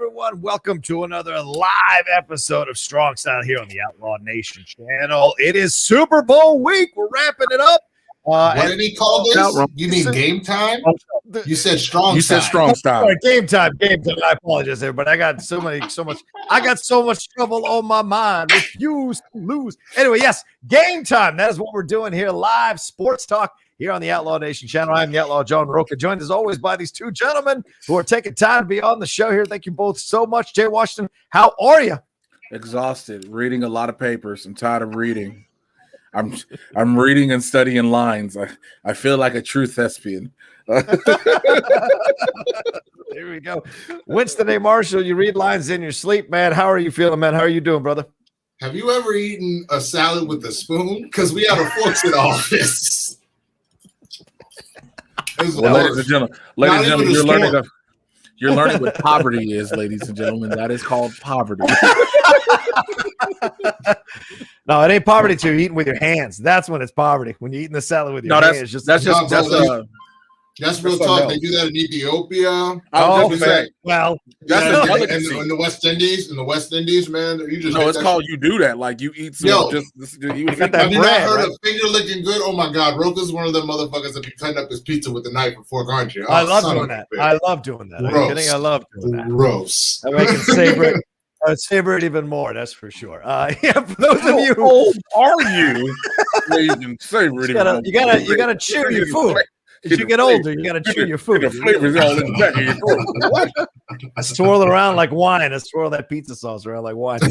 everyone? Welcome to another live episode of Strong Style here on the Outlaw Nation channel. It is Super Bowl week. We're wrapping it up. What did he call this? You mean game time? You said strong. You said strong style. Sorry, game time. I apologize, everybody. I got so much trouble on my mind. Refuse to lose. Anyway, yes, game time. That is what we're doing here. Live sports talk here on the Outlaw Nation channel. I'm the Outlaw John Rocha, joined as always by these two gentlemen who are taking time to be on the show here. Thank you both so much. Jay Washington, how are you? Exhausted, reading a lot of papers. I'm tired of reading. I'm reading and studying lines. I feel like a true thespian. There we go. Winston A. Marshall, you read lines in your sleep, man. How are you feeling, man? How are you doing, brother? Have you ever eaten a salad with a spoon? Because we have a fork in the office. Well, ladies and gentlemen, you're learning what poverty is, ladies and gentlemen. That is called poverty. No, it ain't poverty till you're eating with your hands. That's when it's poverty. When you're eating the salad with your hands. That's real talk. They do that in Ethiopia. Well, that's in the West Indies. In the West Indies, man, you just it's called you do that. Like you eat some. Have you not heard of finger licking good? Oh my God, Roka's one of them motherfuckers that be cutting up his pizza with a knife and fork, aren't you? I love doing that. I love doing that. Are you kidding? I love doing that. Gross. I can savor it. Savor it even more, that's for sure. Yeah, for those of you, how old are you? You can savor it. You gotta chew your food. As you get older, you gotta chew your food. The flavor's all in the back of your throat. What? I swirl it around like wine. I swirl that pizza sauce around like wine.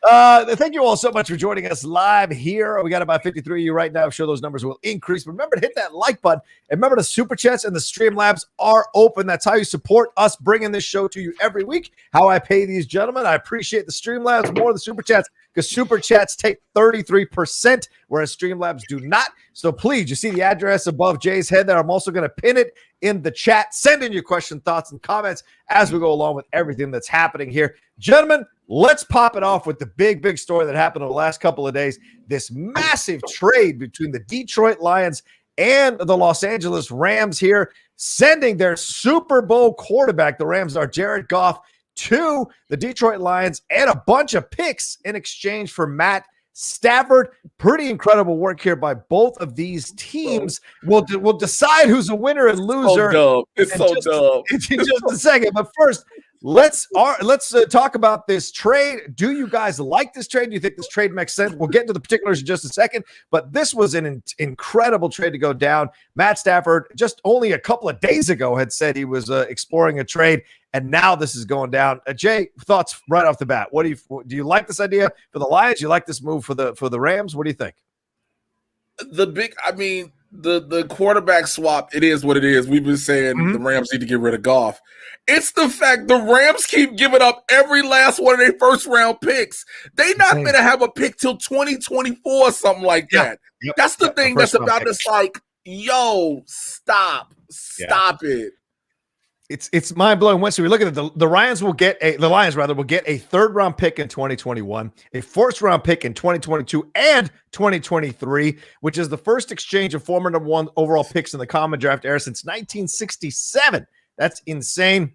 Thank you all so much for joining us live here. We got about 53 of you right now. I'm sure those numbers will increase. But remember to hit that like button. And remember, the Super Chats and the StreamLabs are open. That's how you support us bringing this show to you every week. How I pay these gentlemen. I appreciate the StreamLabs more than the Super Chats because Super Chats take 33%, whereas StreamLabs do not. So please, you see the address above Jay's head there. I'm also going to pin it in the chat. Send in your question, thoughts, and comments as we go along with everything that's happening here. Gentlemen, let's pop it off with the big story that happened over the last couple of days. This massive trade between the Detroit Lions and the Los Angeles Rams here, sending their Super Bowl quarterback, the Rams are Jared Goff, to the Detroit Lions and a bunch of picks in exchange for Matt Stafford. Pretty incredible work here by both of these teams. We'll decide who's a winner and loser. It's so dumb. In just a second. But first, let's talk about this trade. Do you guys like this trade? Do you think this trade makes sense? We'll get into the particulars in just a second, but this was an incredible trade to go down. Matt Stafford just only a couple of days ago had said he was exploring a trade, and now this is going down. Jay, thoughts right off the bat. What do you like this idea for the Lions? You like this move for the Rams? What do you think? The quarterback swap, it is what it is. We've been saying the Rams need to get rid of Goff. It's the fact the Rams keep giving up every last one of their first-round picks. They're not going to have a pick till 2024 or something like that. Yep. That's the thing that's about this, like, yo, stop it. It's mind-blowing. Once we look at it, the Lions will get a third-round pick in 2021, a first-round pick in 2022 and 2023, which is the first exchange of former number one overall picks in the common draft era since 1967. That's insane.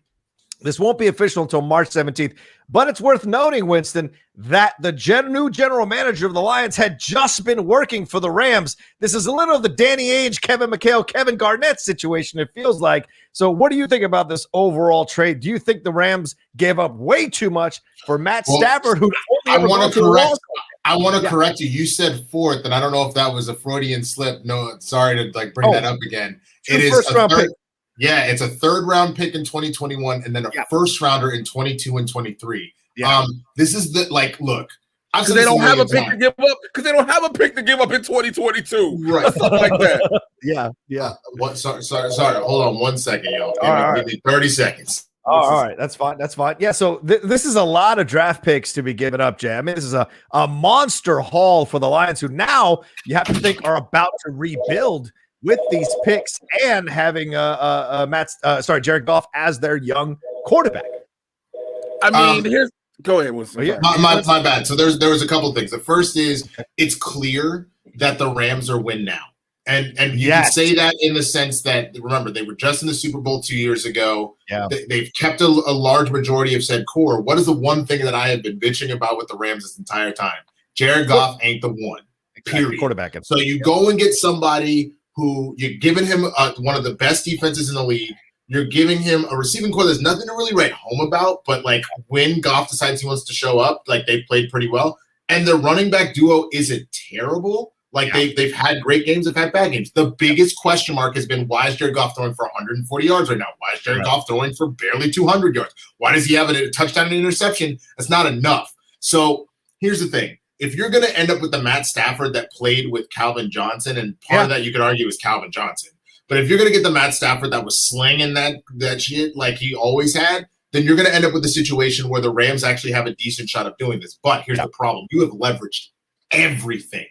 This won't be official until March 17th, but it's worth noting, Winston, that the new general manager of the Lions had just been working for the Rams. This is a little of the Danny Ainge, Kevin McHale, Kevin Garnett situation, it feels like. So what do you think about this overall trade? Do you think the Rams gave up way too much for Matt Stafford, who I want to correct you. You said fourth, and I don't know if that was a Freudian slip. No, sorry to bring that up again. It is first round pick. Yeah, it's a third-round pick in 2021 and then a first-rounder in 22 and 23. Yeah. This is look. Because they don't have a pick to give up. Because they don't have a pick to give up in 2022. Right. Something like that. Yeah. What? Sorry. Hold on 1 second, yo. Give me 30 seconds. All right. That's fine. Yeah, so this is a lot of draft picks to be given up, Jay. I mean, this is a monster haul for the Lions, who now you have to think are about to rebuild with these picks and having Jared Goff as their young quarterback. I mean, go ahead. My bad. So there was a couple things. The first is it's clear that the Rams are win now. And you can say that in the sense that, remember, they were just in the Super Bowl 2 years ago. Yeah. They've kept a large majority of said core. What is the one thing that I have been bitching about with the Rams this entire time? Jared Goff ain't the one, period. Quarterback. So you go and get somebody who you're giving him one of the best defenses in the league. You're giving him a receiving core there's nothing to really write home about, but like when Goff decides he wants to show up, like they've played pretty well. And their running back duo isn't terrible. Like they've had great games, they've had bad games. The biggest question mark has been, why is Jared Goff throwing for 140 yards right now? Why is Jared Goff throwing for barely 200 yards? Why does he have a touchdown and interception? That's not enough. So here's the thing. If you're going to end up with the Matt Stafford that played with Calvin Johnson, and part of that you could argue is Calvin Johnson, but if you're going to get the Matt Stafford that was slinging that shit like he always had, then you're going to end up with a situation where the Rams actually have a decent shot of doing this. But here's the problem. You have leveraged everything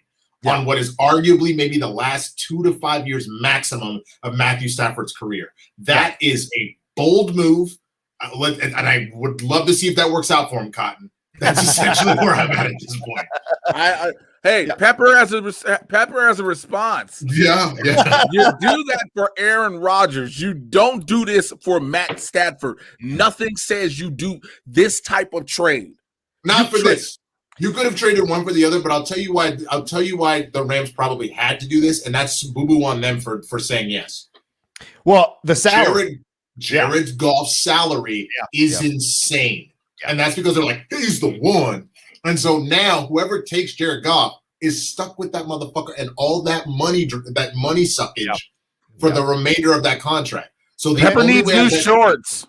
on what is arguably maybe the last 2 to 5 years maximum of Matthew Stafford's career. That is a bold move, and I would love to see if that works out for him, Cotton. That's essentially where I'm at this point. Pepper has a response. Yeah. You do that for Aaron Rodgers. You don't do this for Matt Stafford. Nothing says you do this type of trade. Not for this. You could have traded one for the other, but I'll tell you why the Rams probably had to do this, and that's boo-boo on them for saying yes. Well, the salary. Jared Goff's salary is insane. Yeah. And that's because they're like, he's the one. And so now whoever takes Jared Goff is stuck with that motherfucker and all that money suckage for the remainder of that contract. So the Pepper needs new shorts.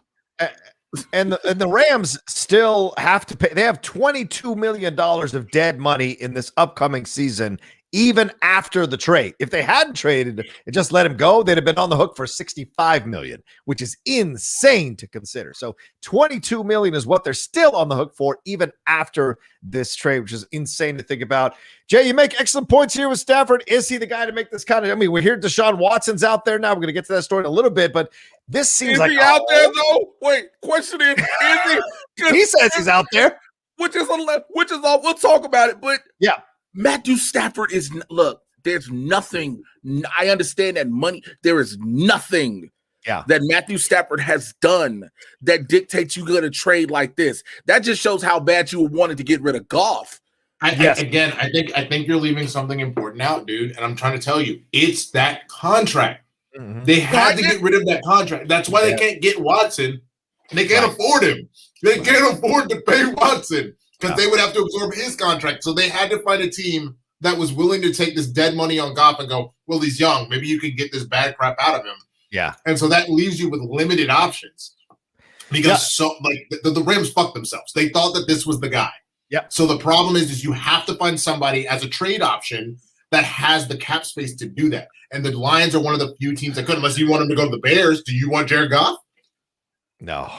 And the Rams still have to pay. They have $22 million of dead money in this upcoming season, even after the trade. If they hadn't traded and just let him go, they'd have been on the hook for $65 million, which is insane to consider. So $22 million is what they're still on the hook for, even after this trade, which is insane to think about. Jay, you make excellent points here with Stafford. Is he the guy to make this kind of? I mean, we hear Deshaun Watson's out there now. We're going to get to that story in a little bit, but this seems is like he out there though. Wait, question is he? He says he's out there, which is all. We'll talk about it, but yeah. Matthew Stafford is look. There's nothing. I understand that money. There is nothing. That Matthew Stafford has done that dictates you're going to trade like this. That just shows how bad you wanted to get rid of Goff. I think you're leaving something important out, dude. And I'm trying to tell you, it's that contract. Mm-hmm. They had to get rid of that contract. That's why they can't get Watson. They can't afford him. They can't afford to pay Watson because they would have to absorb his contract. So they had to find a team that was willing to take this dead money on Goff and go, well, he's young. Maybe you can get this bad crap out of him. Yeah. And so that leaves you with limited options because the Rams fucked themselves. They thought that this was the guy. Yeah. So the problem is you have to find somebody as a trade option that has the cap space to do that. And the Lions are one of the few teams that could, unless you want them to go to the Bears. Do you want Jared Goff? No.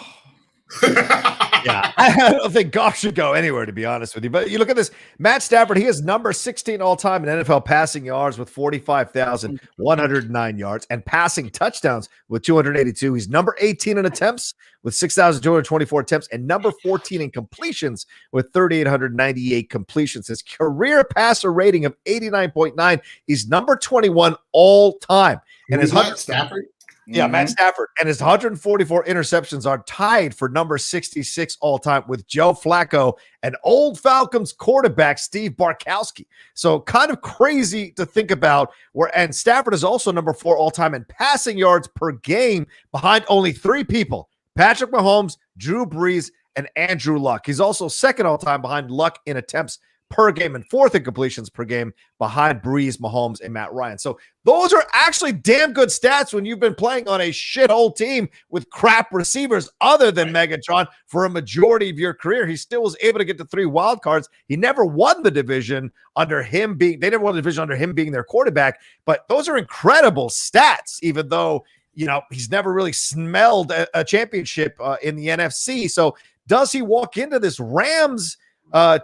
I don't think Goff should go anywhere, to be honest with you. But you look at this, Matt Stafford, he is number 16 all-time in NFL passing yards with 45,109 yards and passing touchdowns with 282. He's number 18 in attempts with 6,224 attempts and number 14 in completions with 3,898 completions. His career passer rating of 89.9. He's number 21 all-time. And his Stafford? Yeah, Matt Stafford. And his 144 interceptions are tied for number 66 all-time with Joe Flacco and old Falcons quarterback Steve Bartkowski. So kind of crazy to think about. And Stafford is also number 4 all-time in passing yards per game behind only 3 people, Patrick Mahomes, Drew Brees, and Andrew Luck. He's also second all-time behind Luck in attempts per game and 4th in completions per game behind Brees, Mahomes, and Matt Ryan. So those are actually damn good stats when you've been playing on a shithole team with crap receivers other than Megatron for a majority of your career. He still was able to get to 3 wild cards. He never won the division under him being their quarterback, but those are incredible stats, even though, he's never really smelled a championship in the NFC. So does he walk into this Rams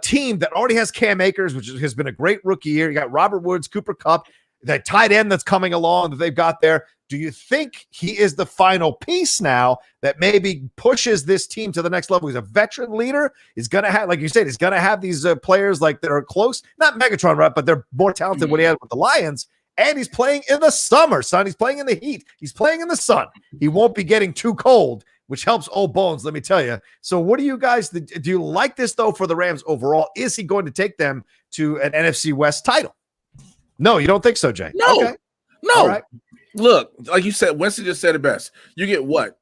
team that already has Cam Akers, which has been a great rookie year? You got Robert Woods, Cooper Kupp, that tight end that's coming along that they've got there. Do you think he is the final piece now that maybe pushes this team to the next level? He's a veteran leader. He's going to have, like you said, he's going to have these players like that are close, not Megatron, right? But they're more talented than what he had with the Lions. And he's playing in the summer, son. He's playing in the heat. He's playing in the sun. He won't be getting too cold, which helps old bones, let me tell you. So what do you guys, do you like this, though, for the Rams overall? Is he going to take them to an NFC West title? No, you don't think so, Jay? No. Okay. No. All right. Look, like you said, Winston just said it best. You get what?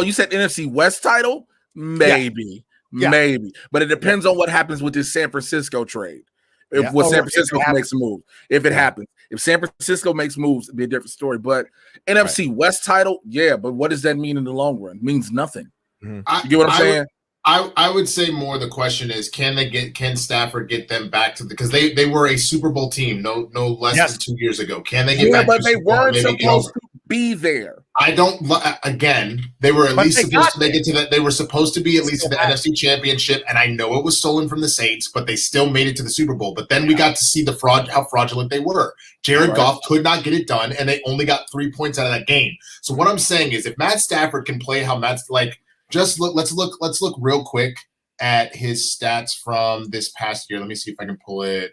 You said NFC West title? Maybe. Yeah. Maybe. But it depends on what happens with this San Francisco trade. If San Francisco makes a move. If it happens. If San Francisco makes moves, it'd be a different story. But NFC West title, yeah, but what does that mean in the long run? It means nothing. You get what I'm saying? I would say more the question is, can Stafford get them back to because they were a Super Bowl team no less than 2 years ago. Can they get back but to they Super Bowl? weren't supposed to be there. I don't again, they were at least supposed to make it to that. They were supposed to be at least to the NFC Championship, and I know it was stolen from the Saints, but they still made it to the Super Bowl. But then we got to see how fraudulent they were. Jared Goff could not get it done, and they only got 3 points out of that game. So what I'm saying is, if Matt Stafford can play how Matt's like, just look. Let's look real quick at his stats from this past year. Let me see if I can pull it.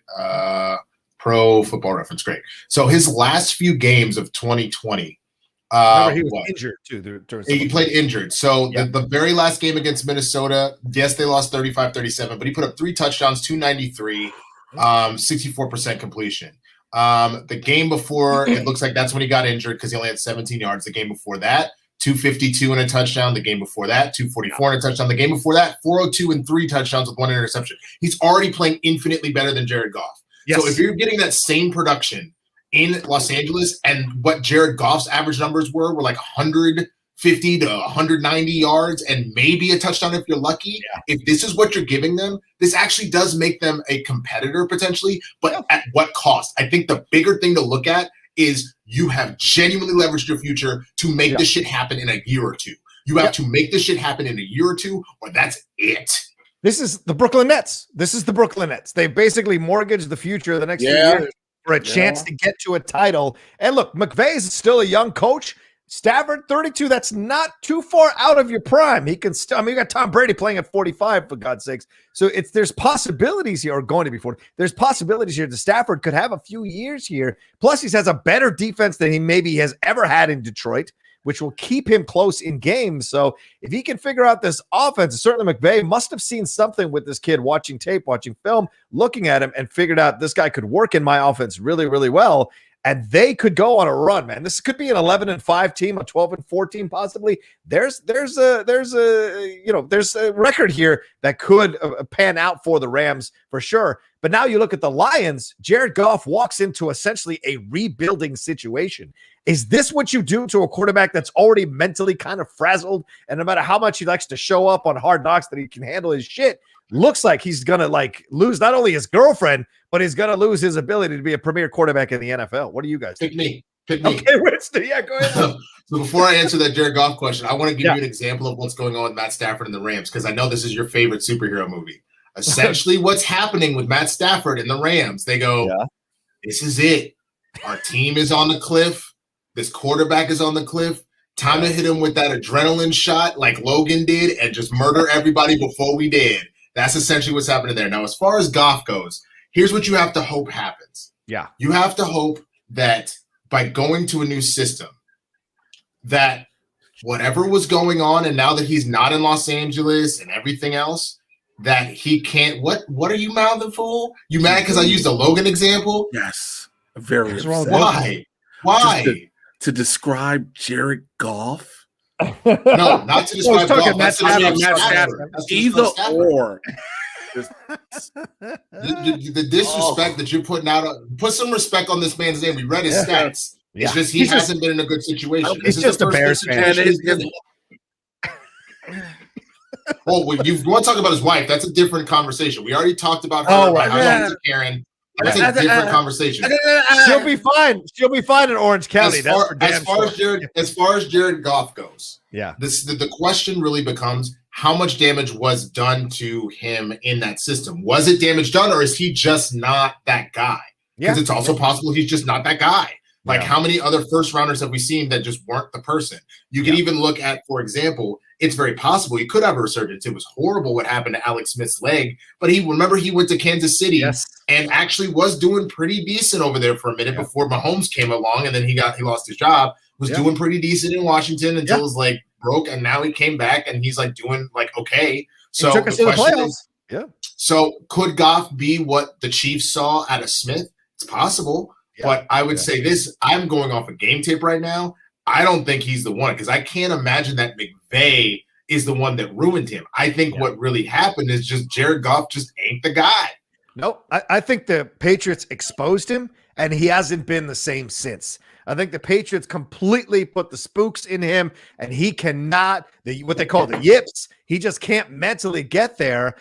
Pro Football Reference, great. So his last few games of 2020. Remember, he was injured too. He played injured. So the very last game against Minnesota, yes, they lost 35-37, but he put up 3 touchdowns, 293, 64% completion. The game before, it looks like that's when he got injured because he only had 17 yards. The game before that, 252 and a touchdown. The game before that, 244 and a touchdown. The game before that, 402 and 3 touchdowns with 1 interception. He's already playing infinitely better than Jared Goff. Yes. So if you're getting that same production in Los Angeles, and what Jared Goff's average numbers were like 150 to 190 yards and maybe a touchdown if you're lucky. If this is what you're giving them, this actually does make them a competitor potentially, but at what cost? I think the bigger thing to look at is you have genuinely leveraged your future to make this shit happen in a year or two. You have to make this shit happen in a year or two, or that's it. This is the Brooklyn Nets. They basically mortgaged the future of the next few years for a chance to get to a title. And look, McVay is still a young coach. Stafford, 32, that's not too far out of your prime. He can you got Tom Brady playing at 45, for God's sakes. So there's possibilities here, or going to be 40. There's possibilities here that Stafford could have a few years here. Plus, he has a better defense than he maybe has ever had in Detroit, which will keep him close in games. So if he can figure out this offense, certainly McVay must have seen something with this kid, watching tape, watching film, looking at him, and figured out this guy could work in my offense really, really well. And they could go on a run, man. This could be an 11-5 team, a 12-4 team, possibly. There's a record here that could pan out for the Rams for sure. But now you look at the Lions. Jared Goff walks into essentially a rebuilding situation. Is this what you do to a quarterback that's already mentally kind of frazzled, and no matter how much he likes to show up on Hard Knocks that he can handle his shit, looks like he's gonna lose not only his girlfriend, but he's gonna lose his ability to be a premier quarterback in the NFL? What do you guys think? Pick me. Okay, Winston, go ahead. So before I answer that Jared Goff question, I want to give you an example of what's going on with Matt Stafford and the Rams, because I know this is your favorite superhero movie. Essentially, what's happening with Matt Stafford and the Rams, they go, this is it. Our team is on the cliff. This quarterback is on the cliff. Time to hit him with that adrenaline shot like Logan did and just murder everybody before we did. That's essentially what's happening there. Now, as far as Goff goes, here's what you have to hope happens. Yeah. You have to hope that by going to a new system, that whatever was going on, and now that he's not in Los Angeles and everything else, that he can't. What are you mouthing, fool? You mad because I used a Logan example? Yes. Very upset. Why? Why? To describe Jared Goff? No, not to describe Goff. That's Matt Stafford. Either or. The disrespect that you're putting out. Put some respect on this man's name. We read his stats. It's just he hasn't been in a good situation. He's just a Bears fan. Oh, you want to talk about his wife? That's a different conversation. We already talked about her. Karen. That's a different conversation. She'll be fine. She'll be fine in Orange County. As far as Jared Goff goes, the question really becomes, how much damage was done to him in that system? Was it damage done, or is he just not that guy? Because it's also possible he's just not that guy. Like, how many other first rounders have we seen that just weren't the person? You can even look at, for example, it's very possible he could have a resurgence. It was horrible what happened to Alex Smith's leg, but he went to Kansas City and actually was doing pretty decent over there for a minute before Mahomes came along, and then he lost his job. Was doing pretty decent in Washington until it was like broke, and now he came back and he's like doing like okay. So he took us to the playoffs. So could Goff be what the Chiefs saw out of Smith? It's possible, but I would say this: I'm going off a game tape right now. I don't think he's the one because I can't imagine that McVay is the one that ruined him. I think what really happened is just Jared Goff just ain't the guy. No, I think the Patriots exposed him, and he hasn't been the same since. I think the Patriots completely put the spooks in him, and he cannot, what they call the yips, he just can't mentally get there.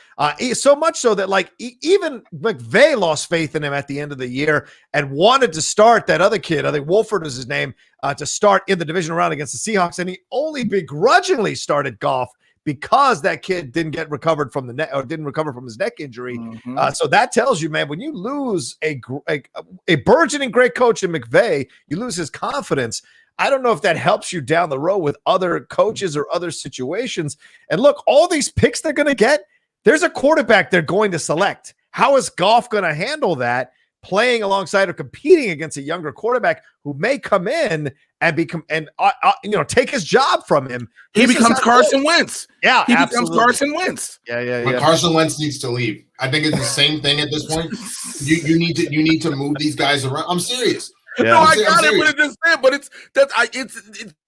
So much so that, like, even McVay lost faith in him at the end of the year and wanted to start that other kid, I think Wolford is his name, to start in the divisional round against the Seahawks, and he only begrudgingly started Goff because that kid didn't recover from his neck injury. So that tells you, man, when you lose a burgeoning great coach in McVay, you lose his confidence. I don't know if that helps you down the road with other coaches or other situations. And look, all these picks they're going to get, there's a quarterback they're going to select. How is Goff going to handle that? Playing alongside or competing against a younger quarterback who may come in and take his job from him. He becomes Carson Wentz. Yeah, he becomes Carson Wentz. But Carson Wentz needs to leave. I think it's the same thing at this point. You need to move these guys around. I'm serious. Yeah. No, I got it, but it's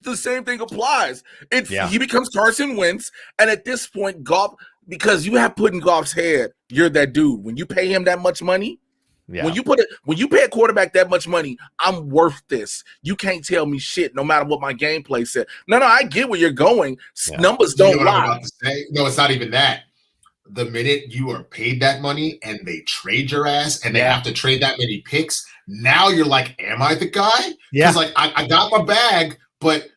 the same thing applies. He becomes Carson Wentz, and at this point, Goff, because you have put in Goff's head, you're that dude. When you pay him that much money. Yeah. When you pay a quarterback that much money, I'm worth this. You can't tell me shit, no matter what my gameplay said. No, I get where you're going. Yeah. Numbers don't lie. No, it's not even that. The minute you are paid that money and they trade your ass and they have to trade that many picks, now you're like, am I the guy? Yeah. Because I got my bag, but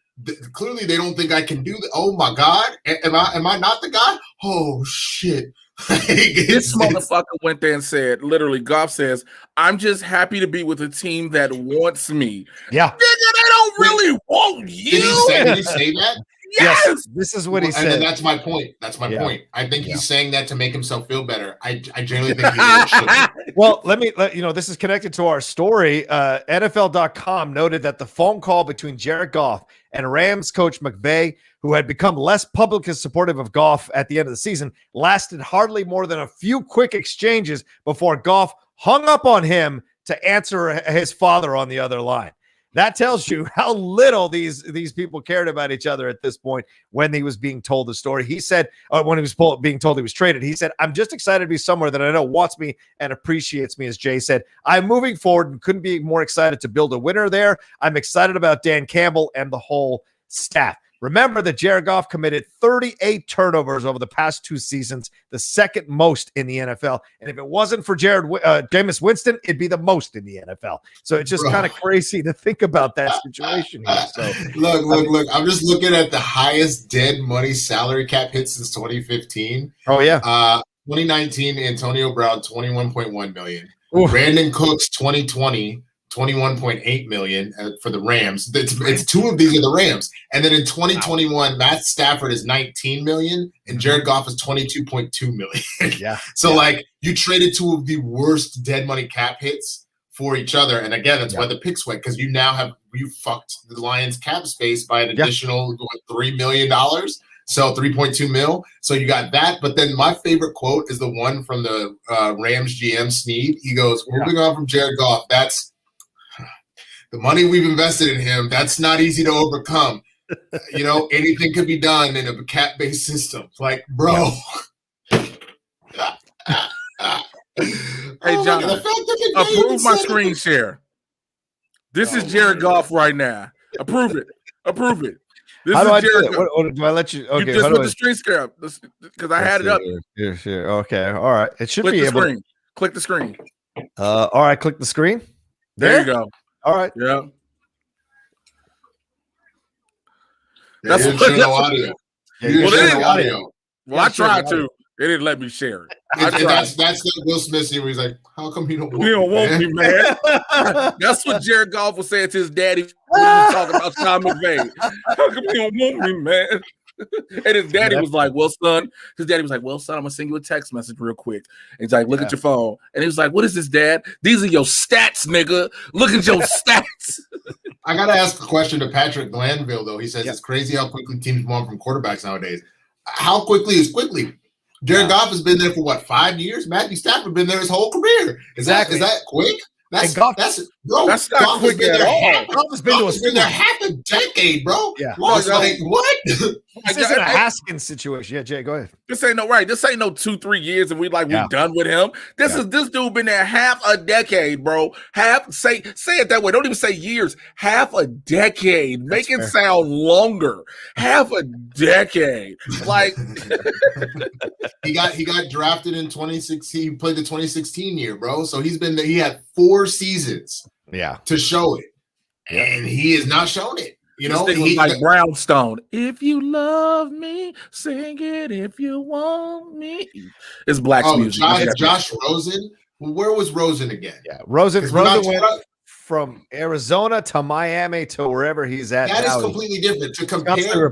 clearly they don't think I can do that. Oh my God, am I not the guy? Oh shit. This motherfucker went there and said, literally, Goff says, I'm just happy to be with a team that wants me. Yeah. Nigga, they don't really want you. Did he say that? Yes. This is what he said. And that's my point. That's my point. I think he's saying that to make himself feel better. I genuinely think he should. Well, let this is connected to our story. NFL.com noted that the phone call between Jared Goff and Rams coach McVay, who had become less publicly supportive of Goff at the end of the season, lasted hardly more than a few quick exchanges before Goff hung up on him to answer his father on the other line. That tells you how little these people cared about each other at this point when he was being told the story. He said, when he was being told he was traded, he said, I'm just excited to be somewhere that I know wants me and appreciates me, as Jay said. I'm moving forward and couldn't be more excited to build a winner there. I'm excited about Dan Campbell and the whole staff. Remember that Jared Goff committed 38 turnovers over the past 2 seasons, the second most in the NFL. And if it wasn't for Jameis Winston, it'd be the most in the NFL. So it's just kind of crazy to think about that situation here. So look. I'm just looking at the highest dead money salary cap hit since 2015. Oh, yeah. 2019, Antonio Brown, $21.1 million. Oof. Brandon Cooks, 2020. $21.8 million for the Rams. It's 2 of these are the Rams. And then in 2021, Matt Stafford is $19 million and Jared Goff is $22.2 million. Yeah. So like you traded 2 of the worst dead money cap hits for each other. And again, that's why the picks went, because you fucked the Lions cap space by an additional $3 million. So 3.2 mil. So you got that. But then my favorite quote is the one from the Rams GM Snead. He goes, moving on from Jared Goff, that's the money we've invested in him, that's not easy to overcome. Anything could be done in a cap-based system. Like, bro. Hey, John, approve my screen share. This is Jared Goff right now. Approve it. This How do I Jared do it? Do I let you? Okay, you just put the screen share up because I had it up. Sure. Okay. All right. It should be able. Click the screen. All right. Click the screen. There you go. All right. Yeah. That's no audio. Audio. Well, I tried to. They didn't let me share it. That's the Will Smith scene where he's like, "How come you don't want me, man?" That's what Jared Goff was saying to his daddy when he was talking about Sean McVay. How come you don't want me, man? And his daddy was like, well, son, I'm going to send you a text message real quick. And he's like, look at your phone. And he was like, what is this, Dad? These are your stats, nigga. Look at your stats. I got to ask a question to Patrick Glanville, though. He says it's crazy how quickly teams move on from quarterbacks nowadays. How quickly is quickly? Jared Goff has been there for, 5 years? Matthew Stafford been there his whole career. Is that quick? That's not Goff quick at all. Goff has been there half a decade, bro. Yeah. What? This isn't a Haskins situation. Yeah, Jay, go ahead. This ain't no 2-3 years and we done with him. This dude been there half a decade, bro. Say it that way. Don't even say years. Half a decade. Make it sound longer. Half a decade. He got drafted in 2016. He played the 2016 year, bro. So he had 4 seasons to show it. And he has not shown it. He like Brownstone. If you love me, sing it. If you want me, it's Black's music. Josh Rosen. Where was Rosen again? Yeah, Rosen went from Arizona to Miami to wherever he's at. That is completely different. To compare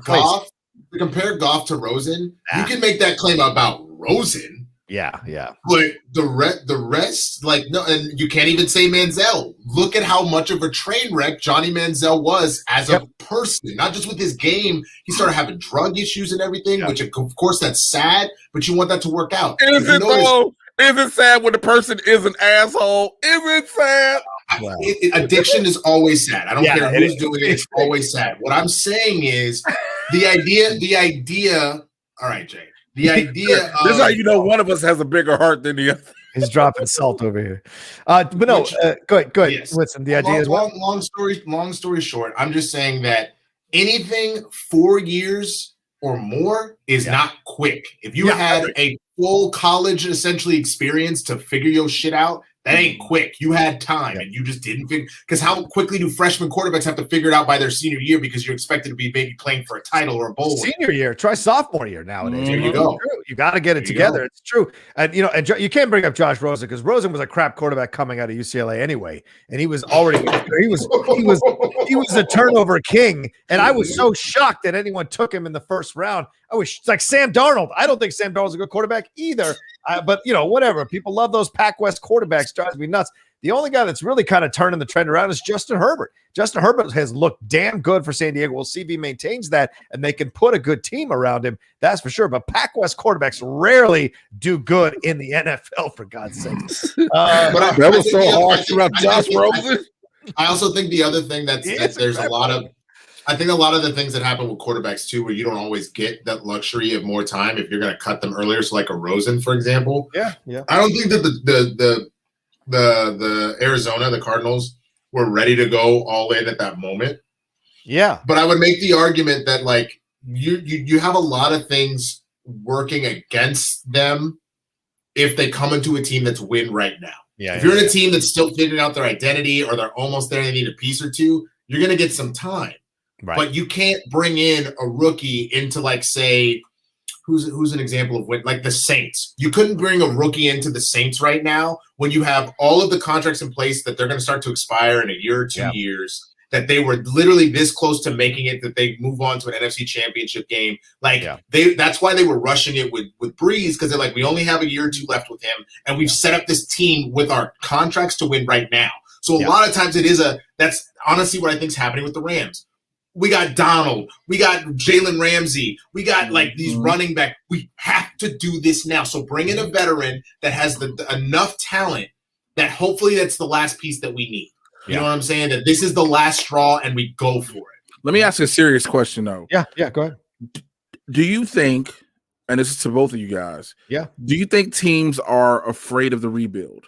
Goff to Rosen, you can make that claim about Rosen. Yeah. But the rest, no, and you can't even say Manziel. Look at how much of a train wreck Johnny Manziel was as a person, not just with his game. He started having drug issues and everything, which of course that's sad, but you want that to work out. Is it sad when the person is an asshole? Is it sad? Addiction is always sad. I don't care who's doing it. It's always sad. What I'm saying is the idea. All right, Jay. The idea this is how you know one of us has a bigger heart than the other. He's dropping salt over here. But no, go ahead. Yes. Listen, the idea is long story short, I'm just saying that anything 4 years or more is not quick. If you had a full college essentially experience to figure your shit out, that ain't quick. You had time and you just didn't figure. Because how quickly do freshman quarterbacks have to figure it out by their senior year because you're expected to be maybe playing for a title or a bowl? Senior year, try sophomore year nowadays. There you go. You got to get it together. It's true. And you can't bring up Josh Rosen because Rosen was a crap quarterback coming out of UCLA anyway, and he was already he was a turnover king. And I was so shocked that anyone took him in the first round. I was like Sam Darnold. I don't think Sam Darnold's a good quarterback either. But whatever. People love those Pac West quarterbacks. Drives me nuts. The only guy that's really kind of turning the trend around is Justin Herbert. Justin Herbert has looked damn good for San Diego. We'll see if he maintains that and they can put a good team around him. That's for sure. But Pac West quarterbacks rarely do good in the NFL, for God's sake. That was so harsh about Josh Rosen. I also think the other thing that there's a lot of I think a lot of the things that happen with quarterbacks too, where you don't always get that luxury of more time if you're going to cut them earlier. So like a Rosen, for example. Yeah. I don't think that the Arizona, the Cardinals, were ready to go all in at that moment. Yeah. But I would make the argument that like you have a lot of things working against them if they come into a team that's win right now. Yeah. If you're in a team that's still figuring out their identity or they're almost there and they need a piece or two, you're going to get some time. Right. But you can't bring in a rookie into like, say, who's an example of what, like the Saints. You couldn't bring a rookie into the Saints right now when you have all of the contracts in place that they're going to start to expire in a year or 2 years, that they were literally this close to making it, that they move on to an NFC championship game. Like that's why they were rushing it with Breeze, because they're like, we only have a year or two left with him. And we've set up this team with our contracts to win right now. So a lot of times that's honestly what I think is happening with the Rams. We got Donald. We got Jalen Ramsey. We got like these running back. We have to do this now. So bring in a veteran that has enough talent that hopefully that's the last piece that we need. You know what I'm saying? That this is the last straw and we go for it. Let me ask a serious question though. Yeah, go ahead. Do you think, and this is to both of you guys, do you think teams are afraid of the rebuild?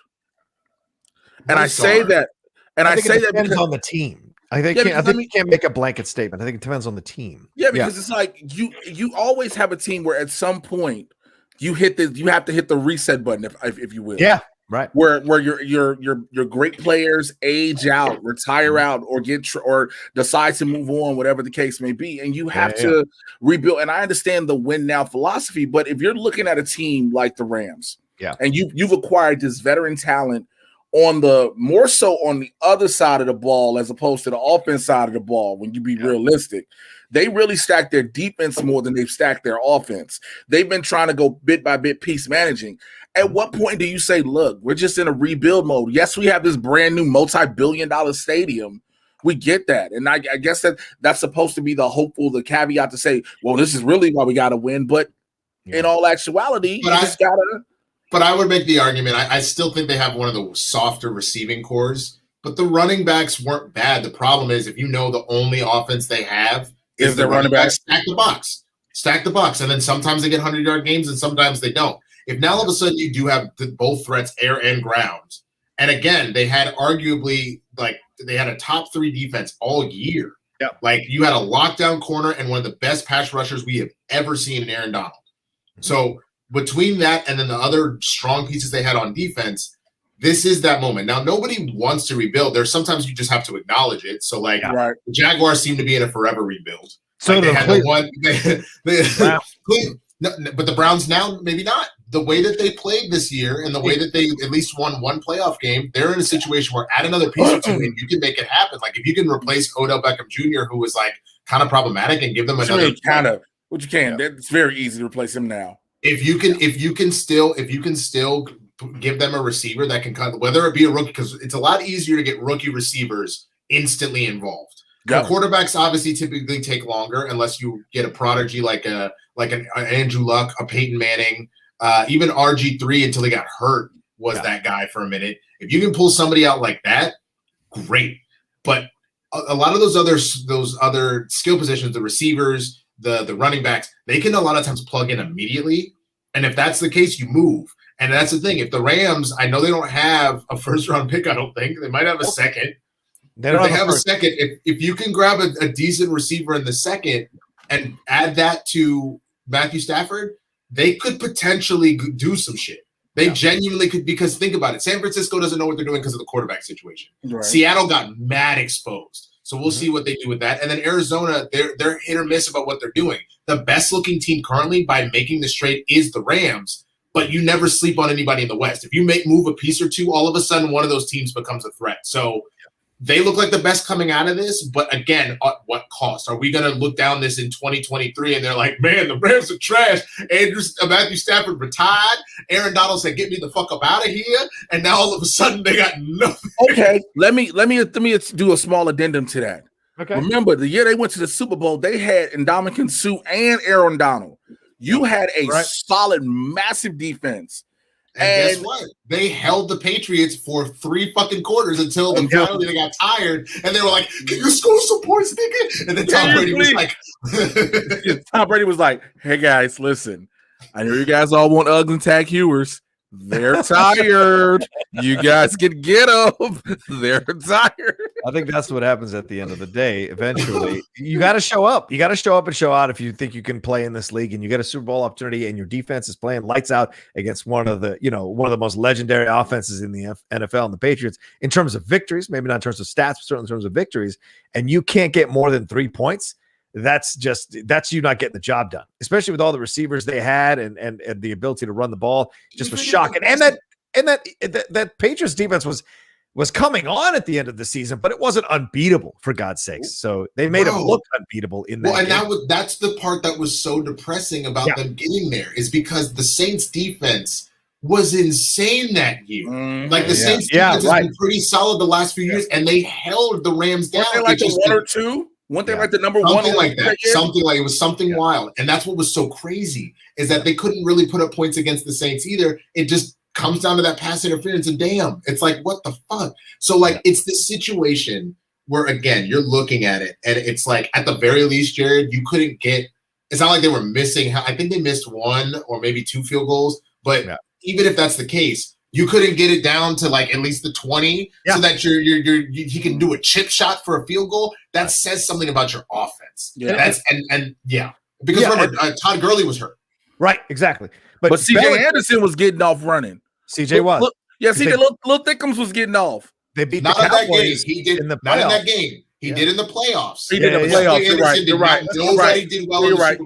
And I say that depends on the team. I think you can't make a blanket statement. I think it depends on the team. Yeah, because it's like you always have a team where at some point you have to hit the reset button, if you will. Yeah, right. Where your great players age out, retire out, or or decide to move on, whatever the case may be, and you have to rebuild. And I understand the win now philosophy, but if you're looking at a team like the Rams, and you've acquired this veteran talent more so on the other side of the ball as opposed to the offense side of the ball. When you be realistic, they really stack their defense more than they've stacked their offense. They've been trying to go bit by bit piece managing. At what point do you say, look, we're just in a rebuild mode? Yes, we have this brand new multi-billion-dollar stadium. We get that. And I guess that's supposed to be the caveat to say, well, this is really why we got to win. But in all actuality, you just got to. But I would make the argument, I still think they have one of the softer receiving cores, but the running backs weren't bad. The problem is, if you know the only offense they have is the running backs, stack the box. And then sometimes they get 100-yard games and sometimes they don't. If now all of a sudden you do have both threats, air and ground, and again, they had arguably, they had a top 3 defense all year. Yeah. Like, you had a lockdown corner and one of the best pass rushers we have ever seen in Aaron Donald. So, between that and then the other strong pieces they had on defense, this is that moment. Now, nobody wants to rebuild. There's sometimes you just have to acknowledge it. So, the Jaguars seem to be in a forever rebuild. So they had the one, but the Browns now maybe not. The way that they played this year and the way that they at least won one playoff game, they're in a situation where add another piece or two and you can make it happen. Like, if you can replace Odell Beckham Jr., who was kind of problematic, and give them another which you can. It's very easy to replace him now. If you can still give them a receiver that can cut, whether it be a rookie, because it's a lot easier to get rookie receivers instantly involved. Yep. Quarterbacks obviously typically take longer unless you get a prodigy like an Andrew Luck, a Peyton Manning, even RG3 until he got hurt was that guy for a minute. If you can pull somebody out like that, great. But a lot of those other skill positions, the receivers, the running backs, they can a lot of times plug in immediately. And if that's the case, you move. And that's the thing. If the Rams, I know they don't have a first-round pick, I don't think. They might have a second. They have a second. If you can grab a decent receiver in the second and add that to Matthew Stafford, they could potentially do some shit. They genuinely could, because think about it. San Francisco doesn't know what they're doing because of the quarterback situation. Right. Seattle got mad exposed. So we'll see what they do with that. And then Arizona, they're hit or miss about what they're doing. The best-looking team currently by making this trade is the Rams, but you never sleep on anybody in the West. If you move a piece or two, all of a sudden one of those teams becomes a threat. So they look like the best coming out of this, but again, at what cost? Are we going to look down this in 2023 and they're like, man, the Rams are trash. Matthew Stafford retired. Aaron Donald said, get me the fuck up out of here. And now all of a sudden they got nothing. Okay, let me do a small addendum to that. Okay. Remember, the year they went to the Super Bowl, they had Ndamukong Suh and Aaron Donald. You had a solid, massive defense. And guess what? They held the Patriots for 3 fucking quarters until finally they got tired, and they were like, "Can you score some points, nigga?" And then Tom Brady was like, "Hey guys, listen, I know you guys all want Uggs and Tag Hewers. They're tired. You guys can get them. They're tired." I think that's what happens at the end of the day. Eventually, you got to show up. You got to show up and show out if you think you can play in this league, and you get a Super Bowl opportunity, and your defense is playing lights out against one of the most legendary offenses in the NFL and the Patriots in terms of victories, maybe not in terms of stats, but certainly in terms of victories. And you can't get more than 3 points. That's you not getting the job done, especially with all the receivers they had and the ability to run the ball. Just was shocking. And that Patriots defense was coming on at the end of the season, but it wasn't unbeatable, for God's sakes. So they made them look unbeatable in that. Well, and that's the part that was so depressing about them getting there, is because the Saints defense was insane that year. Like the Saints defense has been pretty solid the last few years, and they held the Rams down. Like the 1 or 2. One thing like the number something 1 like that. It was something wild. And that's what was so crazy, is that they couldn't really put up points against the Saints either. It just comes down to that pass interference, and damn, it's like, what the fuck? So it's this situation where, again, you're looking at it and it's like, at the very least, Jared, you couldn't get, it's not like they were missing. I think they missed 1 or maybe 2 field goals, but even if that's the case, you couldn't get it down to at least the 20 so that you can do a chip shot for a field goal. That says something about your offense. Yeah. Because remember, Todd Gurley was hurt. Right, exactly. But CJ Anderson was getting off running. CJ was. CJ Lil Thickums was getting off. They beat not the Cowboys in that game. He did not in that game. He did in the playoffs. He did in the playoffs. You're right. You're right. You're right.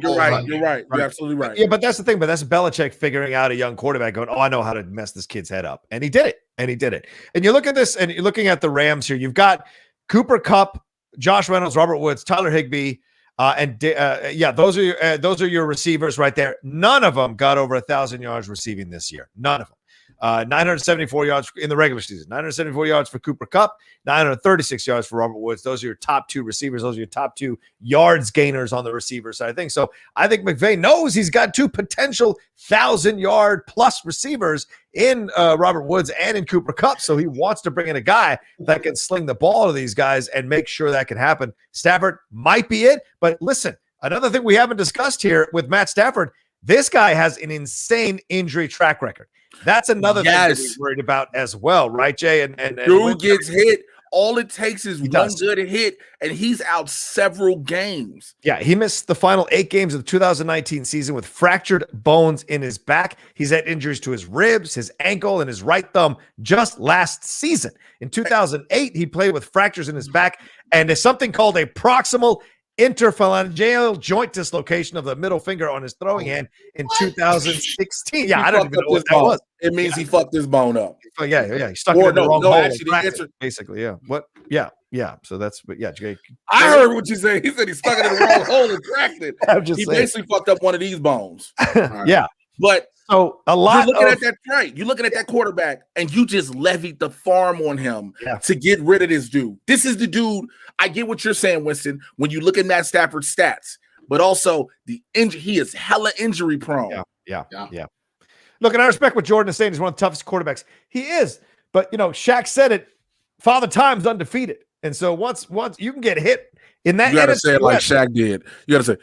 You're right. You're absolutely right. Yeah, but that's the thing. But that's Belichick figuring out a young quarterback going, oh, I know how to mess this kid's head up. And he did it. And you look at this and you're looking at the Rams here. You've got Cooper Kupp, Josh Reynolds, Robert Woods, Tyler Higbee. Those are your receivers right there. None of them got over 1,000 yards receiving this year. None of them. 974 yards in the regular season, 974 yards for Cooper Kupp, 936 yards for Robert Woods. Those are your top two receivers. Those are your top two yards gainers on the receiver side of things. So I think McVay knows he's got two potential 1,000-yard plus receivers in Robert Woods and in Cooper Kupp. So he wants to bring in a guy that can sling the ball to these guys and make sure that can happen. Stafford might be it, but listen, another thing we haven't discussed here with Matt Stafford, this guy has an insane injury track record. That's another thing that we're worried about as well, right, Jay? And dude gets hit. All it takes is one good hit, and he's out several games. Yeah, he missed the final 8 games of the 2019 season with fractured bones in his back. He's had injuries to his ribs, his ankle, and his right thumb just last season. In 2008, he played with fractures in his back and is something called a proximal interphalangeal joint dislocation of the middle finger on his throwing hand in 2016. Yeah, I don't even know what that was. It means he fucked his bone up. Yeah. He stuck it in the wrong hole. Basically, yeah. What? Yeah. So that's, but yeah, Jake. I heard what you said. He said he stuck it in the wrong hole and cracked it. He basically fucked up one of these bones. Yeah. But so a lot. You're looking at that right. You're looking at that quarterback, and you just levied the farm on him to get rid of this dude. This is the dude. I get what you're saying, Winston. When you look at Matt Stafford's stats, but also the injury, he is hella injury prone. Yeah. Look, and I respect what Jordan is saying. He's one of the toughest quarterbacks. He is, but Shaq said it. Father Time's undefeated, and so once you can get hit in that, you got to say it like Shaq did. You got to say,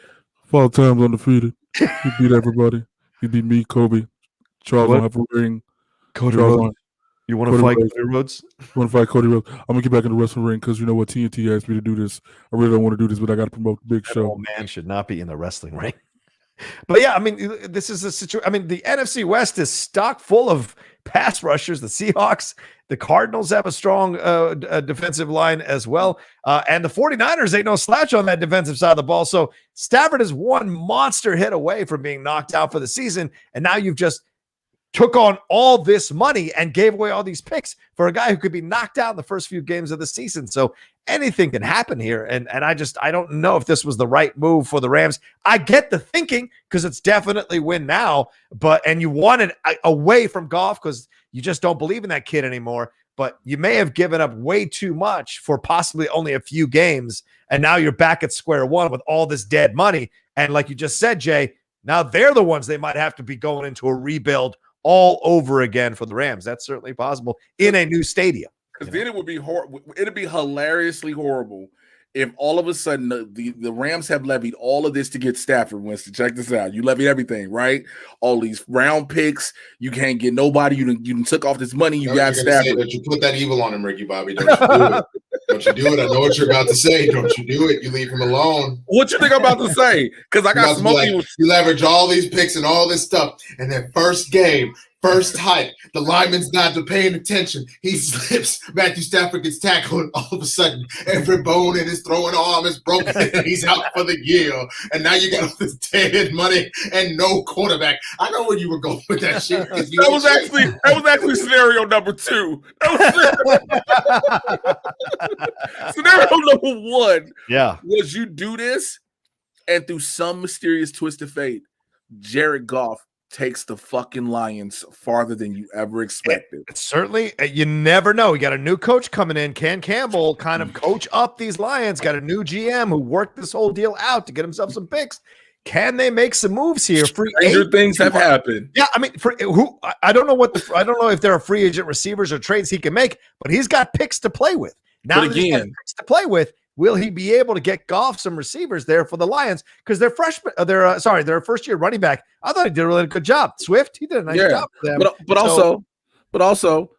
Father Time's undefeated. He beat everybody. He beat me, Kobe. Charles don't have a ring. Cody Rhodes. You want to fight Cody Rhodes? Want to fight Cody Rhodes? I'm going to get back in the wrestling ring because you know what? TNT asked me to do this. I really don't want to do this, but I got to promote the big show. Oh, man should not be in the wrestling ring. But yeah, I mean, this is a situation. I mean, the NFC West is stock full of pass rushers. The Seahawks, the Cardinals have a strong defensive line as well. And the 49ers ain't no slouch on that defensive side of the ball. So Stafford is one monster hit away from being knocked out for the season. And now you've just took on all this money and gave away all these picks for a guy who could be knocked out in the first few games of the season. So anything can happen here. And I don't know if this was the right move for the Rams. I get the thinking because it's definitely win now, and you wanted away from Goff because you just don't believe in that kid anymore. But you may have given up way too much for possibly only a few games. And now you're back at square one with all this dead money. And like you just said, Jay, now they're the ones they might have to be going into a rebuild all over again for the Rams. That's certainly possible in a new stadium. Because then it would be it'd be hilariously horrible if all of a sudden the Rams have levied all of this to get Stafford. Winston, check this out. You levied everything, right? All these round picks. You can't get nobody. You took off this money. You got Stafford. But you put that evil on him, Ricky Bobby. Don't you do it. Don't you do it. I know what you're about to say. Don't you do it. You leave him alone. What you think I'm about to say? Because I got smoking. Like, you leverage all these picks and all this stuff. And then first game, first hype, the lineman's not paying attention. He slips. Matthew Stafford gets tackled. And all of a sudden, every bone in his throwing arm is broken. And he's out for the year. And now you got all this dead money and no quarterback. I know where you were going with that shit. That was actually scenario number 2. Scenario number 1 was you do this, and through some mysterious twist of fate, Jared Goff takes the fucking Lions farther than you ever expected. Certainly, you never know. You got a new coach coming in. Ken Campbell kind of coach up these Lions. Got a new GM who worked this whole deal out to get himself some picks. Can they make some moves here? Stranger things have happened. Yeah, I mean, I don't know I don't know if there are free agent receivers or trades he can make, but he's got picks to play with. Now that he's got picks to play with, will he be able to get Goff some receivers there for the Lions? Because they're freshmen. They're first year running back. I thought he did a really good job. Swift, he did a nice job for them. But also,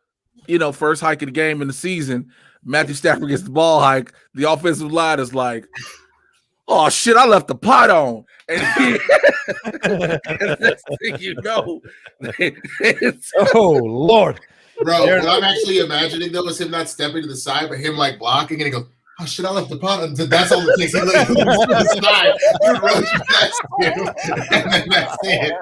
first hike of the game in the season, Matthew Stafford gets the ball hike. The offensive line is like, oh shit, I left the pot on. And next thing you know, oh Lord. Bro, what I'm actually imagining though is him not stepping to the side, but him like blocking, and he goes, Oh shit! I left the pot. That's all it takes. He looks to the side. You run past him, and then that's it.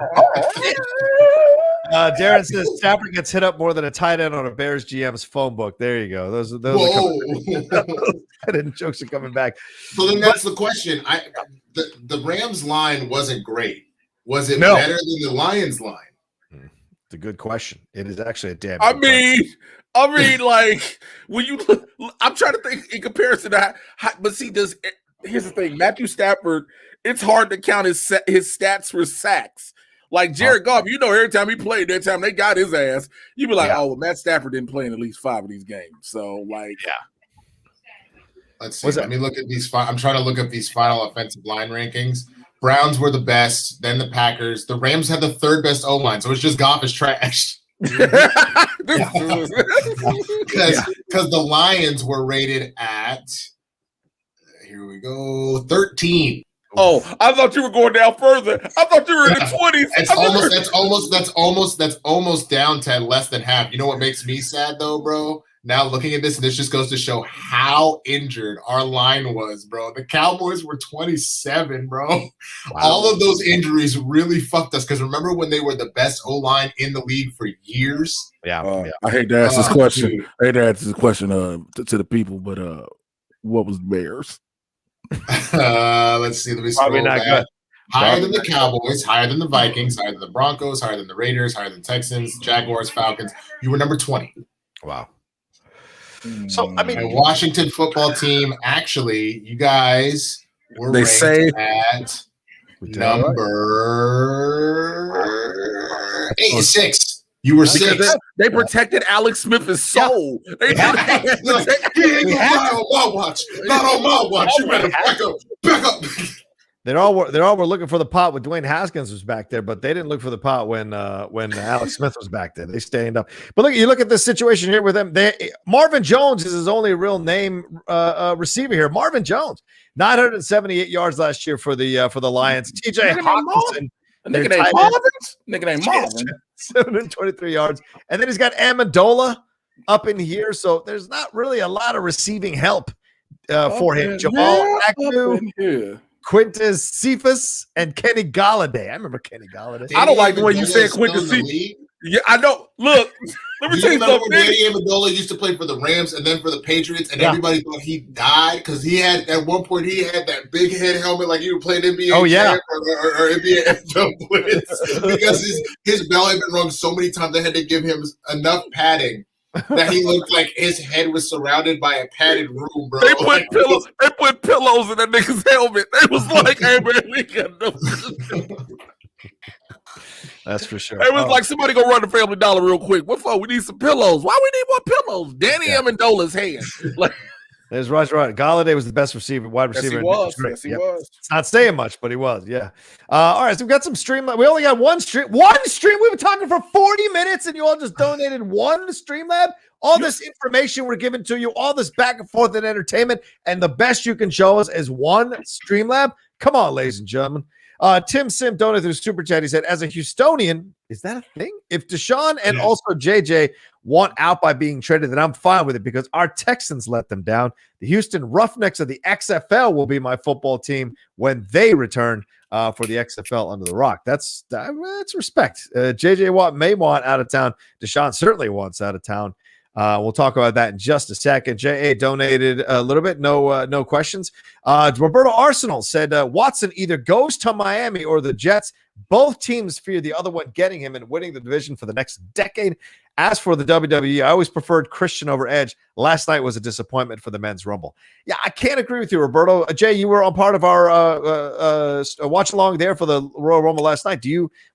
Darren says Stafford gets hit up more than a tight end on a Bears GM's phone book. There you go. Those tight end jokes are coming back. So then that's the question. The Rams line wasn't great. Was it better than the Lions line? It's a good question. It is actually a damn. I mean, like when you look, I'm trying to think in comparison to but see, here's the thing, Matthew Stafford, it's hard to count his stats for sacks. Like Jared Goff, every time he played, that time they got his ass, you'd be like, well, Matt Stafford didn't play in at least 5 of these games. So, like, let's see. Let me look at these. I'm trying to look up these final offensive line rankings. Browns were the best, then the Packers. The Rams had the 3rd best O-line, so it's just Goff is trash. Because the Lions were rated at, here we go, 13. Oh, I thought you were going down further. I thought you were in the 20s. That's almost down to less than half. You know what makes me sad though, bro? Now looking at this just goes to show how injured our line was, bro. The Cowboys were 27, bro. Wow. All of those injuries really fucked us. Because remember when they were the best O-line in the league for years? I hate to ask this question. Dude. I hate to ask this question to the people, but what was Bears? Let's see. Let me scroll back. Good. Higher than the Cowboys, higher than the Vikings, higher than the Broncos, higher than the Raiders, higher than the Texans, Jaguars, Falcons. You were number 20. Wow. So I mean, the Washington football team. Actually, you guys were ranked at number 86. You were 6. They protected Alex Smith's soul. He ain't gonna die on my watch. Not on my watch. You better back up. They all were looking for the pot when Dwayne Haskins was back there, but they didn't look for the pot when Alex Smith was back there. They stayed up. But look at this situation here with them. Marvin Jones is his only real name receiver here. Marvin Jones, 978 yards last year for the Lions. TJ Hawkinson. Nigga named Marvin. 723 yards. And then he's got Amendola up in here. So there's not really a lot of receiving help for him. Jamal Agnew, Quintus Cephas, and Kenny Galladay. I remember Kenny Galladay. I don't like the way you said Quintus Cephas. Yeah, I know. Look, let me tell you something. Danny Amendola used to play for the Rams and then for the Patriots, and everybody thought he died because he had at one point he had that big head helmet like he would play NBA or NBA NFL Blitz because his bell had been rung so many times they had to give him enough padding that he looked like his head was surrounded by a padded room, bro. They put pillows. They put pillows in that nigga's helmet. They was like, "Hey man, we got no." That's for sure. It was like somebody go run the Family Dollar real quick. What for? We need some pillows. Why we need more pillows? Danny Amendola's hand. Like, there's right. Galladay was the best wide receiver. Yes, he was. It's not saying much, but he was. Yeah. All right. So we've got some stream. We only got one stream. We were talking for 40 minutes, and you all just donated one StreamLab. All this information we're giving to you, all this back and forth and entertainment, and the best you can show us is one StreamLab. Come on, ladies and gentlemen. Tim Sim donated through Super Chat. He said, as a Houstonian, is that a thing? If Deshaun and also JJ want out by being traded, then I'm fine with it because our Texans let them down. The Houston Roughnecks of the XFL will be my football team when they return for the XFL under the rock. That's respect. JJ Watt may want out of town. Deshaun certainly wants out of town. We'll talk about that in just a second. J.A. donated a little bit. No questions. Roberto Arsenal said Watson either goes to Miami or the Jets. Both teams fear the other one getting him and winning the division for the next decade. As for the WWE, I always preferred Christian over Edge. Last night was a disappointment for the men's Rumble. Yeah, I can't agree with you, Roberto. Jay, you were on part of our watch along there for the Royal Rumble last night.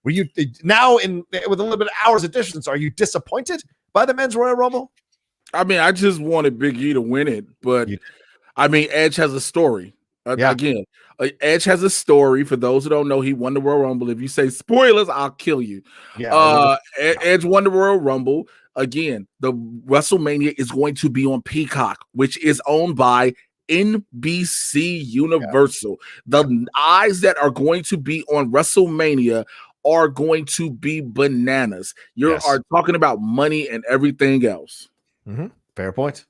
Were you now with a little bit of hours of distance? Are you disappointed by the men's Royal Rumble? I mean, I just wanted Big E to win it, but I mean, Edge has a story. Again, Edge has a story. For those who don't know, he won the Royal Rumble. If you say spoilers, I'll kill you. Edge won the Royal Rumble. Again, the WrestleMania is going to be on Peacock, which is owned by NBC Universal. The eyes that are going to be on WrestleMania are going to be bananas. You are talking about money and everything else. Mm-hmm. Fair point.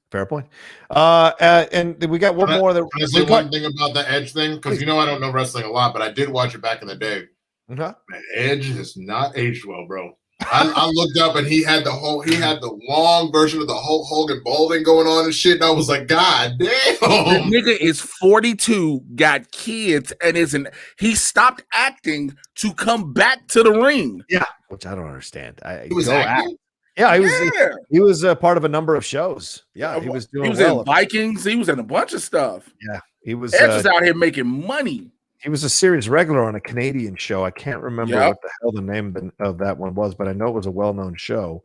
And we got one more. Can I say one thing about the Edge thing? Because I don't know wrestling a lot, but I did watch it back in the day. Uh-huh. Edge has not aged well, bro. I looked up and he had the long version of the Hulk Hogan balding going on and shit. And I was like, God damn. The nigga is 42, got kids, and he stopped acting to come back to the ring. Yeah, which I don't understand. He was acting? Yeah, he was a part of a number of shows. Yeah, he was doing He was well. in Vikings. He was in a bunch of stuff. Yeah, he was. Edge was out here making money. He was a series regular on a Canadian show. I can't remember what the hell the name of that one was, but I know it was a well-known show.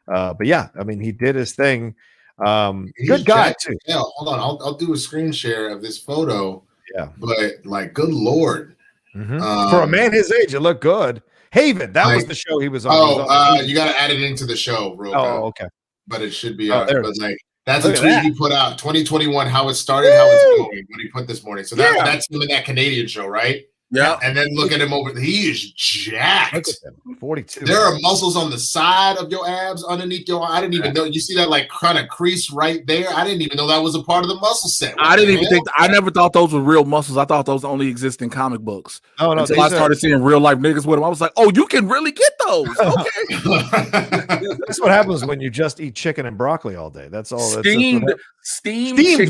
But yeah, I mean, he did his thing. Good guy too. Yeah, hold on. I'll do a screen share of this photo. Yeah, but like, good Lord, for a man his age, it looked good. Haven, that was the show he was on. You got to add it into the show, real quick. Oh, okay. But it should be. There but like, that's a tweet he put out, 2021, how it started, how it's going, what he put this morning. So that's him in that Canadian show, right? Yeah. And then look at him over. He is jacked. Look at him, 42. There are muscles on the side of your abs, underneath your. I didn't even know. You see that like kind of crease right there? I didn't even know that was a part of the muscle set. I didn't even think. I never thought those were real muscles. I thought those only exist in comic books. Oh no! Until I started seeing real life niggas with them, I was like, "Oh, you can really get those." Okay. That's what happens when you just eat chicken and broccoli all day. That's all. Steamed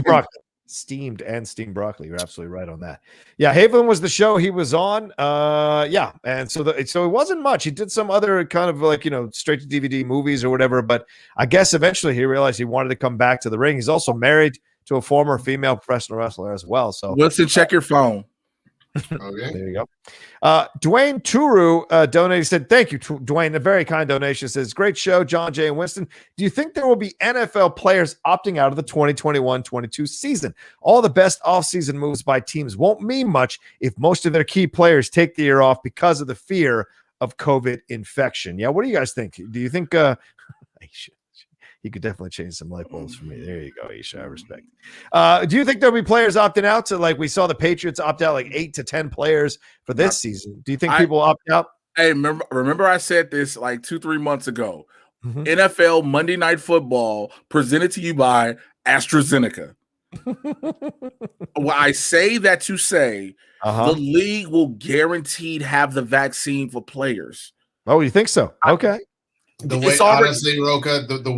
broccoli. Steamed broccoli. You're absolutely right on that. Yeah, Haven was the show he was on. Yeah, and so it wasn't much. He did some other kind of like straight to DVD movies or whatever. But I guess eventually he realized he wanted to come back to the ring. He's also married to a former female professional wrestler as well. So Winston, check your phone. Okay. There you go. Dwayne Turu donated, said, thank you, Dwayne. A very kind donation. Says, great show, John Jay and Winston. Do you think there will be NFL players opting out of the 2021-22 season? All the best offseason moves by teams won't mean much if most of their key players take the year off because of the fear of COVID infection. Yeah, what do you guys think? Do you think he could definitely change some light bulbs for me? There you go, Isha. I respect. Do you think there'll be players opting out? To like we saw the Patriots opt out like 8 to 10 players for this season. Do you think people opt out? Hey, remember I said this like 2-3 months ago. NFL Monday Night Football presented to you by AstraZeneca. Well, I say that to say the league will guaranteed have the vaccine for players. Oh, you think so? Okay. Honestly, Rocha, the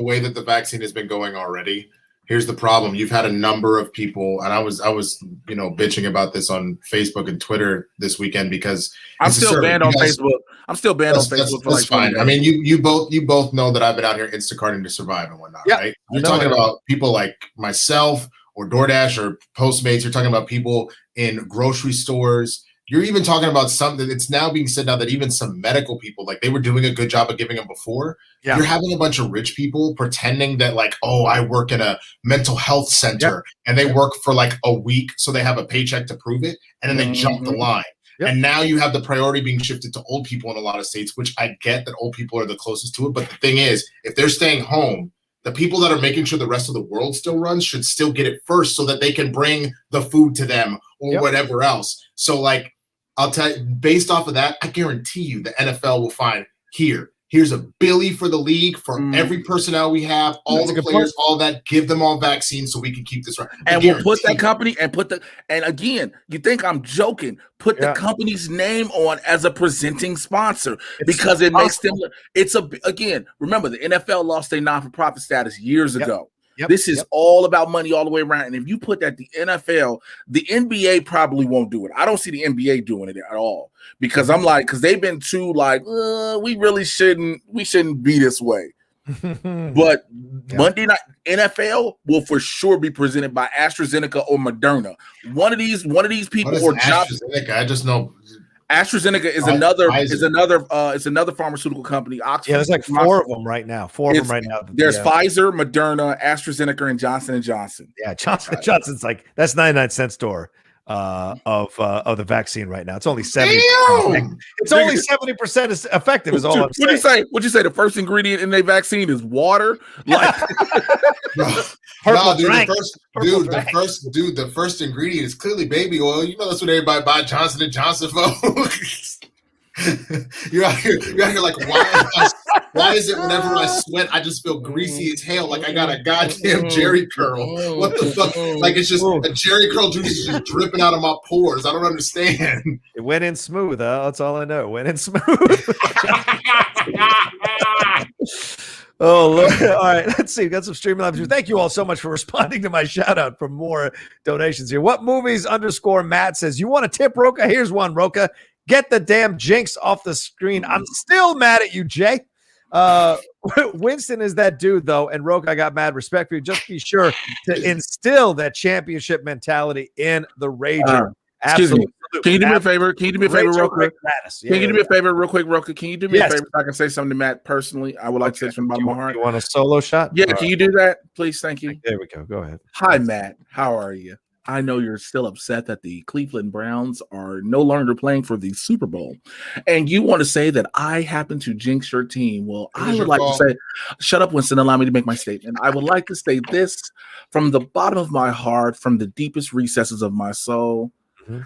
way that the vaccine has been going already. Here's the problem: you've had a number of people, and I was bitching about this on Facebook and Twitter this weekend because I'm still banned on Facebook. I'm still banned on Facebook. That's fine. I mean, you both know that I've been out here Instacarting to survive and whatnot, right? You're talking about people like myself or DoorDash or Postmates. You're talking about people in grocery stores. You're even talking about something that's now being said now that even some medical people, like they were doing a good job of giving them before. Yeah. You're having a bunch of rich people pretending that like, oh, I work in a mental health center and they work for like a week. So they have a paycheck to prove it. And then they jump the line. Yep. And now you have the priority being shifted to old people in a lot of states, which I get that old people are the closest to it. But the thing is, if they're staying home, the people that are making sure the rest of the world still runs should still get it first so that they can bring the food to them or whatever else. So like, I'll tell you, based off of that, I guarantee you the NFL will find here's $1 billion for the league for every personnel we have, all the players, all that, give them all vaccines so we can keep this right. And we'll put that company and again, you think I'm joking, put the company's name on as a presenting sponsor because it makes them, remember the NFL lost their non-for-profit status years ago. This is all about money all the way around. And if you put that the NFL, the NBA probably won't do it. I don't see the NBA doing it at all because because they've been too like, we shouldn't be this way. But Monday night NFL will for sure be presented by AstraZeneca or Moderna. One of these people or AstraZeneca. I just know AstraZeneca is another pharmaceutical company. Oxford. Yeah, there's like 4 of them right now. There's Pfizer, Moderna, AstraZeneca, and Johnson & Johnson. Yeah, Johnson & Johnson's like that's 99-cent store of the vaccine right now. It's only 70%. It's only 70% effective. Is all I'm saying. What'd you say? The first ingredient in their vaccine is water. Like, the first ingredient is clearly baby oil. You know that's what everybody buy Johnson & Johnson for. You're out here like, why am I Why is it whenever I sweat, I just feel greasy as hell, like I got a goddamn Jerry curl? What the fuck? Like it's just a Jerry curl juice is just dripping out of my pores. I don't understand. It went in smooth, huh? That's all I know. It went in smooth. Oh, look. All right. Let's see. We've got some StreamLabs. Thank you all so much for responding to my shout out for more donations here. What movies _ Matt says, you want a tip, Rocha? Here's one, Rocha. Get the damn jinx off the screen. I'm still mad at you, Jay. Winston is that dude, though. And Rocha, I got mad respect for you. Just be sure to instill that championship mentality in the Rager. Absolutely. Can you do me a favor? Can you do me a favor real quick? Can you do me a favor real quick, Rocha? Can you do me a favor so I can say something to Matt personally? I would like to say something about my heart. You want a solo shot? Yeah, can you do that, please? Thank you. There we go. Go ahead. Hi, Matt. How are you? I know you're still upset that the Cleveland Browns are no longer playing for the Super Bowl, and you want to say that I happen to jinx your team. Well, I would like to say, shut up, Winston. Allow me to make my statement. I would like to say this from the bottom of my heart, from the deepest recesses of my soul. Mm-hmm.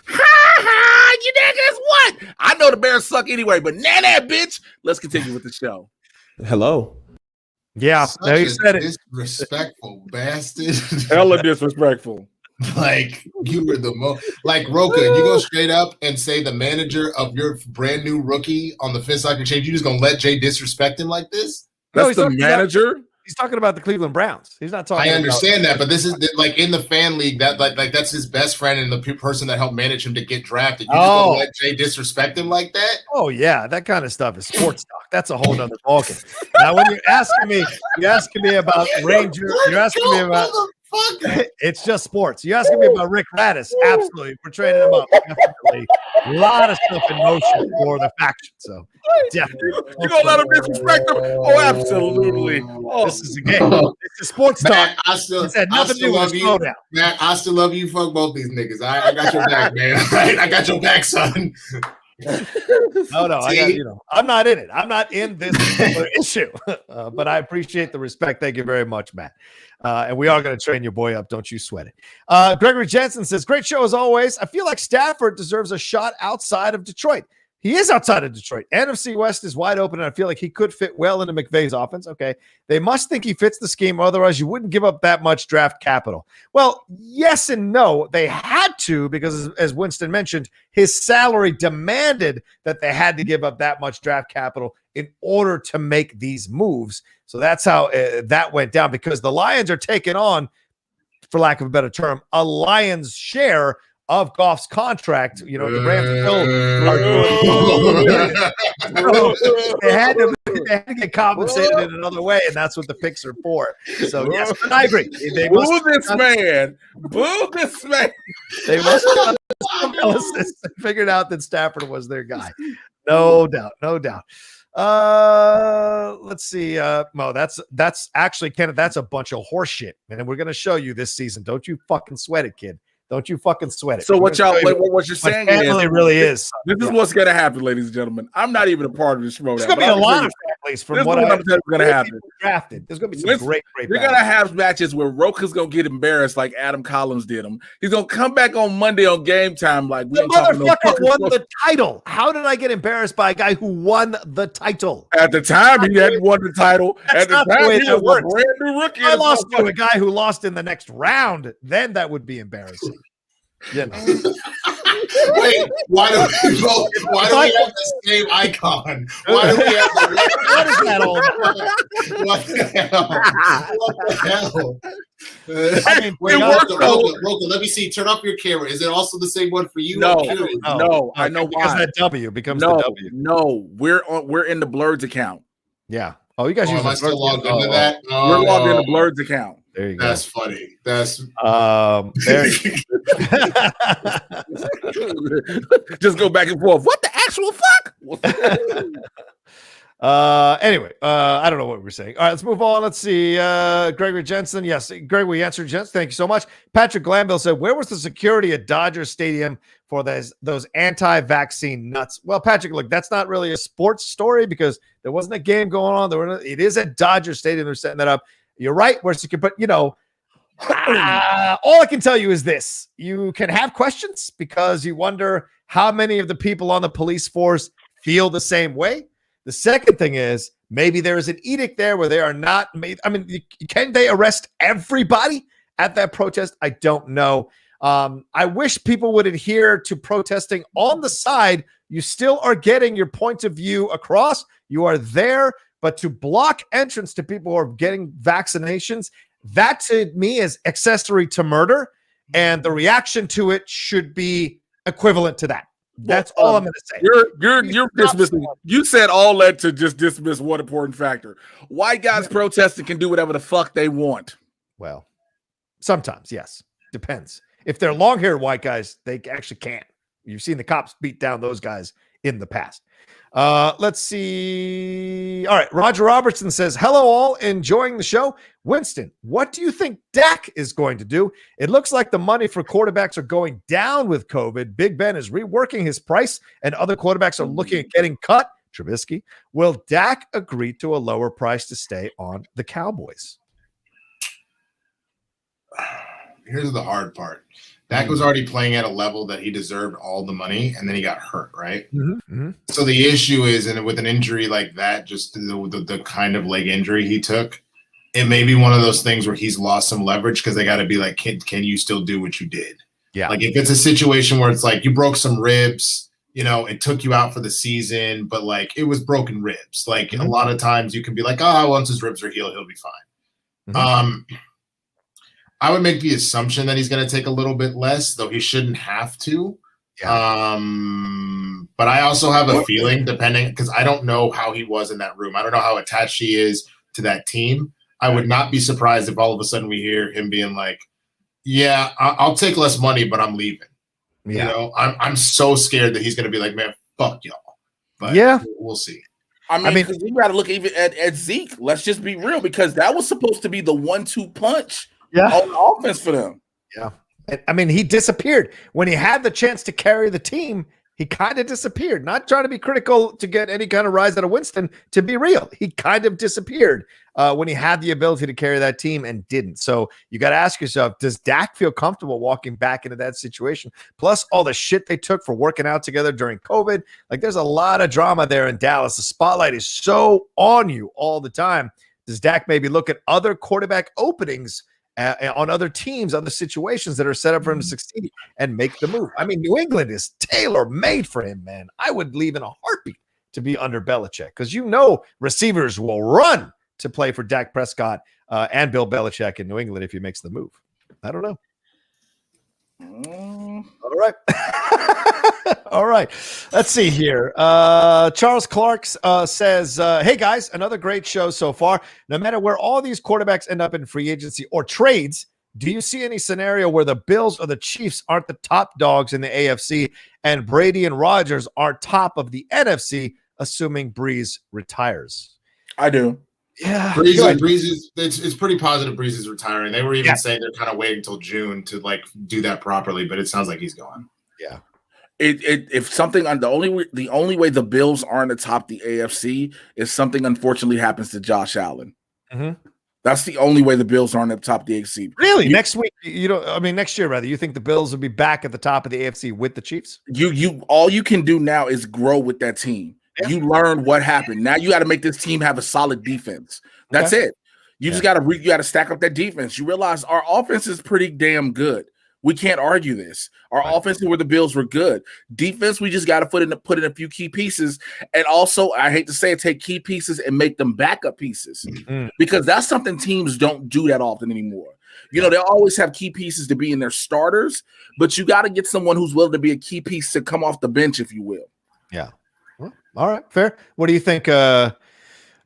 You niggas what? I know the Bears suck anyway, but nah, bitch. Let's continue with the show. Hello. Yeah, no, you said it. Disrespectful bastard. Hella disrespectful. Like you were the most. Like Rocha, you go straight up and say the manager of your brand new rookie on the Fifth Stock Exchange. You just gonna let Jay disrespect him like this? That's the manager. He's talking about the Cleveland Browns. He's not talking. I understand that, but this is like in the fan league that like that's his best friend and the person that helped manage him to get drafted. You just gonna let Jay disrespect him like that? Oh yeah, that kind of stuff is sports talk. That's a whole nother ballgame. Now, when you're asking me about Ranger, you're asking me about. It's just sports. You're asking me about Rick Radis. Absolutely. We're training him up. Definitely. A lot of stuff in motion for the faction. So, definitely. You're going to let him disrespect him? Oh, absolutely. Oh. This is a game. It's a sports talk. It's had nothing to do with the slowdown. Matt, I still love you. Fuck both these niggas. I got your back, man. I got your back, son. No, I'm not in it. I'm not in this issue, but I appreciate the respect. Thank you very much, Matt. And we are going to train your boy up. Don't you sweat it. Gregory Jensen says, great show as always. I feel like Stafford deserves a shot outside of Detroit. He is outside of Detroit. NFC West is wide open, and I feel like he could fit well into McVay's offense. Okay. They must think he fits the scheme. Otherwise, you wouldn't give up that much draft capital. Well, yes and no. They had to because, as Winston mentioned, his salary demanded that they had to give up that much draft capital in order to make these moves. So that's how that went down, because the Lions are taking on, for lack of a better term, a Lions share of Goff's contract. The Rams still they had to get compensated in another way, and that's what the picks are for. So yes, but I agree. Boo this man. They must have done some analysis and figured out that Stafford was their guy. No doubt. Let's see. Mo, that's actually, Kenneth, that's a bunch of horse shit, and we're gonna show you this season. Don't you fucking sweat it, kid. Don't you fucking sweat it. So what you're saying is this is what's going to happen, ladies and gentlemen. I'm not even a part of this show. There's going to be a lot of families from what I'm going to happen. Drafted. There's going to be some great You're going to have matches where Rocha's going to get embarrassed like Adam Collins did him. He's going to come back on Monday on Game Time like the motherfucker won the title. How did I get embarrassed by a guy who won the title? At the time, he hadn't won the title. At the time, he was a brand new rookie. I lost to a guy who lost in the next round. Then that would be embarrassing. Wait, why do we have the same icon? Why do we have what is that all about? What the hell? I mean, Rocha, let me see. Turn off your camera. Is it also the same one for you? No. I know because why. that W becomes the W. No, we're in the Blurred's account. Yeah. Oh, you guys use am I still logged into that? We're logged in the Blurred's account. There you go. That's funny. That's just go back and forth. What the actual fuck? Anyway, I don't know what we're saying. All right, let's move on. Let's see. Gregory Jensen. Yes, Greg, we answered Jensen. Thank you so much. Patrick Glanville said, where was the security at Dodger Stadium for those anti-vaccine nuts? Well, Patrick, look, that's not really a sports story because there wasn't a game going on. It is at Dodger Stadium. They're setting that up. You're right. But all I can tell you is this. You can have questions because you wonder how many of the people on the police force feel the same way. The second thing is Maybe there is an edict there where they are not made. I mean, can they arrest everybody at that protest? I don't know. I wish people would adhere to protesting on the side. You still are getting your point of view across. You are there, but to block entrance to people who are getting vaccinations, that to me is accessory to murder. And the reaction to it should be equivalent to that. That's all I'm going to say. You're dismissing. You said all that to just dismiss one important factor. White guys protesting can do whatever the fuck they want. Well, sometimes, yes. Depends. If they're long-haired white guys, they actually can't. You've seen the cops beat down those guys in the past. Let's see. All right. Roger Robertson says, hello all, enjoying the show. Winston, what do you think Dak is going to do? It looks like the money for quarterbacks are going down with COVID. Big Ben is reworking his price and other quarterbacks are looking at getting cut. Trubisky, will Dak agree to a lower price to stay on the Cowboys? Here's the hard part. Dak was already playing at a level that he deserved all the money, and then he got hurt, right? Mm-hmm. So the issue is, and with an injury like that, just the kind of leg injury he took, it may be one of those things where he's lost some leverage because they got to be like, can you still do what you did? Yeah. Like if it's a situation where it's like you broke some ribs, it took you out for the season, but like it was broken ribs. Like a lot of times you can be like, once his ribs are healed, he'll be fine. Mm-hmm. I would make the assumption that he's going to take a little bit less, though he shouldn't have to. Yeah. But I also have a feeling, depending, because I don't know how he was in that room. I don't know how attached he is to that team. I would not be surprised if all of a sudden we hear him being like, yeah, I'll take less money, but I'm leaving. Yeah. I'm so scared that he's going to be like, man, fuck y'all. But we'll see. I mean, you got to look even at Zeke. Let's just be real, because that was supposed to be the 1-2 punch. On offense for them. Yeah. I mean, he disappeared. When he had the chance to carry the team, he kind of disappeared. Not trying to be critical to get any kind of rise out of Winston, to be real. He kind of disappeared when he had the ability to carry that team and didn't. So you got to ask yourself, does Dak feel comfortable walking back into that situation? Plus all the shit they took for working out together during COVID. Like there's a lot of drama there in Dallas. The spotlight is so on you all the time. Does Dak maybe look at other quarterback openings on other teams, other situations that are set up for him to succeed and make the move? I mean, New England is tailor-made for him, man. I would leave in a heartbeat to be under Belichick because receivers will run to play for Dak Prescott and Bill Belichick in New England if he makes the move. I don't know. All right. All right. Let's see here. Charles Clark says, hey, guys, another great show so far. No matter where all these quarterbacks end up in free agency or trades, do you see any scenario where the Bills or the Chiefs aren't the top dogs in the AFC and Brady and Rodgers are top of the NFC, assuming Breeze retires? I do. Yeah, Breeze it's pretty positive. Breeze is retiring. They were even saying they're kind of waiting until June to like do that properly, but it sounds like he's gone. Yeah. If something on the only way the Bills aren't atop the AFC is something unfortunately happens to Josh Allen. Mm-hmm. That's the only way the Bills aren't at the top of the AFC. Really? Next week, next year rather. You think the Bills will be back at the top of the AFC with the Chiefs? You all you can do now is grow with that team. Yeah. You learn what happened. Now you got to make this team have a solid defense. That's it. You just got to stack up that defense. You realize our offense is pretty damn good. We can't argue this. Our offense is where the Bills were good. Defense, we just got to put in a few key pieces. And also, I hate to say it, take key pieces and make them backup pieces because that's something teams don't do that often anymore. They always have key pieces to be in their starters, but you got to get someone who's willing to be a key piece to come off the bench, if you will. Yeah. Well, all right. Fair. What do you think? What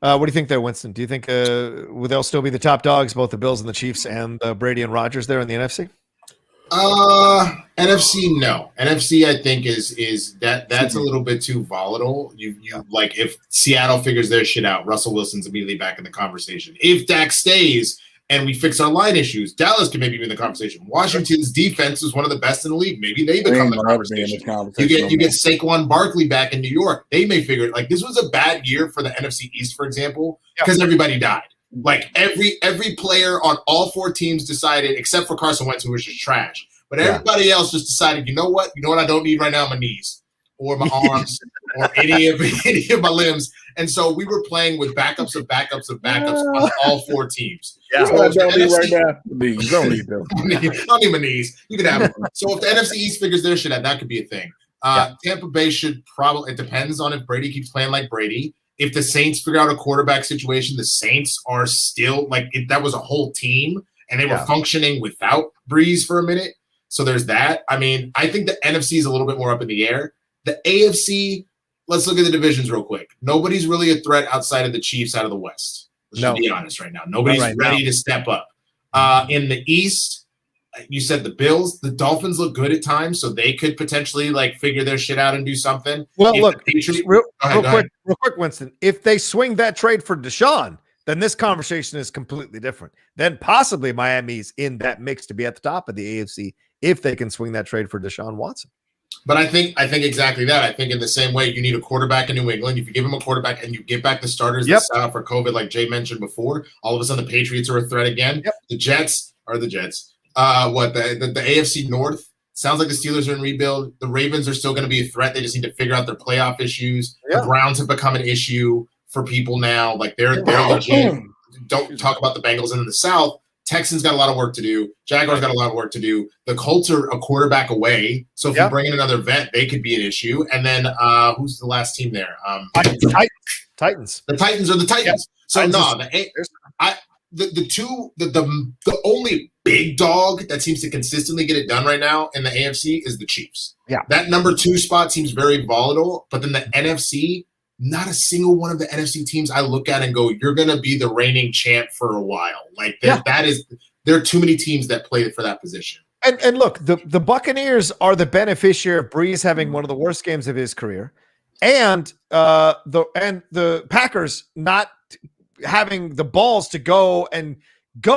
do you think there, Winston? Do you think will they'll still be the top dogs, both the Bills and the Chiefs and Brady and Rodgers there in the NFC? NFC, no. NFC, I think is that's a little bit too volatile. You like if Seattle figures their shit out, Russell Wilson's immediately back in the conversation. If Dak stays and we fix our line issues, Dallas can maybe be in the conversation. Washington's defense is one of the best in the league. Maybe they become the conversation. You get Saquon Barkley back in New York. They may figure it. Like this was a bad year for the NFC East, for example, because everybody died. Like every player on all four teams decided, except for Carson Wentz, who was just trash. But everybody else just decided, you know what I don't need right now? My knees. or my arms or any of my limbs. And so we were playing with backups of backups of backups on all 4 teams. Yeah, so don't need right now. Knees, don't need them. I don't need my knees. You can have them. So if the NFC East figures their shit out, that could be a thing. Tampa Bay should probably, it depends on if Brady keeps playing like Brady. If the Saints figure out a quarterback situation, the Saints are still that was a whole team and they were functioning without Breeze for a minute. So there's that. I mean, I think the NFC is a little bit more up in the air. The AFC, let's look at the divisions real quick. Nobody's really a threat outside of the Chiefs out of the West. Let's be honest right now. Nobody's ready to step up. In the East, you said the Bills. The Dolphins look good at times, so they could potentially figure their shit out and do something. Well, look, real quick, Winston. If they swing that trade for Deshaun, then this conversation is completely different. Then possibly Miami's in that mix to be at the top of the AFC if they can swing that trade for Deshaun Watson. But I think exactly that. I think in the same way, you need a quarterback in New England. If you give him a quarterback and you get back the starters that set out for COVID, like Jay mentioned before, all of a sudden the Patriots are a threat again. The Jets are the Jets. The AFC North sounds like the Steelers are in rebuild. The Ravens are still going to be a threat. They just need to figure out their playoff issues. The Browns have become an issue for people now. They're legit. Don't talk about the Bengals in the South. Texans got a lot of work to do. Jaguars got a lot of work to do. The Colts are a quarterback away. So if you bring in another vet, they could be an issue. And then who's the last team there? Titans. The Titans are the Titans. So the only big dog that seems to consistently get it done right now in the AFC is the Chiefs. Yeah. That number 2 spot seems very volatile, but then the NFC, not a single one of the NFC teams I look at and go, you're going to be the reigning champ for a while. There are too many teams that play for that position. And look, the Buccaneers are the beneficiary of Breeze having one of the worst games of his career, and the Packers not having the balls to go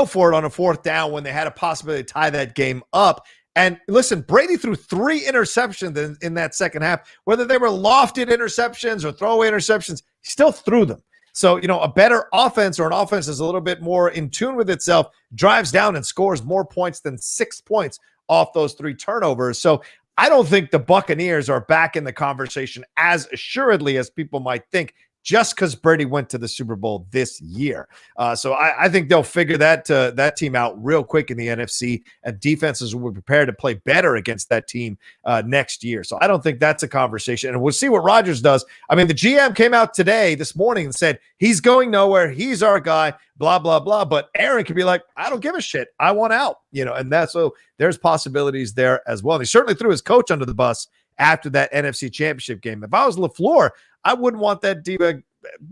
for it on a 4th down when they had a possibility to tie that game up. And listen, Brady threw 3 interceptions in that second half. Whether they were lofted interceptions or throwaway interceptions, he still threw them. So, a better offense, or an offense is a little bit more in tune with itself, drives down and scores more points than 6 points off those 3 turnovers. So I don't think the Buccaneers are back in the conversation as assuredly as people might think, just because Brady went to the Super Bowl this year. So I think they'll figure that team out real quick in the NFC, and defenses will be prepared to play better against that team next year. So I don't think that's a conversation. And we'll see what Rodgers does. I mean, the GM came out this morning and said, he's going nowhere. He's our guy, blah, blah, blah. But Aaron could be like, I don't give a shit. I want out, and so there's possibilities there as well. And he certainly threw his coach under the bus after that NFC Championship game. If I was LaFleur, I wouldn't want that diva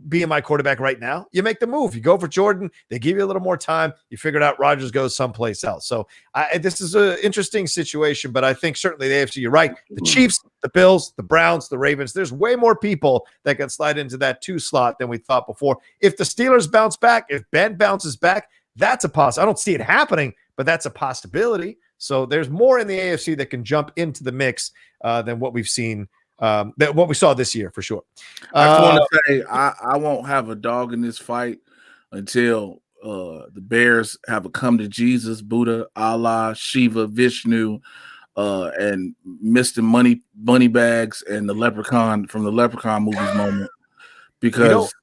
being my quarterback right now. You make the move. You go for Jordan. They give you a little more time. You figured out Rodgers goes someplace else. So this is an interesting situation, but I think certainly the AFC, you're right. The Chiefs, the Bills, the Browns, the Ravens, there's way more people that can slide into that 2 slot than we thought before. If the Steelers bounce back, if Ben bounces back, that's a possibility. I don't see it happening, but that's a possibility. So there's more in the AFC that can jump into the mix than what we've seen, what we saw this year for sure. I just want to say I won't have a dog in this fight until the Bears have a come to Jesus, Buddha, Allah, Shiva, Vishnu, and Mr. Moneybags and the Leprechaun from the Leprechaun movies moment. Because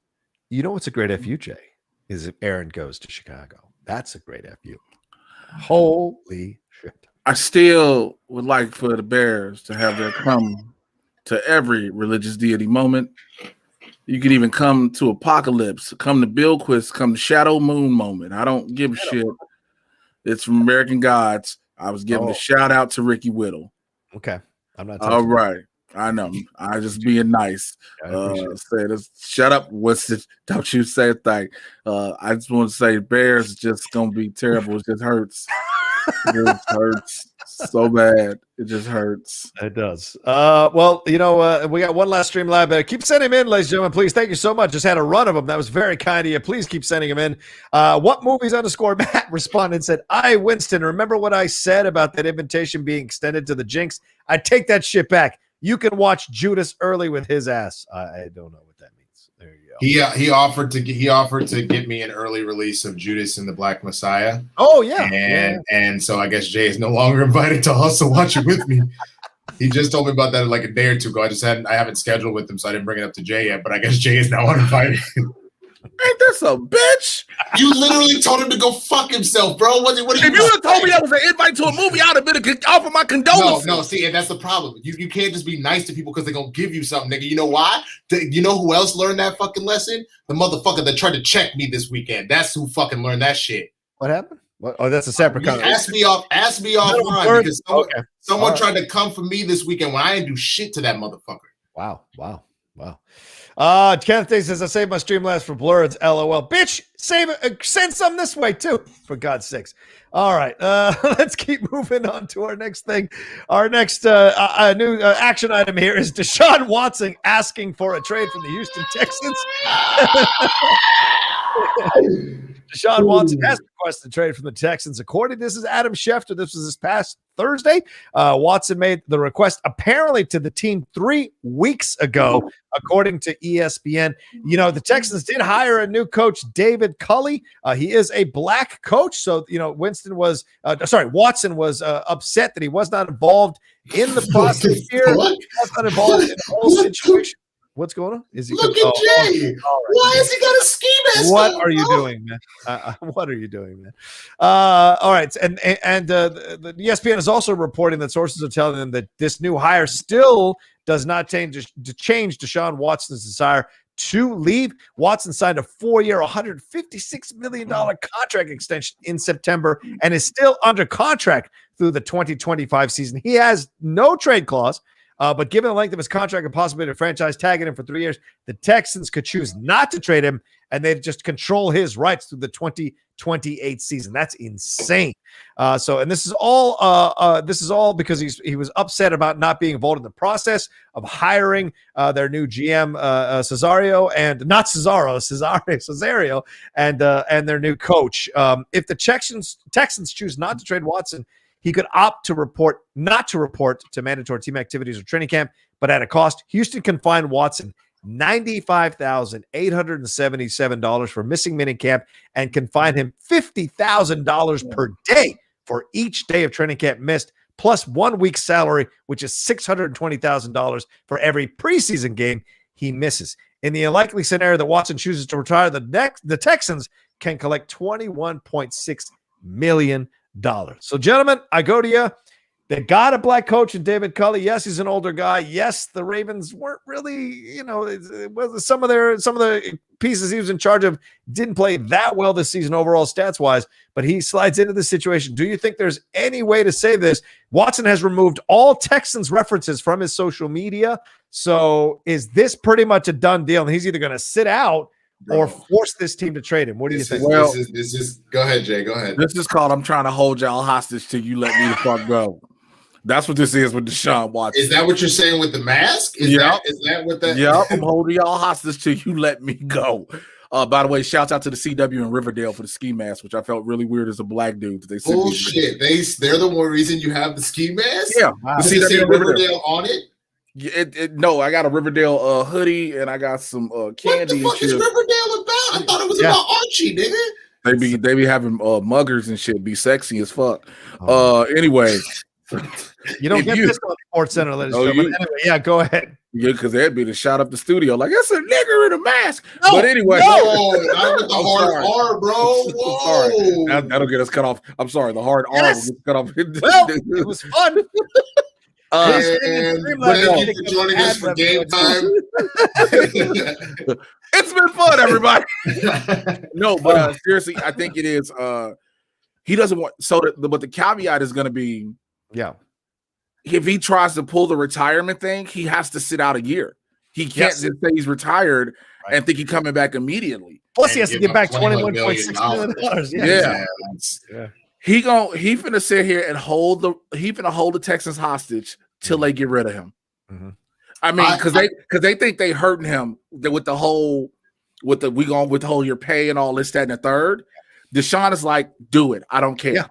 what's a great FUJ is if Aaron goes to Chicago. That's a great FU. Holy shit. I still would like for the Bears to have their come to every religious deity moment. You could even come to Apocalypse, come to Billquist, come to Shadow Moon moment. I don't give a shit. It's from American Gods. I was giving a shout out to Ricky Whittle. Okay. I'm not all right. I know. I just being nice. Shut up, Winston. Don't you say a thing. I just want to say Bears just gonna be terrible. It just hurts. It just hurts so bad. It just hurts. It does. Well, we got one last stream live. Keep sending them in, ladies and gentlemen. Please. Thank you so much. Just had a run of them. That was very kind of you. Please keep sending them in. What movies _ Matt responded and said, Winston, remember what I said about that invitation being extended to the Jinx? I take that shit back. You can watch Judas early with his ass. I don't know what that means. There you go. He offered to get me an early release of Judas and the Black Messiah. Oh yeah, and so I guess Jay is no longer invited to also watch it with me. He just told me about that like a day or two ago. I haven't scheduled with him, so I didn't bring it up to Jay yet. But I guess Jay is now uninvited. Ain't this a bitch? You literally told him to go fuck himself, bro. What if you would have told me that was an invite to a movie, I'd have been offer my condolences. No, see, and that's the problem. You can't just be nice to people because they're gonna give you something, nigga. You know why? You know who else learned that fucking lesson? The motherfucker that tried to check me this weekend. That's who fucking learned that shit. What happened? What? Oh, that's a separate conversation. Ask me offline because someone tried to come for me this weekend when I didn't do shit to that motherfucker. Wow. Kenneth Day says, I saved my Streamlabs for Blurs. LOL. Bitch, send some this way too, for God's sakes. All right. Let's keep moving on to our next thing. Our next new action item here is Deshaun Watson asking for a trade from the Houston Texans. Deshaun Watson has requested a trade from the Texans. According to this is Adam Schefter. This was this past Thursday. Watson made the request apparently to the team 3 weeks ago, according to ESPN. You know, the Texans did hire a new coach, David Culley. He is a black coach. So, you know, Watson was upset that he was not involved in the process here. He was not involved in the whole situation. What's going on? Is he Look at Jay. Right. Why has he got a ski mask? What are you doing, man? What are you doing, man? All right. And the ESPN is also reporting that sources are telling them that this new hire still does not change Deshaun Watson's desire to leave. Watson signed a 4-year, $156 million contract extension in September and is still under contract through the 2025 season. He has no trade clause. But given the length of his contract and possibility of franchise tagging him for 3 years, the Texans could choose not to trade him, and they'd just control his rights through the 2028 season. That's insane. And this is all because he was upset about not being involved in the process of hiring their new GM Cesario and their new coach. If the Texans choose not to trade Watson, he could opt to not to report to mandatory team activities or training camp, but at a cost. Houston can fine Watson $95,877 for missing minicamp and can fine him $50,000 per day for each day of training camp missed, plus 1 week's salary, which is $620,000 for every preseason game he misses. In the unlikely scenario that Watson chooses to retire, the Texans can collect $21.6 million. So, gentlemen, I go to you. They got a black coach in David Culley. Yes, he's an older guy. Yes, the Ravens weren't really, some of the pieces he was in charge of didn't play that well this season overall stats wise, but he slides into the situation. Do you think there's any way to say this? Watson has removed all Texans references from his social media. So is this pretty much a done deal? And he's either going to sit out or force this team to trade him? What do you think? Well, this is go ahead, Jay. Go ahead. This is called I'm trying to hold y'all hostage till you let me the fuck go. That's what this is with Deshaun Watson. Is that what you're saying with the mask? Is that what that? Yep, I'm holding y'all hostage till you let me go. By the way, shouts out to the CW in Riverdale for the ski mask, which I felt really weird as a black dude. They said bullshit. They're the one reason you have the ski mask. Yeah, wow. The CW Riverdale on it. No, I got a Riverdale hoodie and I got some candy. What the fuck is Riverdale about? I thought it was about Archie, nigga. They be having muggers and shit, be sexy as fuck. Anyway, you don't get this on the Sports Center, ladies and gentlemen. Anyway, yeah, go ahead. Yeah, because they'd be to shot up the studio like that's a nigger in a mask. No, but anyway, not with the hard R, bro. Whoa. Sorry. That'll get us cut off. I'm sorry, the hard R will get cut off. Well, it was fun. And thank you for joining us for game time. It's been fun, everybody. No, but seriously, I think it is. He doesn't want but the caveat is going to be, if he tries to pull the retirement thing, he has to sit out a year. He can't just say he's retired and think he's coming back immediately. Plus, he has to get back $21.6 million. Yeah. He finna sit here and hold the Texans hostage till they get rid of him. Mm-hmm. I mean, because they think they hurting him with the whole your pay and all this, that, and the third. Deshaun is like, do it. I don't care. Yeah.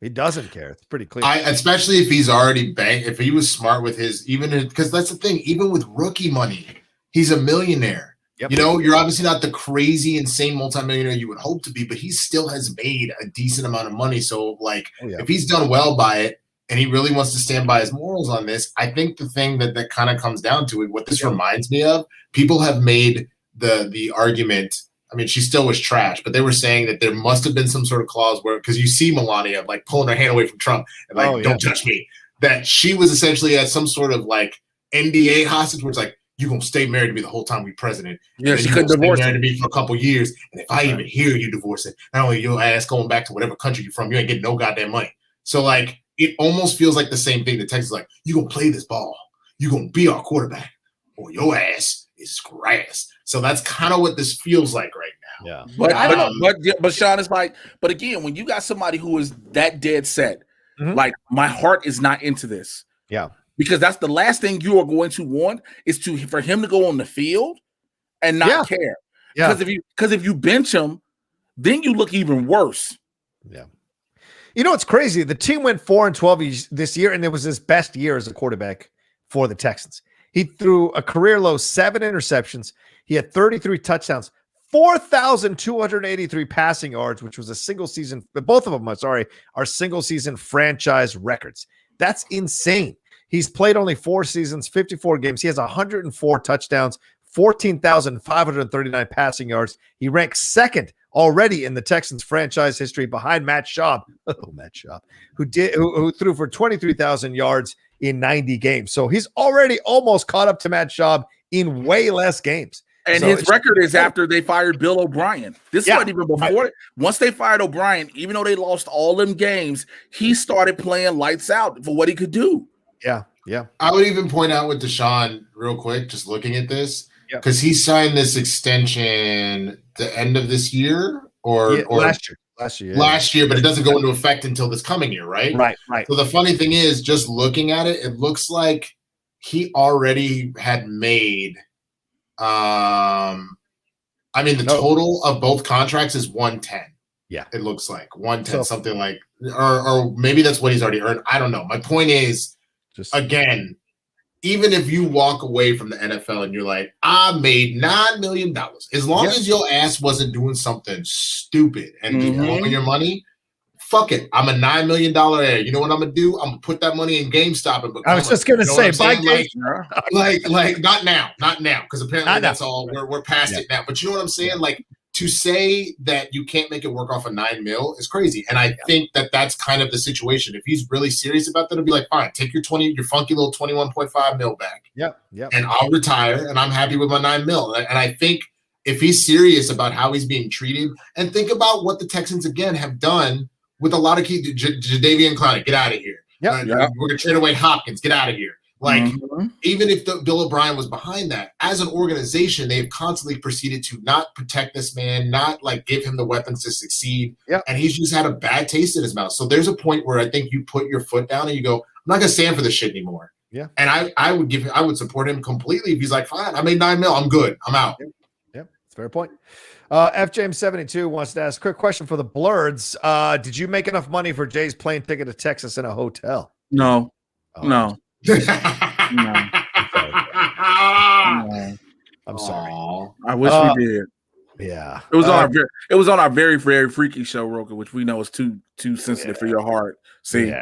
He doesn't care. It's pretty clear. Especially if he's already banked. If he was smart with because that's the thing. Even with rookie money, he's a millionaire. Yep. You're obviously not the crazy, insane multimillionaire you would hope to be, but he still has made a decent amount of money. So, if he's done well by it, and he really wants to stand by his morals on this. I think the thing that kind of comes down to it, what this reminds me of, people have made the argument. I mean, she still was trash, but they were saying that there must have been some sort of clause where, because you see Melania like pulling her hand away from Trump and like, don't touch me, that she was essentially at some sort of like NDA hostage where it's like, you're going to stay married to me the whole time we president. Yeah, she couldn't divorce married to me for a couple years. And if I even hear you divorce it, not only your ass going back to whatever country you're from, you ain't getting no goddamn money. So like, it almost feels like the same thing. The Texans is like, you're going to play this ball. You're going to be our quarterback or your ass is grass. So that's kind of what this feels like right now. Yeah. But Sean, is like, but again, when you got somebody who is that dead set, like my heart is not into this. Yeah. Because that's the last thing you are going to want is for him to go on the field and not care. Yeah. Because if you bench him, then you look even worse. Yeah. You know, it's crazy. The team went 4-12 this year, and it was his best year as a quarterback for the Texans. He threw a career low 7 interceptions. He had 33 touchdowns, 4,283 passing yards, which was a single season. Both of them, are single season franchise records. That's insane. He's played only 4 seasons, 54 games. He has 104 touchdowns, 14,539 passing yards. He ranks second already in the Texans franchise history behind Matt Schaub. Oh, Matt Schaub, who threw for 23,000 yards in 90 games. So he's already almost caught up to Matt Schaub in way less games. And his record is after they fired Bill O'Brien. This wasn't even before it. Once they fired O'Brien, even though they lost all them games, he started playing lights out for what he could do. Yeah, yeah. I would even point out with Deshaun real quick, just looking at this, because he signed this extension the end of this year or last year, but it doesn't go into effect until this coming year, right? Right. So the funny thing is, just looking at it, it looks like he already had made. The total of both contracts is 110. Yeah, it looks like 110, something like, or maybe that's what he's already earned. I don't know. My point is, again, even if you walk away from the NFL and you're like, I made $9 million, as long as your ass wasn't doing something stupid and blowing your money, fuck it. I'm a $9 million heir. You know what I'm gonna do? I'm gonna put that money in GameStop and I was just gonna say, buy like not now, because apparently that's all we're past it now. But you know what I'm saying? Like, to say that you can't make it work off of $9 million is crazy. And I think that that's kind of the situation. If he's really serious about that, he'll be like, fine, take your funky little 21.5 mil back. Yep. And I'll retire and I'm happy with my $9 million. And I think if he's serious about how he's being treated, and think about what the Texans again have done with a lot of key Jadeveon Clowney, get out of here. We're gonna trade away Hopkins, get out of here. Like, even if Bill O'Brien was behind that, as an organization, they have constantly proceeded to not protect this man, not like give him the weapons to succeed. And he's just had a bad taste in his mouth. So there's a point where I think you put your foot down and you go, I'm not gonna stand for this shit anymore. Yeah. And I would support him completely if he's like, fine, I made $9 million, I'm good, I'm out. Yep. That's a fair point. FJM72 wants to ask, quick question for the Blurds. Did you make enough money for Jay's plane ticket to Texas in a hotel? No. No. I'm sorry. I wish we did. Yeah. It was on our very, very freaky show, Rocha, which we know is too sensitive for your heart. See,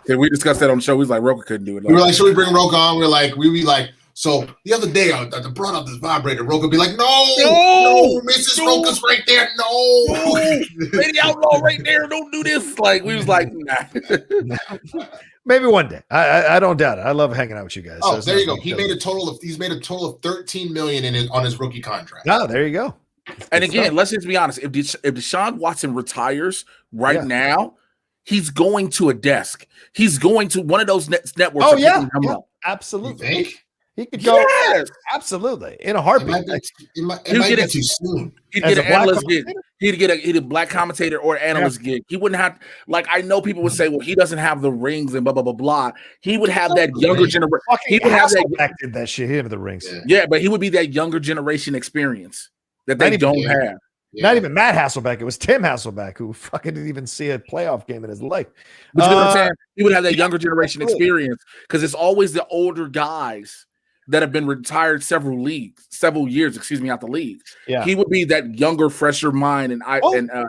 we discussed that on the show. We was like, Rocha couldn't do it. We were like, should we bring Rocha on? We be like, so the other day I brought up this vibrator. Rocha be like, no, Mrs. Rocha's right there. No. Lady Outlaw right there. Don't do this. Like, we was like, nah. Maybe one day. I don't doubt it. I love hanging out with you guys. Oh, so there you go. He's made a total of $13 million on his rookie contract. Oh, there you go. And again, let's just be honest. If Deshaun Watson retires now, he's going to a desk. He's going to one of those networks. Oh, yeah. Absolutely. He could go. Yes. Absolutely. In a heartbeat. It might be too soon. He'd get an analyst gig. He'd get a black commentator or analyst gig. He wouldn't have, like, I know people would say, well, he doesn't have the rings and blah, blah, blah, blah. He would have that younger generation. He would have did that shit into the rings. Yeah, but he would be that younger generation experience that they don't have. Yeah. Not even Matt Hasselbeck. It was Tim Hasselbeck who fucking didn't even see a playoff game in his life. But you know what I'm saying? He would have that younger generation experience because it's always the older guys that have been retired several years, out the league. Yeah. He would be that younger, fresher mind and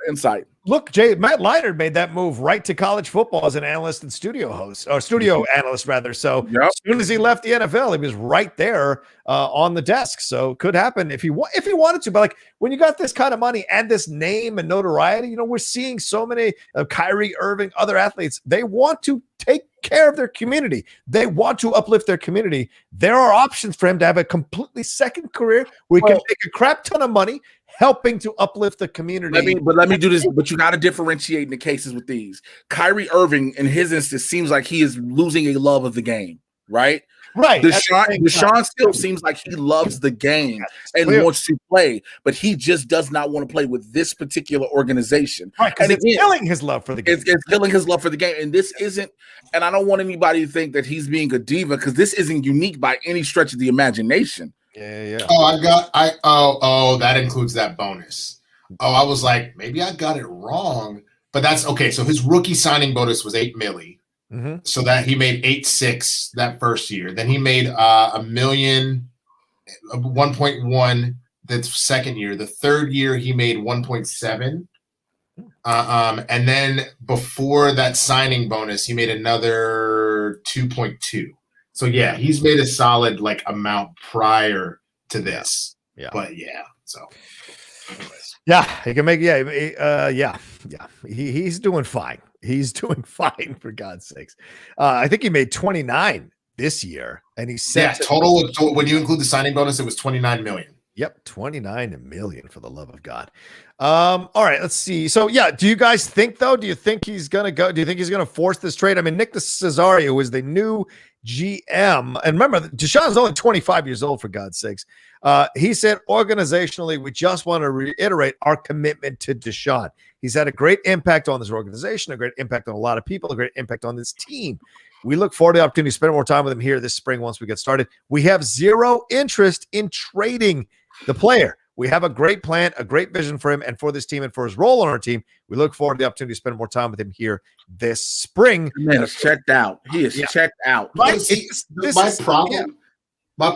insight. look, Matt Leinart made that move right to college football as an analyst and studio host, or studio analyst rather. So as soon as he left the NFL, he was right there on the desk. So could happen if he wanted to. But like when you got this kind of money and this name and notoriety, we're seeing so many Kyrie Irving, other athletes. They want to take care of their community. They want to uplift their community. There are options for him to have a completely second career where he can make a crap ton of money helping to uplift the community. Let me do this. But you got to differentiate in the cases with these. Kyrie Irving, in his instance, seems like he is losing a love of the game, right? Right. Deshaun still seems like he loves the game and wants to play, but he just does not want to play with this particular organization. Right, because it's killing his love for the game. It's killing his love for the game. And this isn't, and I don't want anybody to think that he's being a diva, because this isn't unique by any stretch of the imagination. Yeah. Oh, that includes that bonus. Oh, I was like, maybe I got it wrong. But that's okay. So his rookie signing bonus was $8 million. Mm-hmm. So that he made 8.6 that first year. Then he made $1 million, 1.1 the second year. The third year he made 1.7. And then before that signing bonus, he made another 2.2. So yeah, he's made a solid amount prior to this. Yeah. But yeah, so anyways. Yeah, he can make he's doing fine. He's doing fine, for God's sakes. I think he made 29 this year, and he said total when you include the signing bonus, it was 29 million. Yep, 29 million, for the love of God. All right, let's see. So yeah, do you guys think though? Do you think he's gonna go? Do you think he's gonna force this trade? I mean, Nick Caesarea is the new GM, and remember, Deshaun's only 25 years old, for God's sakes. He said, organizationally, we just want to reiterate our commitment to Deshaun. He's had a great impact on this organization, a great impact on a lot of people, a great impact on this team. We look forward to the opportunity to spend more time with him here this spring once we get started. We have zero interest in trading the player. We have a great plan, a great vision for him and for this team and for his role on our team. We look forward to the opportunity to spend more time with him here this spring. Man, is checked out. He is checked out. My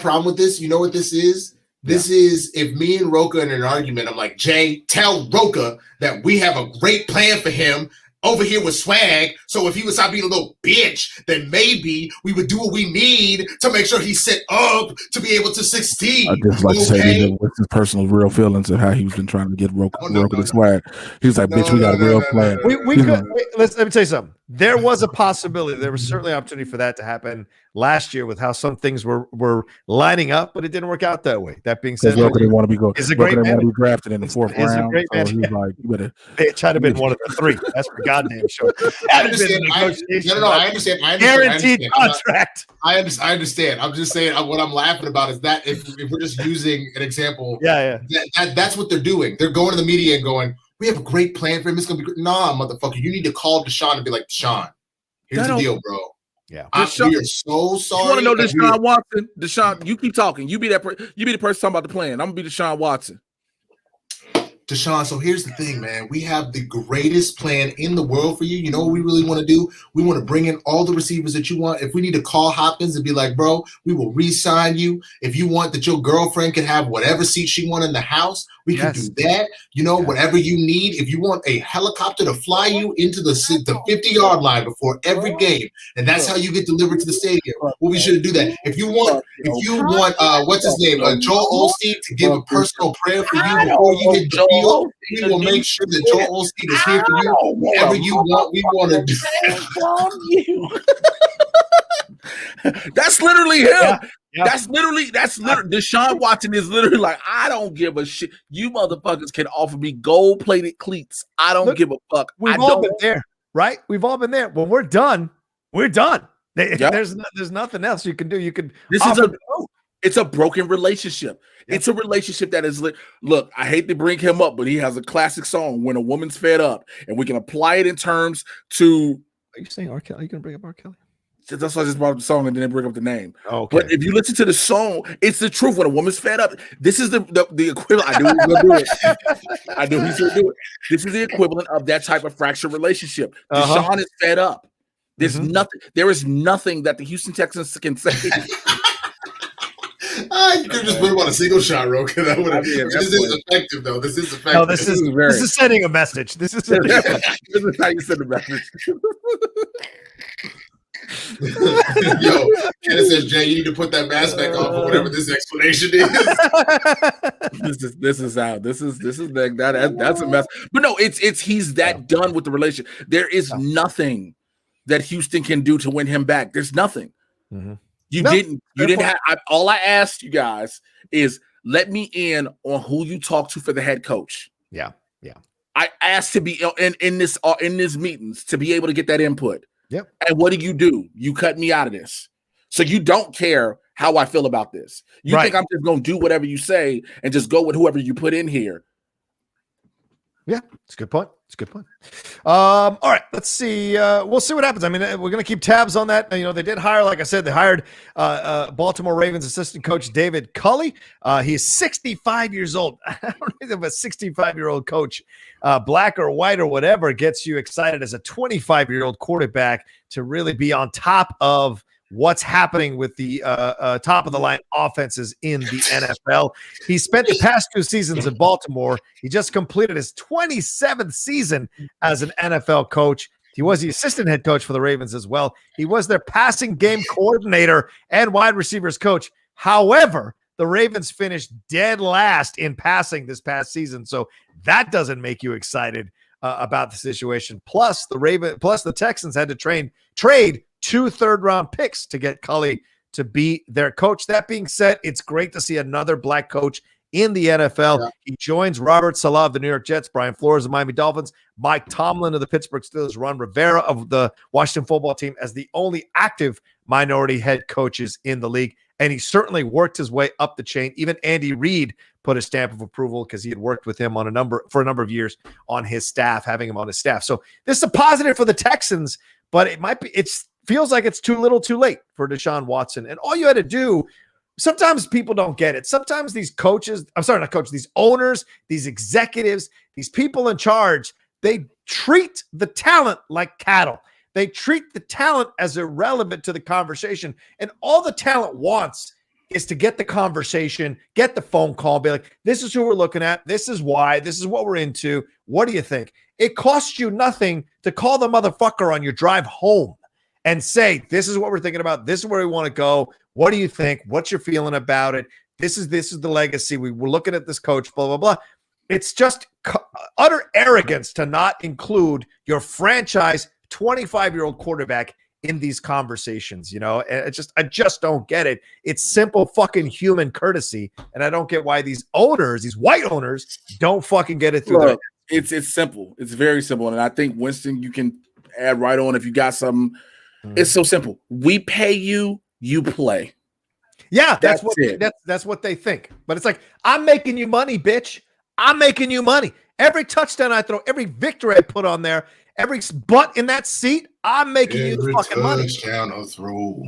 problem with this, you know what this is? This is if me and Rocha in an argument, I'm like, Jay, tell Rocha that we have a great plan for him over here with swag. So if he would stop being a little bitch, then maybe we would do what we need to make sure he's set up to be able to succeed. I just like to say that with his personal real feelings and how he's been trying to get Rocha the swag. He's like, bitch, we got a real plan. Let me tell you something. There was a possibility. There was certainly an opportunity for that to happen last year with how some things were lining up, but it didn't work out that way. That being said, Rocha didn't want to be is a great man. Be drafted in the fourth round. A great man. So he's like, you better. It should have been one of the three. That's for goddamn sure. I understand. I understand. Guaranteed contract. I understand. I'm just saying what I'm laughing about is that if we're just using an example, that's what they're doing. They're going to the media and going, we have a great plan for him. It's gonna be great. Nah, motherfucker. You need to call Deshaun and be like, Deshaun, here's the deal, bro. Yeah, we are so sorry. You want to know Deshaun Watson? Deshaun, you keep talking. You be that. You be the person talking about the plan. I'm gonna be Deshaun Watson. Deshaun, so here's the thing, man. We have the greatest plan in the world for you. You know what we really want to do? We want to bring in all the receivers that you want. If we need to call Hopkins and be like, bro, we will re-sign you. If you want that your girlfriend can have whatever seat she wants in the house, we can do that. You know, whatever you need. If you want a helicopter to fly you into the 50-yard line before every game, and that's how you get delivered to the stadium. Well, we should do that. If you want, what's his name, Joel Osteen to give a personal prayer for you before you hit the field, we will make sure that Joel Osteen is here for you. Whatever you want, we want to do. That's literally him. Yeah. That's literally Deshaun Watson is literally like, I don't give a shit. You motherfuckers can offer me gold-plated cleats. I don't give a fuck. We've all been there, right? We've all been there. When we're done, we're done. There's nothing else you can do. You can. It's a broken relationship. Yeah. It's a relationship that is look, I hate to bring him up, but he has a classic song, When a Woman's Fed Up, and we can apply it in terms to. Are you saying R. Kelly? Are you going to bring up R. Kelly? That's why I just brought up the song and didn't bring up the name. Okay. But if you listen to the song, it's the truth. When a woman's fed up, this is the equivalent. I knew he was going to do it. I knew he's going to do it. This is the equivalent of that type of fractured relationship. Deshaun is fed up. There's nothing. There is nothing that the Houston Texans can say. You could just put him on a single shot, Rocha. That would have. This is effective, though. This is effective. No, this is sending a message. This is this is how you send a message. Yo, Kenneth says, Jay, you need to put that mask back on for whatever this explanation is. This is how this is like that's a mess. But no, it's he's that done with the relationship. There is nothing that Houston can do to win him back. There's nothing. Mm-hmm. You didn't have. All I asked you guys is let me in on who you talk to for the head coach. Yeah. I asked to be in this meetings to be able to get that input. Yep. And what do? You cut me out of this. So you don't care how I feel about this. You think I'm just going to do whatever you say and just go with whoever you put in here. Yeah, it's a good point. All right, let's see. We'll see what happens. I mean, we're going to keep tabs on that. You know, they did hire, like I said, they hired Baltimore Ravens assistant coach David Culley. He's 65 years old. I don't think of a 65-year-old coach, black or white or whatever, gets you excited as a 25-year-old quarterback to really be on top of what's happening with the top of the line offenses in the NFL. He spent the past 2 seasons in Baltimore. He just completed his 27th season as an NFL coach. He was the assistant head coach for the Ravens as well. He was their passing game coordinator and wide receivers coach. However, the Ravens finished dead last in passing this past season. So that doesn't make you excited about the situation. Plus the Texans had to trade 2 third-round picks to get Culley to be their coach. That being said, it's great to see another black coach in the NFL. Yeah. He joins Robert Saleh of the New York Jets, Brian Flores of the Miami Dolphins, Mike Tomlin of the Pittsburgh Steelers, Ron Rivera of the Washington football team as the only active minority head coaches in the league. And he certainly worked his way up the chain. Even Andy Reid put a stamp of approval because he had worked with him for a number of years on his staff, having him on his staff. So this is a positive for the Texans, but it feels like it's too little too late for Deshaun Watson. And all you had to do, sometimes people don't get it. Sometimes these these owners, these executives, these people in charge, they treat the talent like cattle. They treat the talent as irrelevant to the conversation. And all the talent wants is to get the conversation, get the phone call, be like, this is who we're looking at. This is why. This is what we're into. What do you think? It costs you nothing to call the motherfucker on your drive home and say, this is what we're thinking about. This is where we want to go. What do you think? What's your feeling about it? This is the legacy. We're looking at this coach, blah, blah, blah. It's just utter arrogance to not include your franchise 25-year-old quarterback in these conversations. You know, I just don't get it. It's simple fucking human courtesy. And I don't get why these owners, these white owners, don't fucking get it through their. It's simple. It's very simple. And I think, Winston, you can add right on if you got something. It's so simple. We pay you, you play. Yeah, that's what they think. But it's like, I'm making you money, bitch. I'm making you money. Every touchdown I throw, every victory I put on there, every butt in that seat, I'm making you the fucking money. Touchdown I throw.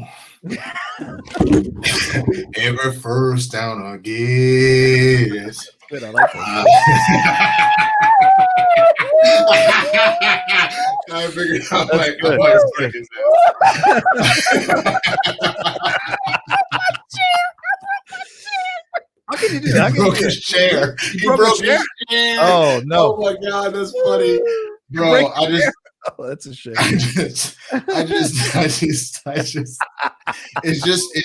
Every first down I get. Good, I like that. I figured out How can you do that? He broke his chair. He broke his chair. Oh no! Oh my god, that's funny, bro. That's a shame. It's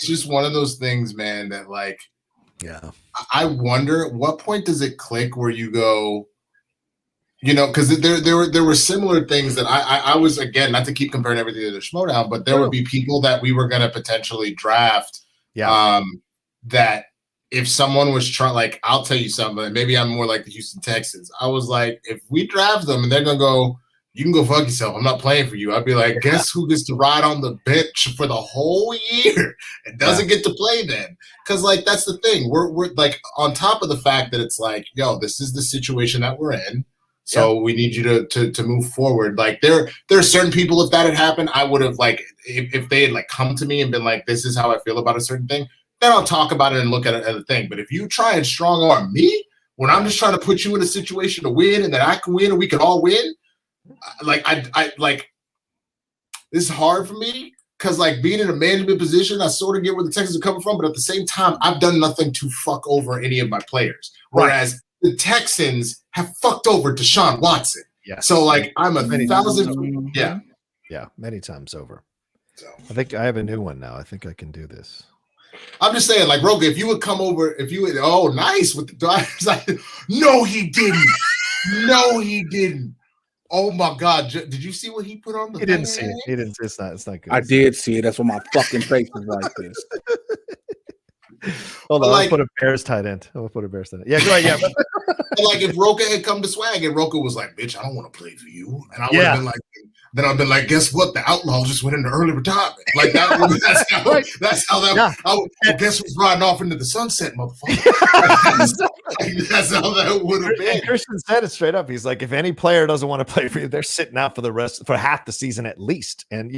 just one of those things, man. That like, yeah. I wonder at what point does it click where you go, you know, because there were similar things that I was, again, not to keep comparing everything to the Schmodown, but there would be people that we were going to potentially draft. Yeah. That if someone was trying, like, I'll tell you something, maybe I'm more like the Houston Texans. I was like, if we draft them and they're going to go, you can go fuck yourself, I'm not playing for you. I'd be like, guess who gets to ride on the bench for the whole year and doesn't get to play then? Because, like, that's the thing. We're like, on top of the fact that it's like, yo, this is the situation that we're in. So we need you to move forward. Like, there are certain people, if that had happened, I would have, like, if they had, like, come to me and been like, this is how I feel about a certain thing, then I'll talk about it and look at it as a thing. But if you try and strong arm me when I'm just trying to put you in a situation to win and that I can win and we can all win, like, I like, this is hard for me because like being in a management position, I sort of get where the Texans are coming from, but at the same time, I've done nothing to fuck over any of my players. Whereas the Texans have fucked over Deshaun Watson. Yeah. So like I'm 1,000. Yeah. Yeah, many times over. So I think I have a new one now. I think I can do this. I'm just saying, like, Rocha, if you would come over, oh, nice with the Dodgers. Like, no, he didn't. No, he didn't. Oh my God! Did you see what he put on the? He didn't see it. He didn't. It's not good. I did see it. That's why my fucking face was like this. Hold on. I'll put a Bears tight end. Yeah, go ahead. Yeah. Like if Rocha had come to Swag and Rocha was like, "Bitch, I don't want to play for you," and I would have been like, then I've been like, guess what? The Outlaws just went into early retirement. Like that. That's how that. Yeah. Guess who's riding off into the sunset, motherfucker? That's how that would have been. And Christian said it straight up. He's like, if any player doesn't want to play for you, they're sitting out for half the season at least. And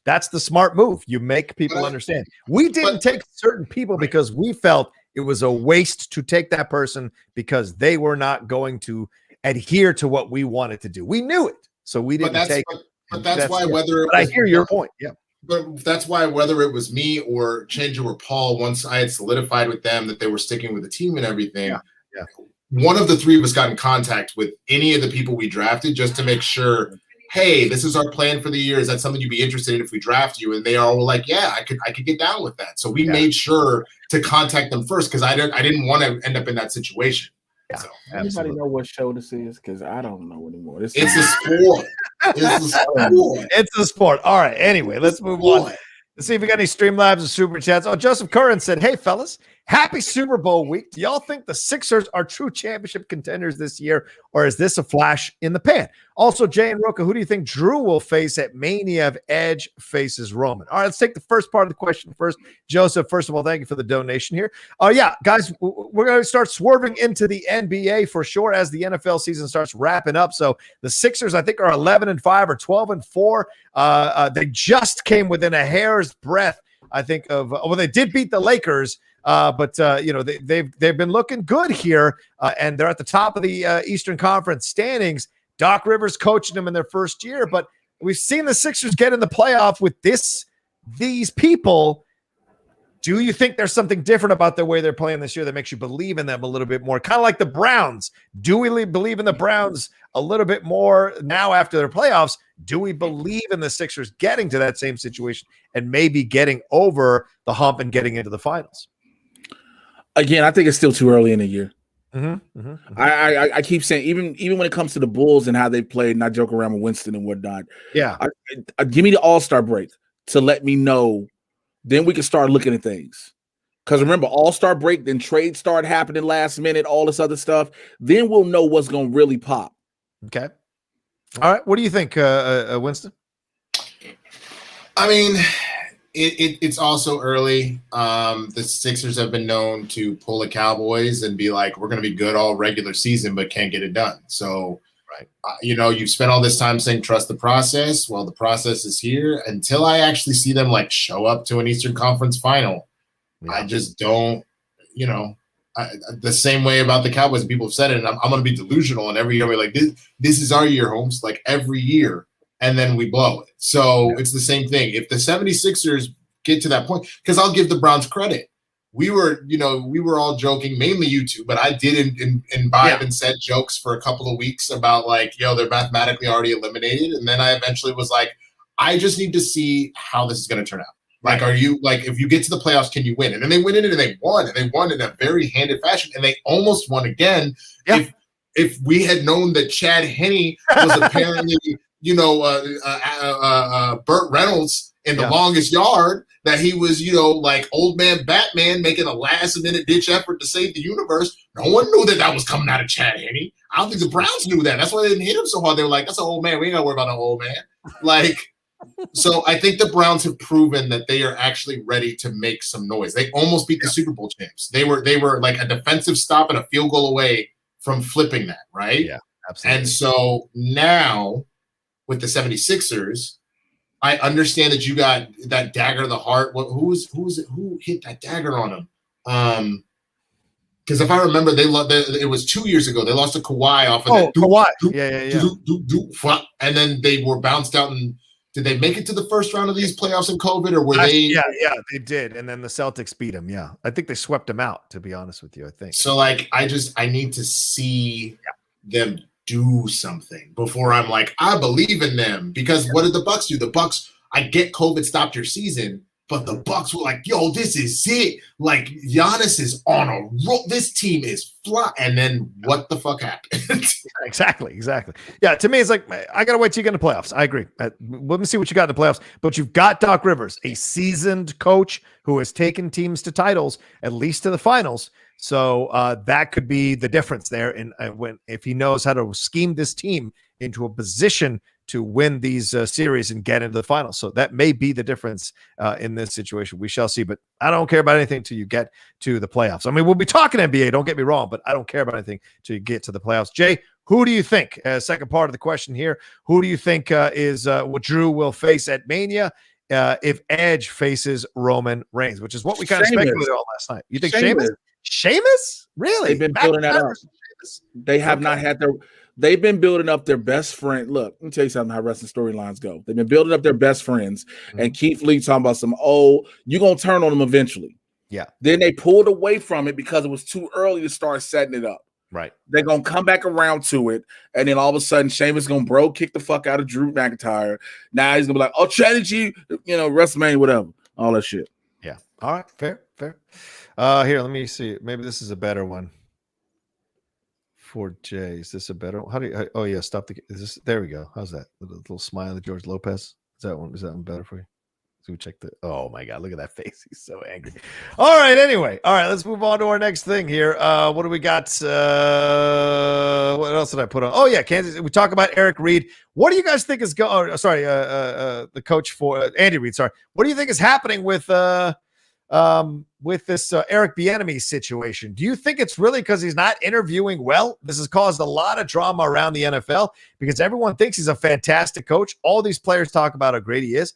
that's the smart move. You make people understand. We didn't take certain people because we felt it was a waste to take that person because they were not going to adhere to what we wanted to do. We knew it, so we didn't take it. But that's why whether I hear your point. Yeah. But that's why whether it was me or Changer or Paul, once I had solidified with them that they were sticking with the team and everything, one of the three of us got in contact with any of the people we drafted just to make sure, hey, this is our plan for the year. Is that something you'd be interested in if we draft you? And they all were like, yeah, I could get down with that. So we made sure to contact them first because I didn't want to end up in that situation. Yeah, so, anybody know what show this is? Because I don't know anymore. It's a sport. It's a sport. All right. Anyway, let's move on. Let's see if we got any StreamLabs and Super Chats. Oh, Joseph Curran said, hey, fellas, happy Super Bowl week. Do y'all think the Sixers are true championship contenders this year, or is this a flash in the pan? Also, Jay and Rocha, who do you think Drew will face at Mania if Edge faces Roman? All right, let's take the first part of the question first. Joseph, first of all, thank you for the donation here. Yeah, guys, we're going to start swerving into the NBA for sure as the NFL season starts wrapping up. So the Sixers, I think, are 11-5 or 12-4. They just came within a hair's breadth, I think, of they did beat the Lakers. But they've been looking good here, and they're at the top of the Eastern Conference standings. Doc Rivers coaching them in their first year, but we've seen the Sixers get in the playoff with these people. Do you think there's something different about the way they're playing this year that makes you believe in them a little bit more? Kind of like the Browns. Do we believe in the Browns a little bit more now after their playoffs? Do we believe in the Sixers getting to that same situation and maybe getting over the hump and getting into the finals? Again, I think it's still too early in the year. I keep saying, even when it comes to the Bulls and how they played, and I joke around with Winston and whatnot. Yeah, give me the All-Star break to let me know. Then we can start looking at things. Because remember, All-Star break, then trades start happening last minute, all this other stuff. Then we'll know what's going to really pop. Okay. All right. What do you think, Winston? I mean, it's also early. The Sixers have been known to pull the Cowboys and be like, we're going to be good all regular season, but can't get it done. So, you've spent all this time saying trust the process. Well, the process is here. Until I actually see them like show up to an Eastern Conference final, I just don't, the same way about the Cowboys. People have said it, and I'm going to be delusional. And every year we're like, this is our year, Holmes. Like every year. And then we blow it. So it's the same thing. If the 76ers get to that point, because I'll give the Browns credit. We were all joking, mainly you two, but I did imbibe and said jokes for a couple of weeks about like, they're mathematically already eliminated. And then I eventually was like, I just need to see how this is going to turn out. Like, are you like, if you get to the playoffs, can you win? And then they went in it and they won. And they won in a very handed fashion. And they almost won again. Yeah. If we had known that Chad Henne was apparently Burt Reynolds in The Longest Yard, that he was, like old man Batman making a last-minute ditch effort to save the universe. No one knew that was coming out of Chad Henne. I don't think the Browns knew that. That's why they didn't hit him so hard. They were like, that's an old man. We ain't got to worry about an old man. Like, so I think the Browns have proven that they are actually ready to make some noise. They almost beat the Super Bowl champs. They were like a defensive stop and a field goal away from flipping that, right? Yeah, absolutely. And so now with the 76ers, I understand that you got that dagger to the heart. Who hit that dagger on them? Because if I remember, it was 2 years ago. They lost to Kawhi off of that. Kawhi. Yeah. And then they were bounced out into Did they make it to the first round of these playoffs in COVID, or were they? Yeah, they did. And then the Celtics beat them. Yeah, I think they swept them out. To be honest with you, I think. So like, I need to see them do something before I'm like, I believe in them. Because what did the Bucks do? The Bucks, I get COVID stopped your season, but the Bucks were like, yo, this is it. Like, Giannis is on a roll. This team is fly. And then what the fuck happened? Exactly. Yeah, to me, it's like, I got to wait till you get in the playoffs. I agree. Let me see what you got in the playoffs. But you've got Doc Rivers, a seasoned coach who has taken teams to titles, at least to the finals. So that could be the difference there. And if he knows how to scheme this team into a position to win these series and get into the finals. So that may be the difference in this situation. We shall see, but I don't care about anything until you get to the playoffs. I mean, we'll be talking NBA, don't get me wrong, but I don't care about anything until you get to the playoffs. Jay, who do you think, second part of the question here, who do you think is what Drew will face at Mania if Edge faces Roman Reigns, which is what we kind of speculated on last night? You think Sheamus? Really? They've been building that up. They have not had their... They've been building up their best friend. Look, let me tell you something how wrestling storylines go. They've been building up their best friends. And Keith Lee talking about you're going to turn on them eventually. Yeah. Then they pulled away from it because it was too early to start setting it up. Right. They're going to come back around to it. And then all of a sudden, Sheamus is going to kick the fuck out of Drew McIntyre. Now he's going to be like, strategy, WrestleMania, whatever. All that shit. Yeah. All right. Fair. Here, let me see. Maybe this is a better one. For Jay, is this a better one? Stop there we go. How's that? The little smile of George Lopez. Is that one better for you? So we check oh my God, look at that face. He's so angry. All right, anyway. All right, let's move on to our next thing here. What do we got? What else did I put on? Oh yeah, Kansas. We talk about Eric Reed. What do you guys think is the coach for Andy Reid, sorry. What do you think is happening with this Eric Bieniemy situation? Do you think it's really because he's not interviewing well? This has caused a lot of drama around the NFL because everyone thinks he's a fantastic coach. All these players talk about how great he is.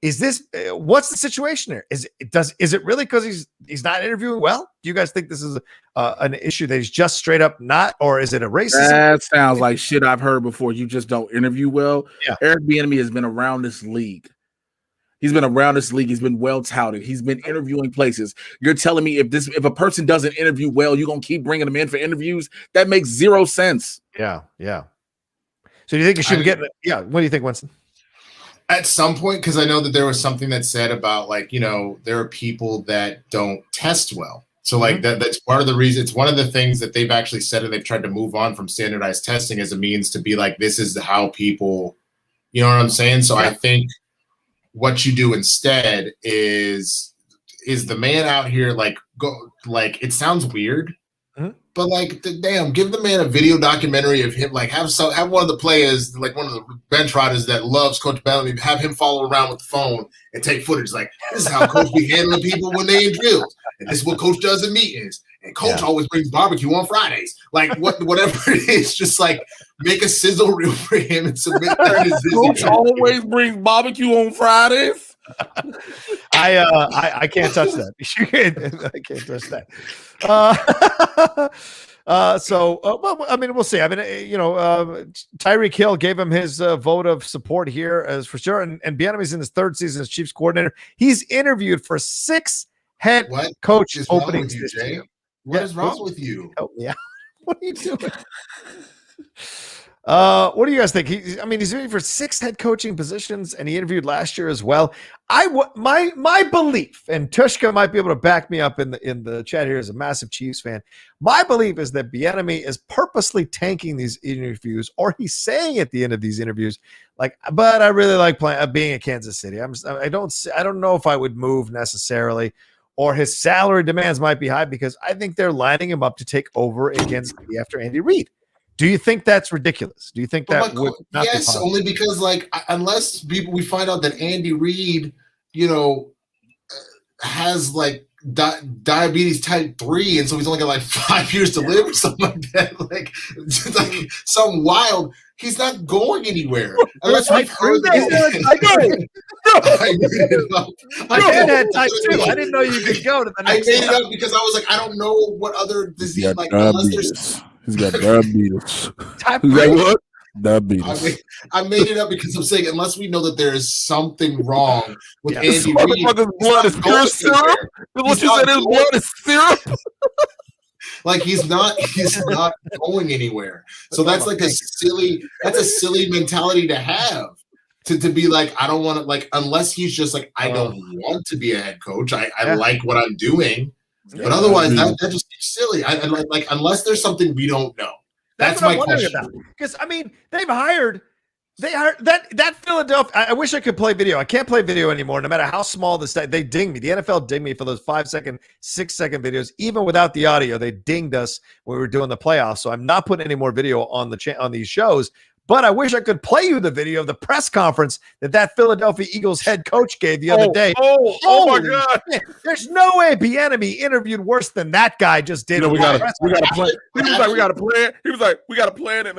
Is this what's the situation there? Is it really because he's not interviewing well? Do you guys think this is an issue that he's just straight up not, or is it a racism? That sounds like shit I've heard before. You just don't interview well. Yeah. Eric Bieniemy has been around this league. He's been around this league. He's been well touted. He's been interviewing places. You're telling me if a person doesn't interview well, you're gonna keep bringing them in for interviews? That makes zero sense. Yeah. So do you think you should be getting? Yeah. What do you think, Winston? At some point, because I know that there was something that said about there are people that don't test well. So that's part of the reason. It's one of the things that they've actually said, and they've tried to move on from standardized testing as a means to be like, this is how people, you know what I'm saying? So I think what you do instead is the man out here it sounds weird, but damn, give the man a video documentary of him, have one of the players, one of the bench riders that loves Coach Bellamy, have him follow around with the phone and take footage. This is how Coach be handling people when they in drills, and this is what Coach does in meetings. And Coach always brings barbecue on Fridays. Whatever it is, just make a sizzle reel for him and submit that. Coach always brings barbecue on Fridays. I can't touch that. I can't touch that. We'll see. Tyreek Hill gave him his vote of support here, as for sure. And Bieniemy's in his third season as Chiefs coordinator. He's interviewed for 6 head coach openings this year. What is wrong with you? Help me out. What are you doing? What do you guys think? He's interviewed for 6 head coaching positions, and he interviewed last year as well. My belief, and Tushka might be able to back me up in the chat here as a massive Chiefs fan. My belief is that Bieniemy is purposely tanking these interviews, or he's saying at the end of these interviews, but I really like being at Kansas City. I don't know if I would move necessarily, or his salary demands might be high because I think they're lining him up to take over against after Andy Reid. Do you think that's ridiculous? Do you think that would not be possible? Only because unless we find out that Andy Reid, has diabetes type 3, and so he's only got 5 years to live or something like that. Something wild. He's not going anywhere unless we've heard that. I had type 2. I didn't know you could go to the next. I made it up because I was I don't know what other disease. He's got diabetes. Type 3. What? That'd be this. I made it up because I'm saying unless we know that there is something wrong with Andy This Reid, motherfucker's blood is pure syrup. What you said, his blood is syrup. Like he's not going anywhere. So that's like a silly mentality to have. To be like, I don't want to, like, unless he's just like, I don't want to be a head coach. I like what I'm doing. But otherwise, that just seems silly. I like unless there's something we don't know. That's my question. Because I mean, they hired that Philadelphia. I wish I could play video. I can't play video anymore. No matter how small the site, they ding me. The NFL dinged me for those 5-second, 6-second videos. Even without the audio, they dinged us when we were doing the playoffs. So I'm not putting any more video on on these shows. But I wish I could play you the video of the press conference that Philadelphia Eagles head coach gave the other day. Oh my God! Shit. There's no way Bieniemy interviewed worse than that guy just did. We got to plan. He was like, we got a plan. He was like, we got a plan, and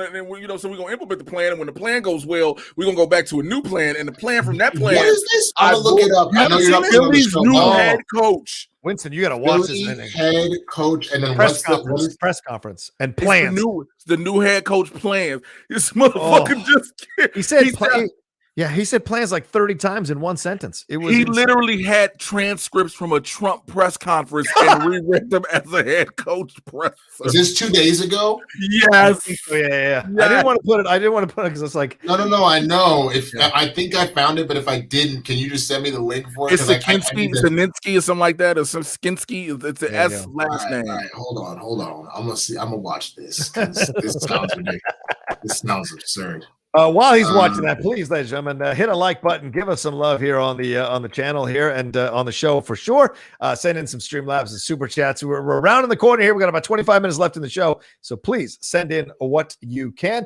so we're gonna implement the plan. And when the plan goes well, we're gonna go back to a new plan. And the plan from that plan. What is this? I'm gonna look it up. I know you're not Philly's new head coach. Winston, you got to watch Philly this head coach, and then press conference and plans. It's the new head coach plans. This motherfucker he said he said plans like 30 times in one sentence. He literally had transcripts from a Trump press conference and reread them as a head coach presser. Was this 2 days ago? Yes. Yeah. Yes. I didn't want to put it because it's like no. I know. I think I found it, but if I didn't, can you just send me the link for it? It's Sinsky or something like that, or some Skinsky. It's an S last name. All right, hold on. I'm gonna watch this. This sounds ridiculous. This sounds absurd. While he's watching that, please, ladies and gentlemen, hit a like button. Give us some love here on the channel here and on the show for sure. Send in some StreamLabs and Super Chats. We're around in the corner here. We got about 25 minutes left in the show, so please send in what you can.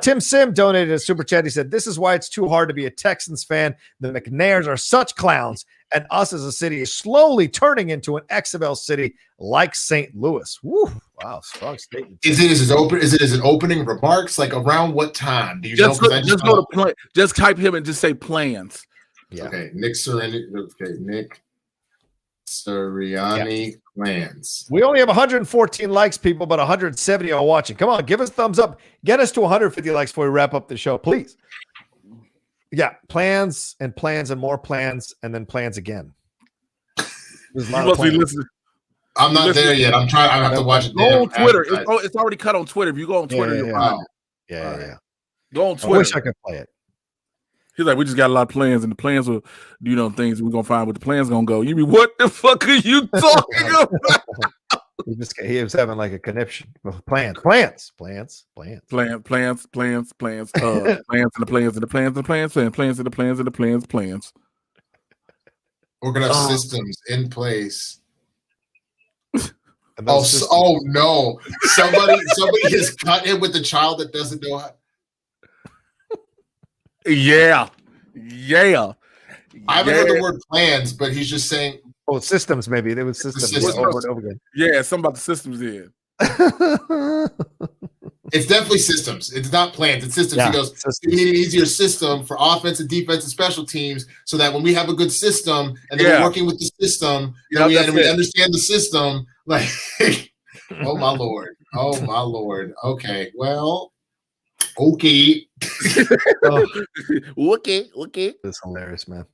Tim Sim donated a Super Chat. He said, "This is why it's too hard to be a Texans fan. The McNairs are such clowns, and us as a city is slowly turning into an XFL city like St. Louis." Woo. Wow, strong statement. Is it his opening remarks? Like around what time? Do you just know? Just go to play. Just type him and just say plans. Yeah. Okay, Nick Sirianni plans. We only have 114 likes, people, but 170 are watching. Come on, give us a thumbs up. Get us to 150 likes before we wrap up the show, please. Yeah, plans and more plans and then plans again. You must be listening. I'm not there yet. I'm trying. I have to watch it. Go on Twitter. It's already cut on Twitter. If you go on Twitter, you'll find it. Yeah. Go on Twitter. I wish I could play it. He's like, we just got a lot of plans, and the plans will, things we're gonna find what the plan's gonna go. You mean what the fuck are you talking about? He was having like a conniption. Plans. Plans and the plans. We're gonna have systems in place. Oh no! Somebody has cut him with the child that doesn't know how. Yeah. I haven't heard the word plans, but he's just saying. Oh, systems maybe. There was systems over and over again. Yeah, something about the systems in. It's definitely systems. It's not plans. It's systems. He goes, we need an easier system for offense and defense and special teams so that when we have a good system and then we're working with the system, we understand the system. Like, oh my Lord. Okay, well, okay. Okay. That's hilarious, man.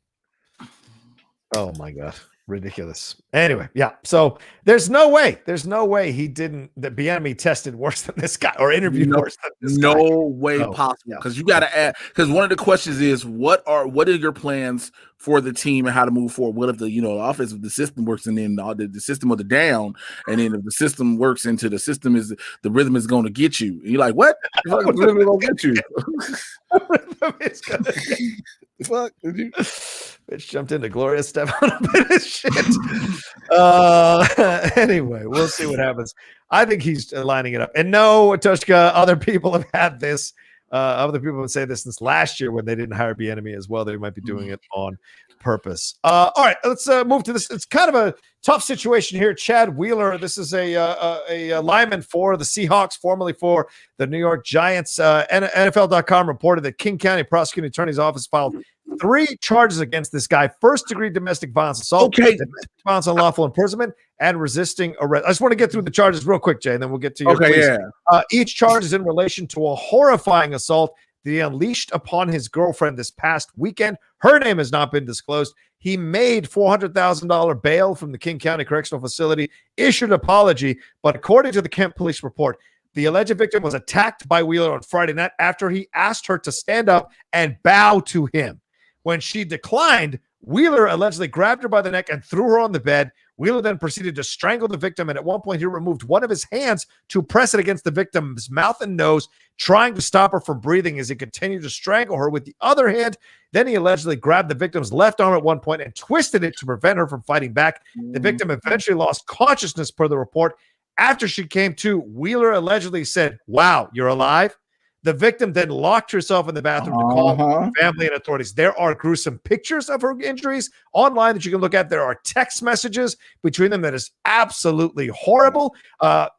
Oh my God. Ridiculous. Anyway, yeah. So there's no way that Bieniemy tested worse than this guy or interviewed worse than this guy. No way possible. Because you got to add. Because one of the questions is, what are your plans for the team and how to move forward? What if the offense, if the system works and then the system of the down, and then if the system works into the system is the rhythm is going to get you. And you're like, what? The rhythm is going to get you. Fuck, did you? Bitch jumped into Gloria Stefan a bit of shit. Anyway, we'll see what happens. I think he's lining it up. And no, Tushka, other people have had this. Other people would say this since last year when they didn't hire Bieniemy as well. They might be doing it on purpose. All right, let's move to this. It's kind of a tough situation here. Chad Wheeler, this is a lineman for the Seahawks, formerly for the New York Giants. NFL.com reported that King County Prosecuting Attorney's Office filed 3 charges against this guy: first-degree domestic violence assault, domestic violence, unlawful imprisonment, and resisting arrest. I just want to get through the charges real quick, Jay, and then we'll get to your each charge is in relation to a horrifying assault that he unleashed upon his girlfriend this past weekend. Her name has not been disclosed. He made $400,000 bail from the King County Correctional Facility, issued an apology, but according to the Kent Police report, the alleged victim was attacked by Wheeler on Friday night after he asked her to stand up and bow to him. When she declined, Wheeler allegedly grabbed her by the neck and threw her on the bed. Wheeler then proceeded to strangle the victim, and at one point he removed one of his hands to press it against the victim's mouth and nose, trying to stop her from breathing as he continued to strangle her with the other hand. Then he allegedly grabbed the victim's left arm at one point and twisted it to prevent her from fighting back. The victim eventually lost consciousness per the report. After she came to, Wheeler allegedly said, "Wow, you're alive?" The victim then locked herself in the bathroom to call family and authorities. There are gruesome pictures of her injuries online that you can look at. There are text messages between them that is absolutely horrible.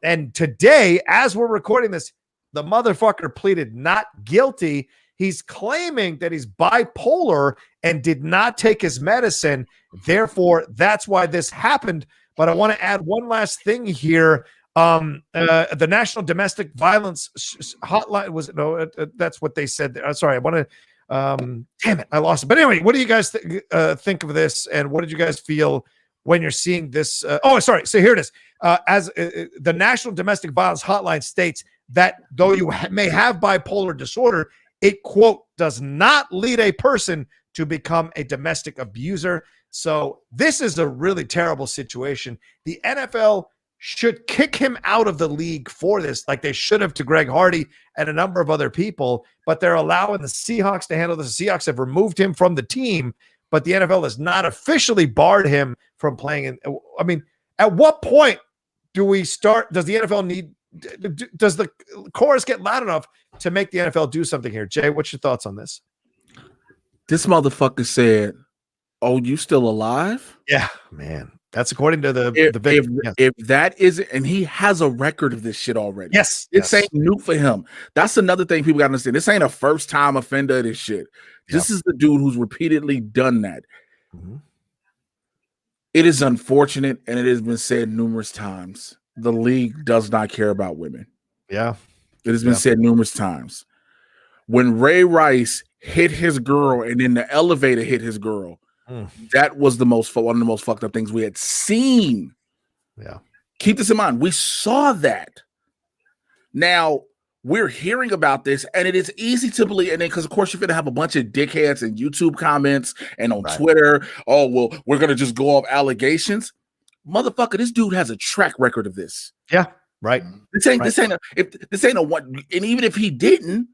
And today, as we're recording this, the motherfucker pleaded not guilty. He's claiming that he's bipolar and did not take his medicine. Therefore, that's why this happened. But I want to add one last thing here. The National Domestic Violence Hotline that's what they said. Sorry, I want to. Damn it, I lost it. But anyway, what do you guys think of this? And what did you guys feel when you're seeing this? Sorry. So here it is. The National Domestic Violence Hotline states that though you may have bipolar disorder, it, quote, does not lead a person to become a domestic abuser. So this is a really terrible situation. The NFL should kick him out of the league for this, like they should have to Greg Hardy and a number of other people, but they're allowing the Seahawks to handle this. The Seahawks have removed him from the team, but the NFL has not officially barred him from playing. I mean, at what point do we start? Does the NFL need, does the chorus get loud enough to make the NFL do something here? Jay, what's your thoughts on this? This motherfucker said, "Oh, you still alive?" Yeah, man. That's according to the if that isn't, and he has a record of this shit already. Yes. This ain't new for him. That's another thing people got to understand. This ain't a first time offender of this shit. This is the dude who's repeatedly done that. Mm-hmm. It is unfortunate, and it has been said numerous times. The league does not care about women. Yeah. It has been said numerous times. When Ray Rice hit his girl and then the elevator hit his girl, that was one of the most fucked up things we had seen. Yeah. Keep this in mind. We saw that. Now we're hearing about this, and it is easy to believe. And then, because of course, you're going to have a bunch of dickheads in YouTube comments and on Twitter. Oh, well, we're going to just go off allegations. Motherfucker, this dude has a track record of this. Yeah. Right. This ain't a one. And even if he didn't,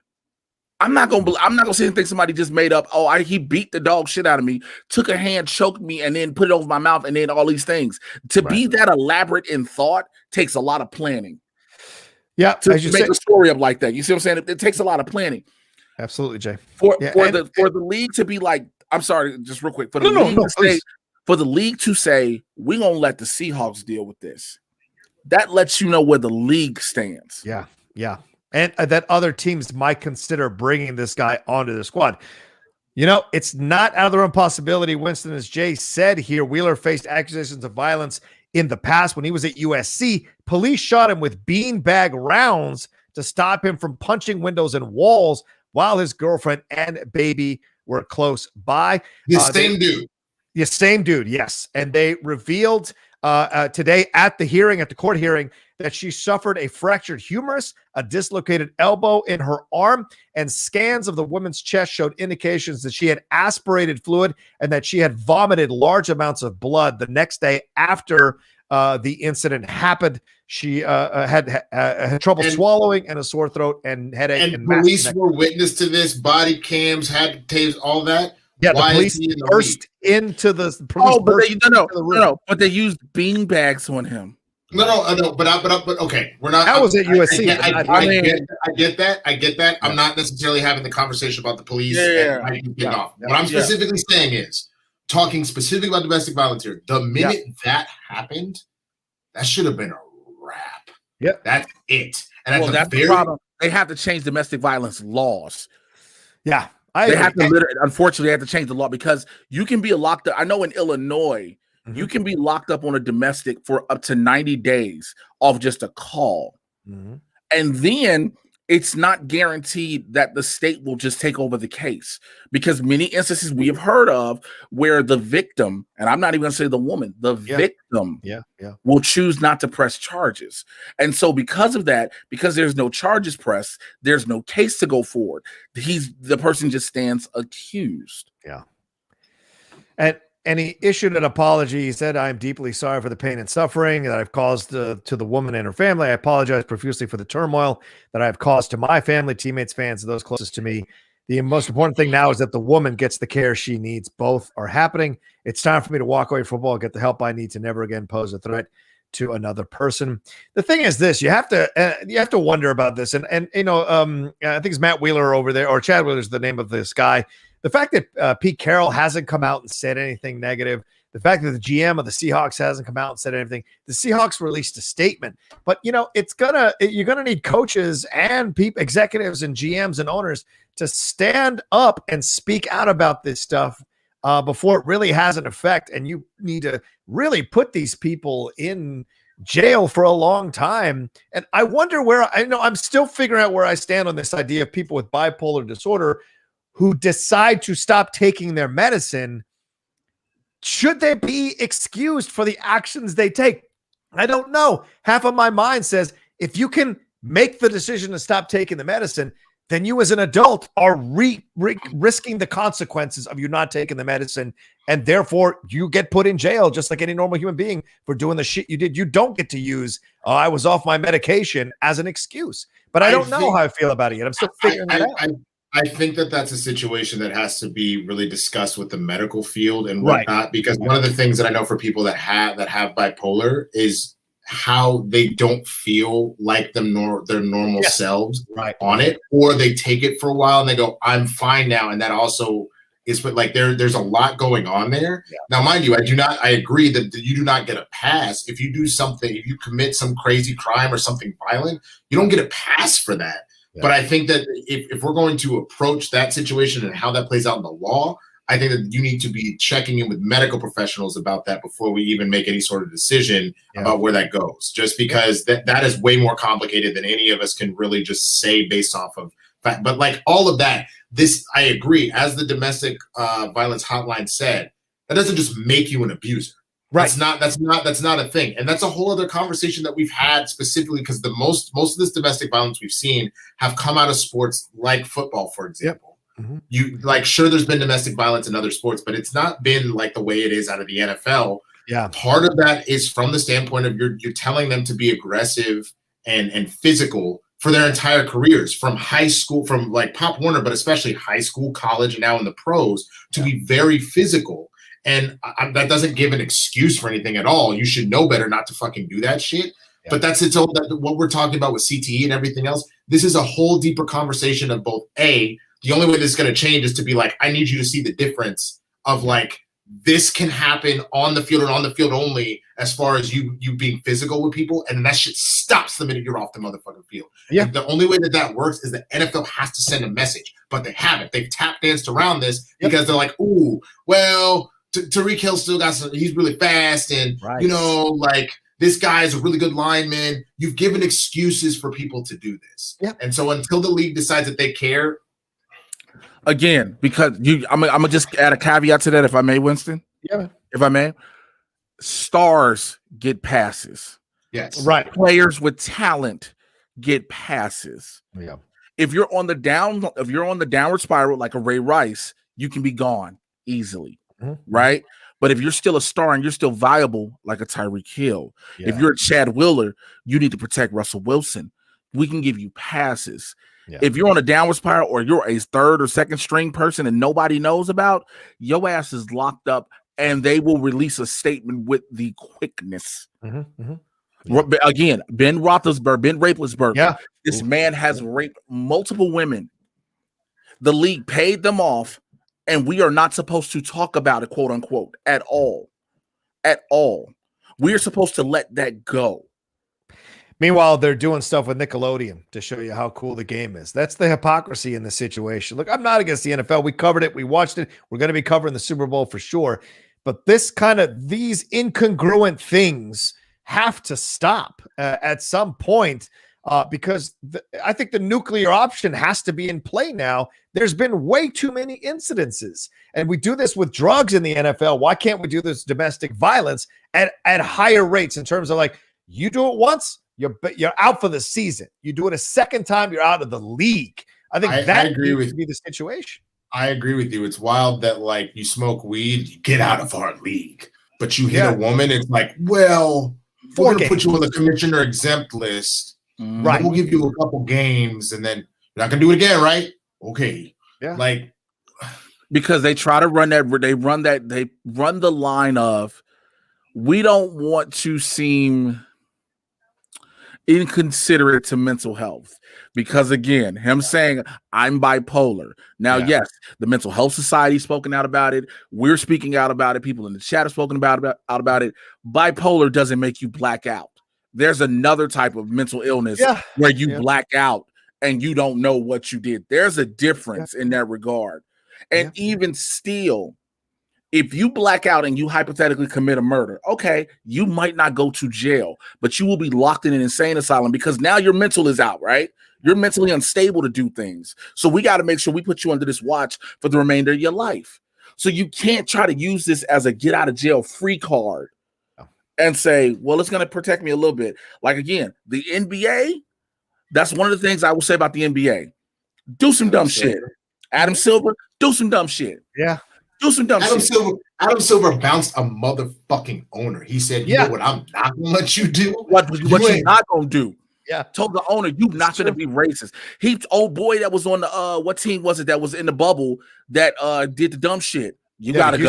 I'm not gonna sit and think somebody just made up. Oh, he beat the dog shit out of me, took a hand, choked me, and then put it over my mouth, and then all these things. To be that elaborate in thought takes a lot of planning. Yeah, to make a story up like that. You see what I'm saying? It takes a lot of planning. Absolutely, Jay. For the league to be like, I'm sorry, just real quick. For the league to say, we're gonna let the Seahawks deal with this. That lets you know where the league stands. Yeah, yeah. And that other teams might consider bringing this guy onto the squad. You know, it's not out of the realm possibility. Winston, as Jay said here, Wheeler faced accusations of violence in the past when he was at USC. Police shot him with beanbag rounds to stop him from punching windows and walls while his girlfriend and baby were close by. The same dude, yes. And they revealed today at the court hearing, that she suffered a fractured humerus, a dislocated elbow in her arm, and scans of the woman's chest showed indications that she had aspirated fluid and that she had vomited large amounts of blood the next day after the incident happened. She had trouble swallowing and a sore throat and headache. And police were witness to this. Body cams, had tapes, all that. Yeah, the police burst into the. But they used bean bags on him. No, but okay, we're not. That was at USC. I get that. I'm not necessarily having the conversation about the police. What I'm specifically saying is, talking specifically about domestic violence here, the minute that happened, that should have been a wrap. Yeah, that's it. And that's the problem. They have to change domestic violence laws. Yeah. Unfortunately, they have to change the law because you can be locked up. I know in Illinois, you can be locked up on a domestic for up to 90 days off just a call. And then it's not guaranteed that the state will just take over the case because many instances we have heard of where the victim, and I'm not even going to say the woman, the victim will choose not to press charges. And so because of that, because there's no charges pressed, there's no case to go forward. The person just stands accused. Yeah. And he issued an apology. He said, "I am deeply sorry for the pain and suffering that I've caused to the woman and her family. I apologize profusely for the turmoil that I have caused to my family, teammates, fans, and those closest to me. The most important thing now is that the woman gets the care she needs. Both are happening. It's time for me to walk away from football, get the help I need to never again pose a threat to another person." The thing is this, you have to wonder about this. And I think it's Matt Wheeler over there, or Chad Wheeler's the name of this guy. The fact that Pete Carroll hasn't come out and said anything negative, the fact that the GM of the Seahawks hasn't come out and said anything, the Seahawks released a statement. But, you're going to need coaches and executives and GMs and owners to stand up and speak out about this stuff before it really has an effect. And you need to really put these people in jail for a long time. And I wonder I'm still figuring out where I stand on this idea of people with bipolar disorder who decide to stop taking their medicine. Should they be excused for the actions they take? I don't know. Half of my mind says, if you can make the decision to stop taking the medicine, then you as an adult are risking the consequences of you not taking the medicine. And therefore you get put in jail just like any normal human being for doing the shit you did. You don't get to use, I was off my medication as an excuse. But I don't know how I feel about it yet. I'm still figuring it out. I think that that's a situation that has to be really discussed with the medical field and whatnot, because one of the things that I know for people that have bipolar is how they don't feel like their normal selves on it, or they take it for a while and they go, "I'm fine now," and that also is like there's a lot going on there. Yeah. Now, mind you, I agree that you do not get a pass if you do something, if you commit some crazy crime or something violent, you don't get a pass for that. Yeah. But I think that if we're going to approach that situation and how that plays out in the law, I think that you need to be checking in with medical professionals about that before we even make any sort of decision about where that goes, just because that is way more complicated than any of us can really just say based off of fact. But like all of that, I agree, as the domestic violence hotline said, that doesn't just make you an abuser. Right. That's not a thing. And that's a whole other conversation that we've had specifically because the most of this domestic violence we've seen have come out of sports like football, for example. Yep. Mm-hmm. You sure, there's been domestic violence in other sports, but it's not been like the way it is out of the NFL. Yeah. Part of that is from the standpoint of you're telling them to be aggressive and physical for their entire careers, from high school, from like Pop Warner, but especially high school, college, and now in the pros, to be very physical. And that doesn't give an excuse for anything at all. You should know better not to fucking do that shit. Yeah. But that's what we're talking about with CTE and everything else. This is a whole deeper conversation of both the only way this is going to change is to be like, I need you to see the difference of like, this can happen on the field and on the field only as far as you being physical with people. And that shit stops the minute you're off the motherfucking field. Yeah. And the only way that works is the NFL has to send a message, but they haven't. They've tap danced around this because they're like, ooh, well, Tyreek Hill still got he's really fast. And, like this guy is a really good lineman. You've given excuses for people to do this. Yeah. And so until the league decides that they care. Again, because I'm gonna just add a caveat to that, if I may, Winston. Yeah. If I may, stars get passes. Yes. Right. Players with talent get passes. Yeah. If you're on the downward spiral like a Ray Rice, you can be gone easily. Mm-hmm. Right. But if you're still a star and you're still viable, like a Tyreek Hill, if you're a Chad Wheeler, you need to protect Russell Wilson. We can give you passes. Yeah. If you're on a downward spiral or you're a third or second string person and nobody knows about, your ass is locked up and they will release a statement with the quickness. Mm-hmm. Mm-hmm. Yeah. Again, Ben Roethlisberger. Yeah. This man has raped multiple women. The league paid them off and we are not supposed to talk about it, quote unquote, at all. At all. We are supposed to let that go. Meanwhile, they're doing stuff with Nickelodeon to show you how cool the game is. That's the hypocrisy in this situation. Look, I'm not against the NFL. We covered it. We watched it. We're going to be covering the Super Bowl for sure. But these incongruent things have to stop at some point because I think the nuclear option has to be in play now. There's been way too many incidences. And we do this with drugs in the NFL. Why can't we do this domestic violence at higher rates in terms of like, you do it once, you're out for the season. You do it a second time, you're out of the league. I think that needs to be the situation. I agree with you. It's wild that like you smoke weed, you get out of our league, but you hit a woman. It's like, well, we're going to put you on the commissioner exempt list. Right. We'll give you a couple games and then you're not going to do it again, right? Okay. Yeah. Like, because they try to run they run the line of, we don't want to seem inconsiderate to mental health, because again, him saying I'm bipolar. Now, yes, the Mental Health Society spoken out about it. We're speaking out about it. People in the chat have spoken out about it. Bipolar doesn't make you black out. There's another type of mental illness where you black out and you don't know what you did. There's a difference in that regard. And even still, if you black out and you hypothetically commit a murder, okay, you might not go to jail, but you will be locked in an insane asylum because now your mental is out, right? You're mentally unstable to do things. So we got to make sure we put you under this watch for the remainder of your life. So you can't try to use this as a get out of jail free card and say, well, it's going to protect me a little bit. Like, again, the NBA, that's one of the things I will say about the NBA. Do some dumb shit. Adam Silver, do some dumb shit. Yeah. Do some dumb shit. Adam Silver bounced a motherfucking owner. He said, you know what I'm not going to let you do? What you're not going to do. Yeah. Told the owner, you not going to be racist. Old boy that was on the, what team was it that was in the bubble that did the dumb shit? You got to go.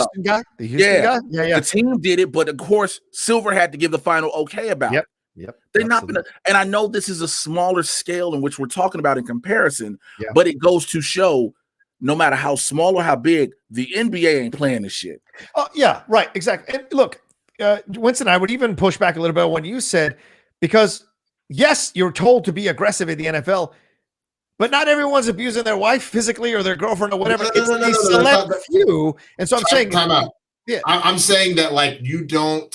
The Houston guy? Yeah. The team did it, but of course, Silver had to give the final okay about it. Yep. They're not going to, and I know this is a smaller scale in which we're talking about in comparison, but it goes to show no matter how small or how big, the NBA ain't playing this shit. Oh, yeah, right, exactly. And look, Winston, I would even push back a little bit when you said, because yes, you're told to be aggressive in the NFL, but not everyone's abusing their wife physically or their girlfriend or whatever. It's a select few. And so I'm saying, time out. Yeah, I'm saying that like you don't.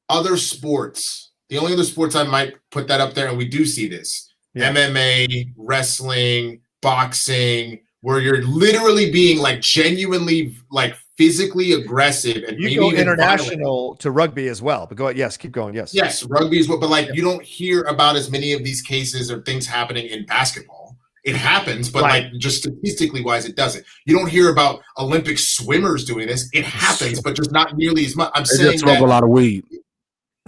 Other sports, the only other sports I might put that up there, and we do see this: MMA, wrestling, boxing, where you're literally being like genuinely like physically aggressive, and you maybe go even international violent. To rugby as well. But go ahead, keep going. Yes, rugby is what, but like you don't hear about as many of these cases or things happening in basketball. It happens, but like just statistically wise, it doesn't. You don't hear about Olympic swimmers doing this. It happens, but just not nearly as much. I'm saying just smoke a lot of weed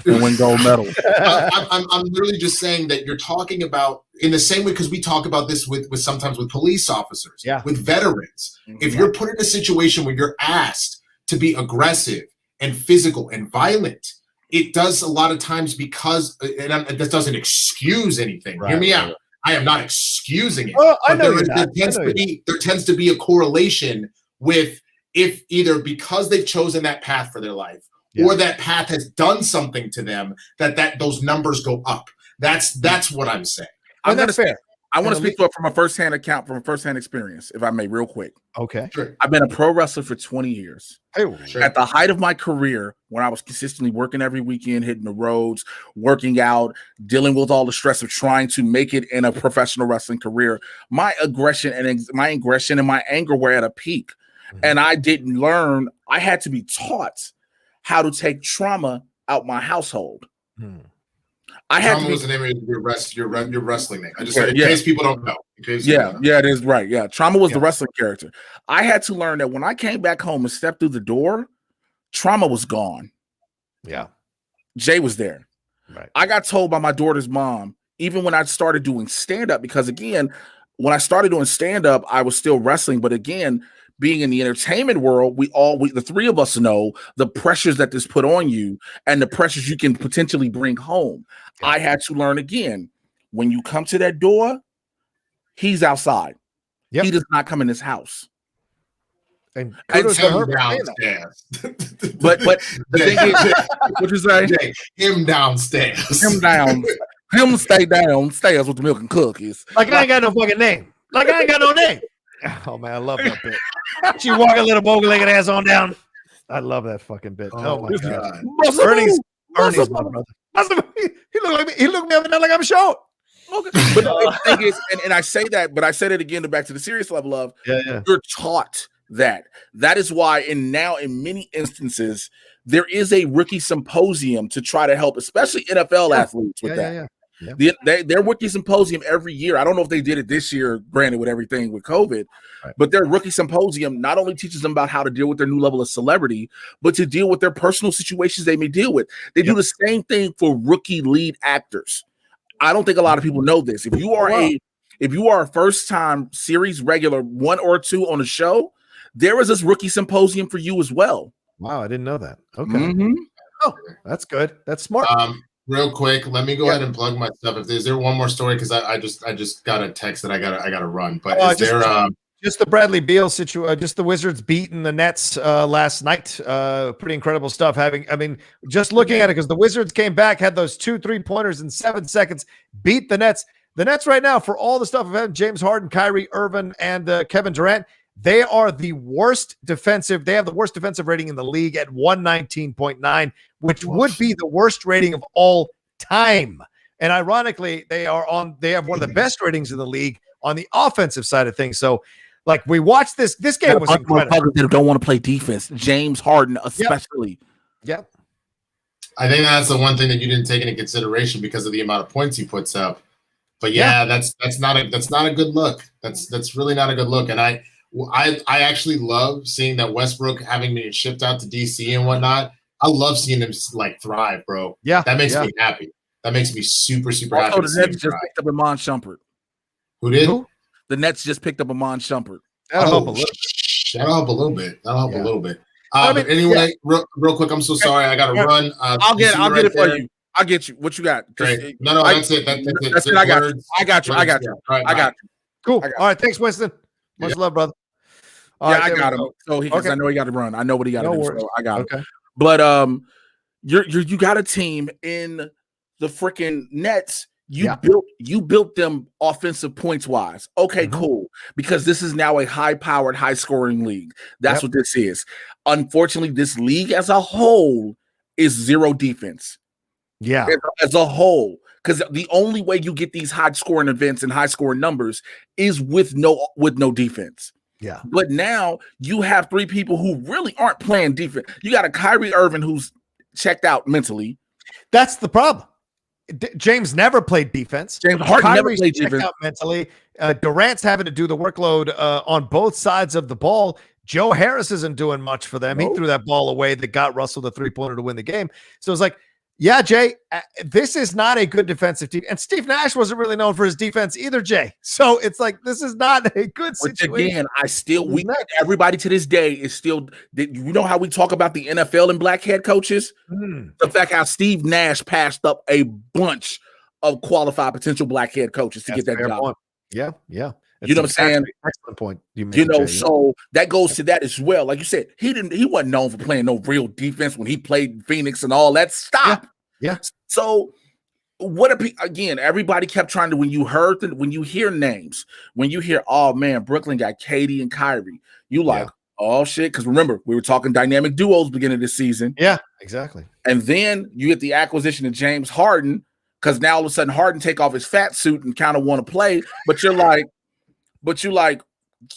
and win gold medal. I'm literally just saying that you're talking about in the same way, because we talk about this with sometimes with police officers, with veterans. If you're put in a situation where you're asked to be aggressive and physical and violent, it does a lot of times because, and that doesn't excuse anything. Hear me out. I am not excusing it. Oh, I know there tends to be a correlation with if either because they've chosen that path for their life or that path has done something to them that those numbers go up. That's what I'm saying. That's fair. I want to speak to it from a firsthand account, from a firsthand experience, if I may, real quick. Okay. Sure. I've been a pro wrestler for 20 years. Sure. At the height of my career, when I was consistently working every weekend, hitting the roads, working out, dealing with all the stress of trying to make it in a professional wrestling career, my aggression and my anger were at a peak. Mm-hmm. And I didn't learn. I had to be taught how to take trauma out my household. Trauma was the name of your wrestling name. I just said in case people don't know. It is right. Yeah, Trauma was the wrestling character. I had to learn that when I came back home and stepped through the door, Trauma was gone. Yeah, Jay was there. Right. I got told by my daughter's mom, even when I started doing stand-up, because again, when I started doing stand-up, I was still wrestling, but again, being in the entertainment world, the three of us know the pressures that this put on you and the pressures you can potentially bring home. Yeah. I had to learn again, when you come to that door, he's outside. He does not come in this house. And kudos to her for saying downstairs. But the thing is, what you say? Jay, him downstairs. Him stay downstairs with the milk and cookies. Like I ain't got no fucking name. Like I ain't got no name. Oh man, I love that bit. She walk a little bogle-legged ass on down. I love that fucking bit. Oh my god. Ernie's my brother. He looked like me. He looked at me up and down like I'm short. Okay. But the thing is, and I say that, but I said it again back to the serious level of you're taught that. That is why, and now in many instances, there is a rookie symposium to try to help, especially NFL athletes with that. Their rookie symposium every year. I don't know if they did it this year, granted, with everything with COVID, but their rookie symposium not only teaches them about how to deal with their new level of celebrity, but to deal with their personal situations they may deal with. They do the same thing for rookie lead actors. I don't think a lot of people know this. If you are a first-time series regular, 1 or 2 on the show, there is this rookie symposium for you as well. Wow, I didn't know that. Okay. Oh, that's good. That's smart. Real quick, let me go ahead and plug my stuff. Is there one more story? Because I just got a text that I gotta run. But is there just the Bradley Beal situation? Just the Wizards beating the Nets last night. Pretty incredible stuff. Just looking at it, because the Wizards came back, had those 2 3-pointers in 7 seconds, beat the Nets. The Nets right now, for all the stuff of having James Harden, Kyrie Irving, and Kevin Durant, they are the worst defensive. They have the worst defensive rating in the league at 119.9, which would be the worst rating of all time. And ironically, they have one of the best ratings in the league on the offensive side of things. So, like, we watched this game was incredible. That don't want to play defense. James Harden, especially. Yep. I think that's the one thing that you didn't take into consideration because of the amount of points he puts up. But that's not a good look. That's really not a good look. And I actually love seeing that Westbrook having been shipped out to DC and whatnot. I love seeing them like thrive, bro. Yeah, that makes me happy. That makes me super happy. Also, the Nets just picked up Iman Shumpert. Who did? The Nets just picked up Iman Shumpert. That'll help a little bit. That'll help a little bit. But anyway, real quick, I'm so sorry. I got to run. I'll get it for you. I'll get you. What you got? Great. No, that's it. That's it. I got you. Cool. All right. Thanks, Winston. Much love, brother. I got him. So I know he got to run. I know what he got to do. So I got him. Okay. But you got a team in the freaking Nets. You built them offensive points wise. Okay, cool. Because this is now a high-powered, high-scoring league. That's what this is. Unfortunately, this league as a whole is zero defense. Yeah. As a whole. Because the only way you get these high-scoring events and high-scoring numbers is with no defense. Yeah. But now you have 3 people who really aren't playing defense. You got a Kyrie Irving who's checked out mentally. That's the problem. James never played defense. James Harden never played defense mentally. Durant's having to do the workload on both sides of the ball. Joe Harris isn't doing much for them. He threw that ball away that got Russell the 3-pointer to win the game. So it's like, yeah, Jay, this is not a good defensive team. And Steve Nash wasn't really known for his defense either, Jay. So it's like, this is not a good situation. Again, everybody to this day is still, you know how we talk about the NFL and black head coaches? The fact how Steve Nash passed up a bunch of qualified potential black head coaches to get that job. Point. Yeah. You know what I'm saying? Excellent point. So that goes to that as well. Like you said, he wasn't known for playing no real defense when he played Phoenix and all that. Stop. Yeah. So again, everybody kept trying to, when you hear names, when you hear, oh man, Brooklyn got KD and Kyrie, you like, oh shit. Because remember, we were talking dynamic duos beginning of the season. Yeah, exactly. And then you get the acquisition of James Harden, because now all of a sudden Harden take off his fat suit and kind of want to play, but you're like,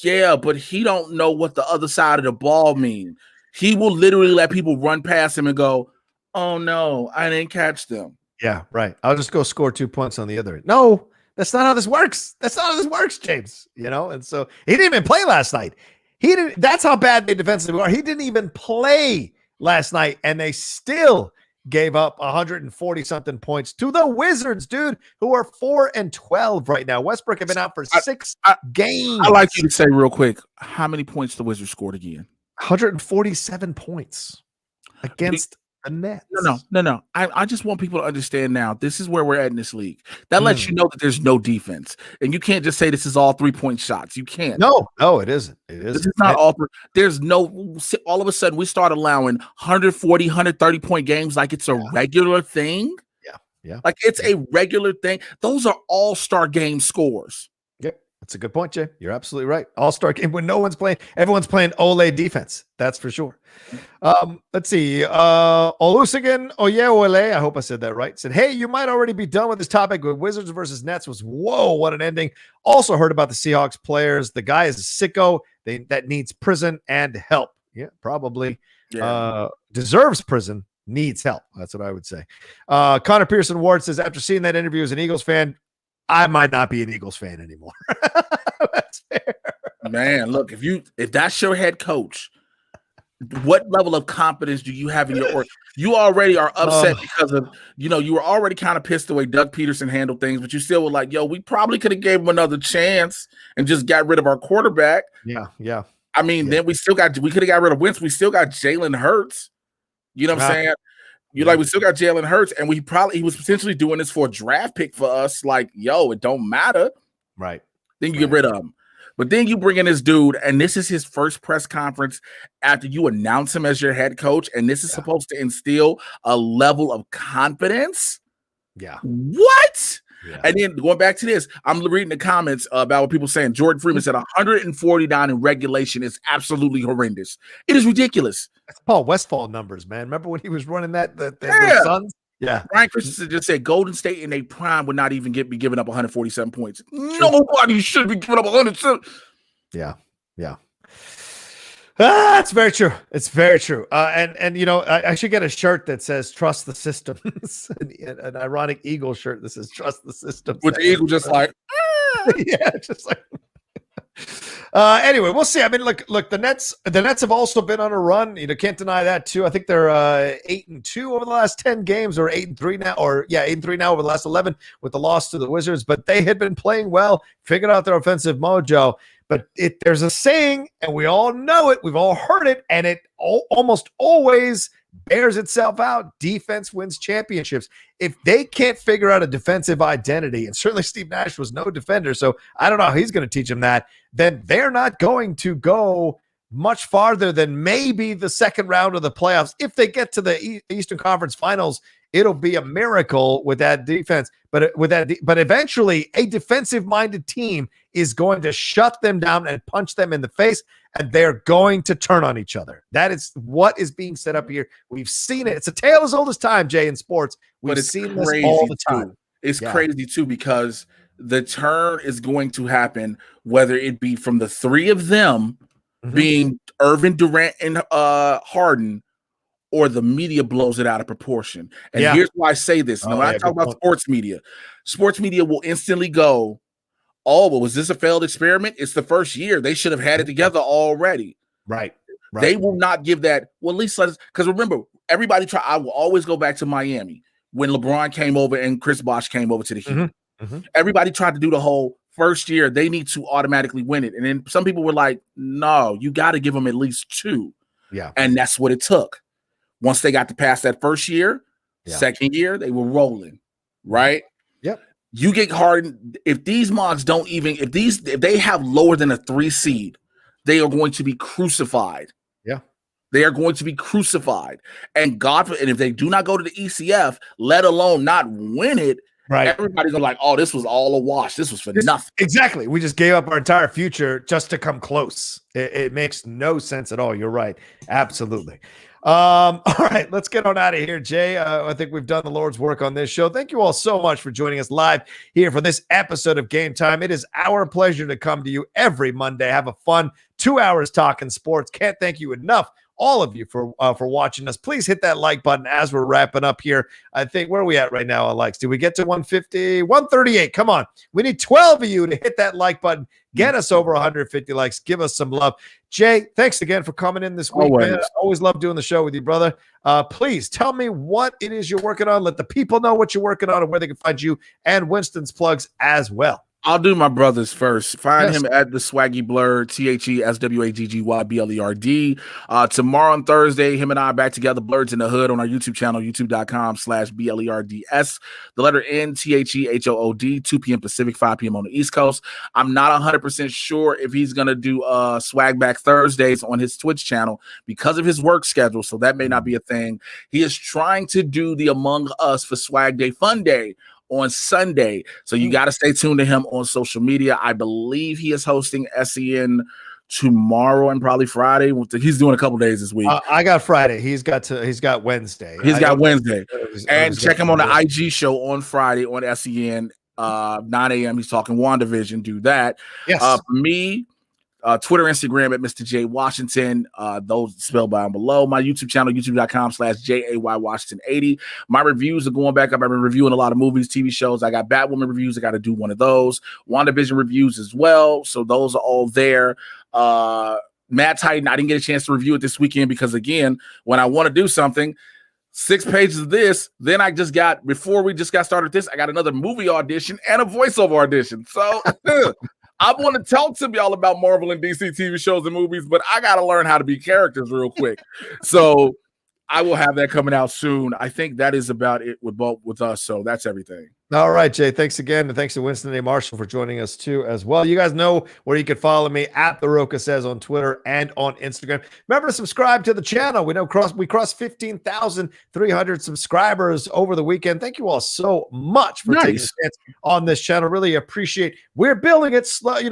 yeah, but he don't know what the other side of the ball mean. He will literally let people run past him and go, oh no, I didn't catch them. Yeah, right. I'll just go score 2 points on the other end. No, that's not how this works. James. And so he didn't even play last night. That's how bad they defensively are. He didn't even play last night, and they still gave up 140-something points to the Wizards, dude, who are 4-12 right now. Westbrook have been out for 6 games. I like you to say real quick, how many points the Wizards scored again? 147 points against The Nets. No. I just want people to understand now. This is where we're at in this league. That lets you know that there's no defense, and you can't just say this is all 3-point shots. You can't. No, it isn't. This is not all. There's no. All of a sudden, we start allowing 140, 130 point games like it's a regular thing. Yeah, like it's a regular thing. Those are all-star game scores. Yep, that's a good point, Jay. You're absolutely right. All-star game when no one's playing. Everyone's playing Ole defense. That's for sure. Let's see. Olusegun Oyewole, I hope I said that right, said, hey, you might already be done with this topic, but Wizards versus Nets was, whoa, what an ending. Also heard about the Seahawks players. The guy is a sicko that needs prison and help. Yeah, probably deserves prison, needs help. That's what I would say. Connor Pearson Ward says, after seeing that interview as an Eagles fan, I might not be an Eagles fan anymore. That's fair. Man, look, if that's your head coach, what level of confidence do you have in your org? You already are upset because of, you were already kind of pissed the way Doug Peterson handled things, but you still were like, yo, we probably could have gave him another chance and just got rid of our quarterback. Yeah. I mean, then we could have got rid of Winston. We still got Jalen Hurts. You know what I'm saying? We still got Jalen Hurts, and he was potentially doing this for a draft pick for us. Like, yo, it don't matter. Right. Then you get rid of him. But then you bring in this dude, and this is his first press conference after you announce him as your head coach, and this is supposed to instill a level of confidence. Yeah. What? Yeah. And then going back to this, I'm reading the comments about what people saying. Jordan Freeman said 149 in regulation is absolutely horrendous. It is ridiculous. That's Paul Westphal numbers, man. Remember when he was running the Suns? Yeah. Brian Christensen just said Golden State in a prime would not even be giving up 147 points. Nobody should be giving up 107. Yeah. It's very true. It's very true. And I should get a shirt that says "Trust the Systems," an ironic Eagle shirt that says "Trust the Systems." With the Eagle just like, yeah, just like. Anyway, we'll see. I mean, look, the Nets have also been on a run. Can't deny that too. I think they're 8-2 over the last 10 games, or 8-3 now, 8-3 now over the last 11 with the loss to the Wizards. But they had been playing well, figured out their offensive mojo. But there's a saying, and we all know it. We've all heard it, and it almost always bears itself out. Defense wins championships. If they can't figure out a defensive identity, and certainly Steve Nash was no defender, so I don't know how he's going to teach them that, then they're not going to go much farther than maybe the second round of the playoffs. If they get to the Eastern Conference Finals, it'll be a miracle with that defense. But eventually, a defensive-minded team is going to shut them down and punch them in the face, and they're going to turn on each other. That is what is being set up here. We've seen it. It's a tale as old as time, Jay, in sports. We've seen this all the time. It's crazy, too, because the turn is going to happen, whether it be from the three of them being Irvin, Durant, and Harden, or the media blows it out of proportion. And here's why I say this. When I talk about sports media will instantly go, oh, well, was this a failed experiment? It's the first year. They should have had it together already. Right. They will not give that. Well, at least because remember, everybody I will always go back to Miami when LeBron came over and Chris Bosh came over to the Heat. Everybody tried to do the whole first year. They need to automatically win it. And then some people were like, no, you got to give them at least 2. Yeah. And that's what it took. Once they got to pass that first year, second year, they were rolling, right? Yep. You get Harden. If these mocks don't even, if they have lower than a 3 seed, they are going to be crucified. Yeah. They are going to be crucified. And if they do not go to the ECF, let alone not win it, right, everybody's gonna like, oh, this was all a wash. This was for nothing. Exactly. We just gave up our entire future just to come close. It makes no sense at all. You're right. Absolutely. All right, let's get on out of here, Jay. I think we've done the Lord's work on this show. Thank you all so much for joining us live here for this episode of Game Time. It is our pleasure to come to you every Monday. Have a fun 2 hours talking sports. Can't thank you enough, all of you, for watching us. Please hit that like button as we're wrapping up here. I think, where are we at right now on likes? Did we get to 150? 138. Come on. We need 12 of you to hit that like button. Get us over 150 likes. Give us some love. Jay, thanks again for coming in this week, man. I always love doing the show with you, brother. Please tell me what it is you're working on. Let the people know what you're working on and where they can find you and Winston's plugs as well. I'll do my brothers first. Find him at the Swaggy Blurred, TheSwaggyBlerd. Tomorrow on Thursday, him and I are back together, Blurds in the Hood, on our YouTube channel, youtube.com/BLERDS. The letter N, THEHOOD, 2 p.m. Pacific, 5 p.m. on the East Coast. I'm not 100% sure if he's going to do Swag Back Thursdays on his Twitch channel because of his work schedule, so that may not be a thing. He is trying to do the Among Us for Swag Day Fun Day on Sunday. So you got to stay tuned to him on social media. I believe he is hosting SEN tomorrow and probably Friday. He's doing a couple days this week. I got Friday. He's got Wednesday. And check him on the IG show on Friday on SEN, 9 a.m. He's talking WandaVision. Do that. Yes. For me, Twitter, Instagram at Mr. J Washington. Those spelled down below. My YouTube channel, youtube.com/JAYWashington80. My reviews are going back up. I've been reviewing a lot of movies, TV shows. I got Batwoman reviews. I got to do one of those. WandaVision reviews as well. So those are all there. Mad Titan, I didn't get a chance to review it this weekend because, again, when I want to do something, 6 pages of this, then before we just got started this, I got another movie audition and a voiceover audition. So I want to talk to y'all about Marvel and DC TV shows and movies, but I got to learn how to be characters real quick. So I will have that coming out soon. I think that is about it with us. So that's everything. All right, Jay. Thanks again. And thanks to Winston A. Marshall for joining us too as well. You guys know where you can follow me at The Rocha Says on Twitter and on Instagram. Remember to subscribe to the channel. We crossed 15,300 subscribers over the weekend. Thank you all so much for taking a chance on this channel. Really appreciate. We're building it slowly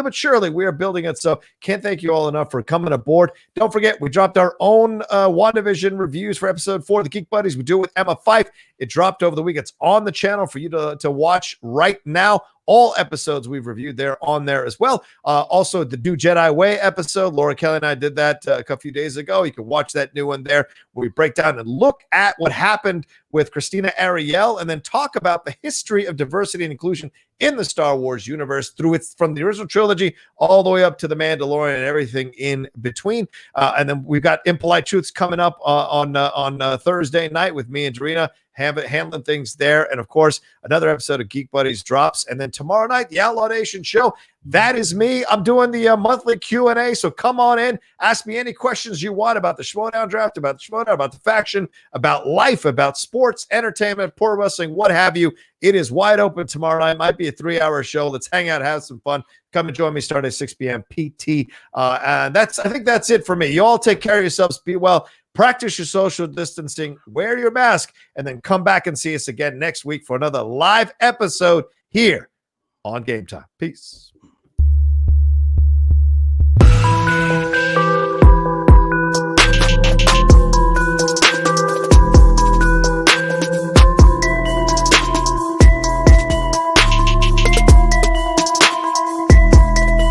but surely. We are building it. So can't thank you all enough for coming aboard. Don't forget, we dropped our own WandaVision reviews for episode 4 of the Geek Buddies. We do it with Emma Fife. It dropped over the week. It's on the channel for you to watch right now. All episodes we've reviewed there on there as well. Also, the Do Jedi Way episode, Laura Kelly and I did that a few days ago. You can watch that new one there where we break down and look at what happened with Christina Ariel and then talk about the history of diversity and inclusion in the Star Wars universe from the original trilogy all the way up to The Mandalorian and everything in between. And then we've got Impolite Truths coming up on Thursday night with me and Darina handling things there. And of course, another episode of Geek Buddies drops. And then tomorrow night, the Outlaw Nation show. That is me. I'm doing the monthly Q&A. So come on in. Ask me any questions you want about the Schmoedown draft, about the Schmoedown, about the faction, about life, about sports, entertainment, pro wrestling, what have you. It is wide open tomorrow night. Might be a 3-hour show. Let's hang out, have some fun. Come and join me. Start at 6 p.m. PT. And I think that's it for me. You all take care of yourselves. Be well. Practice your social distancing. Wear your mask. And then come back and see us again next week for another live episode here on Game Time. Peace.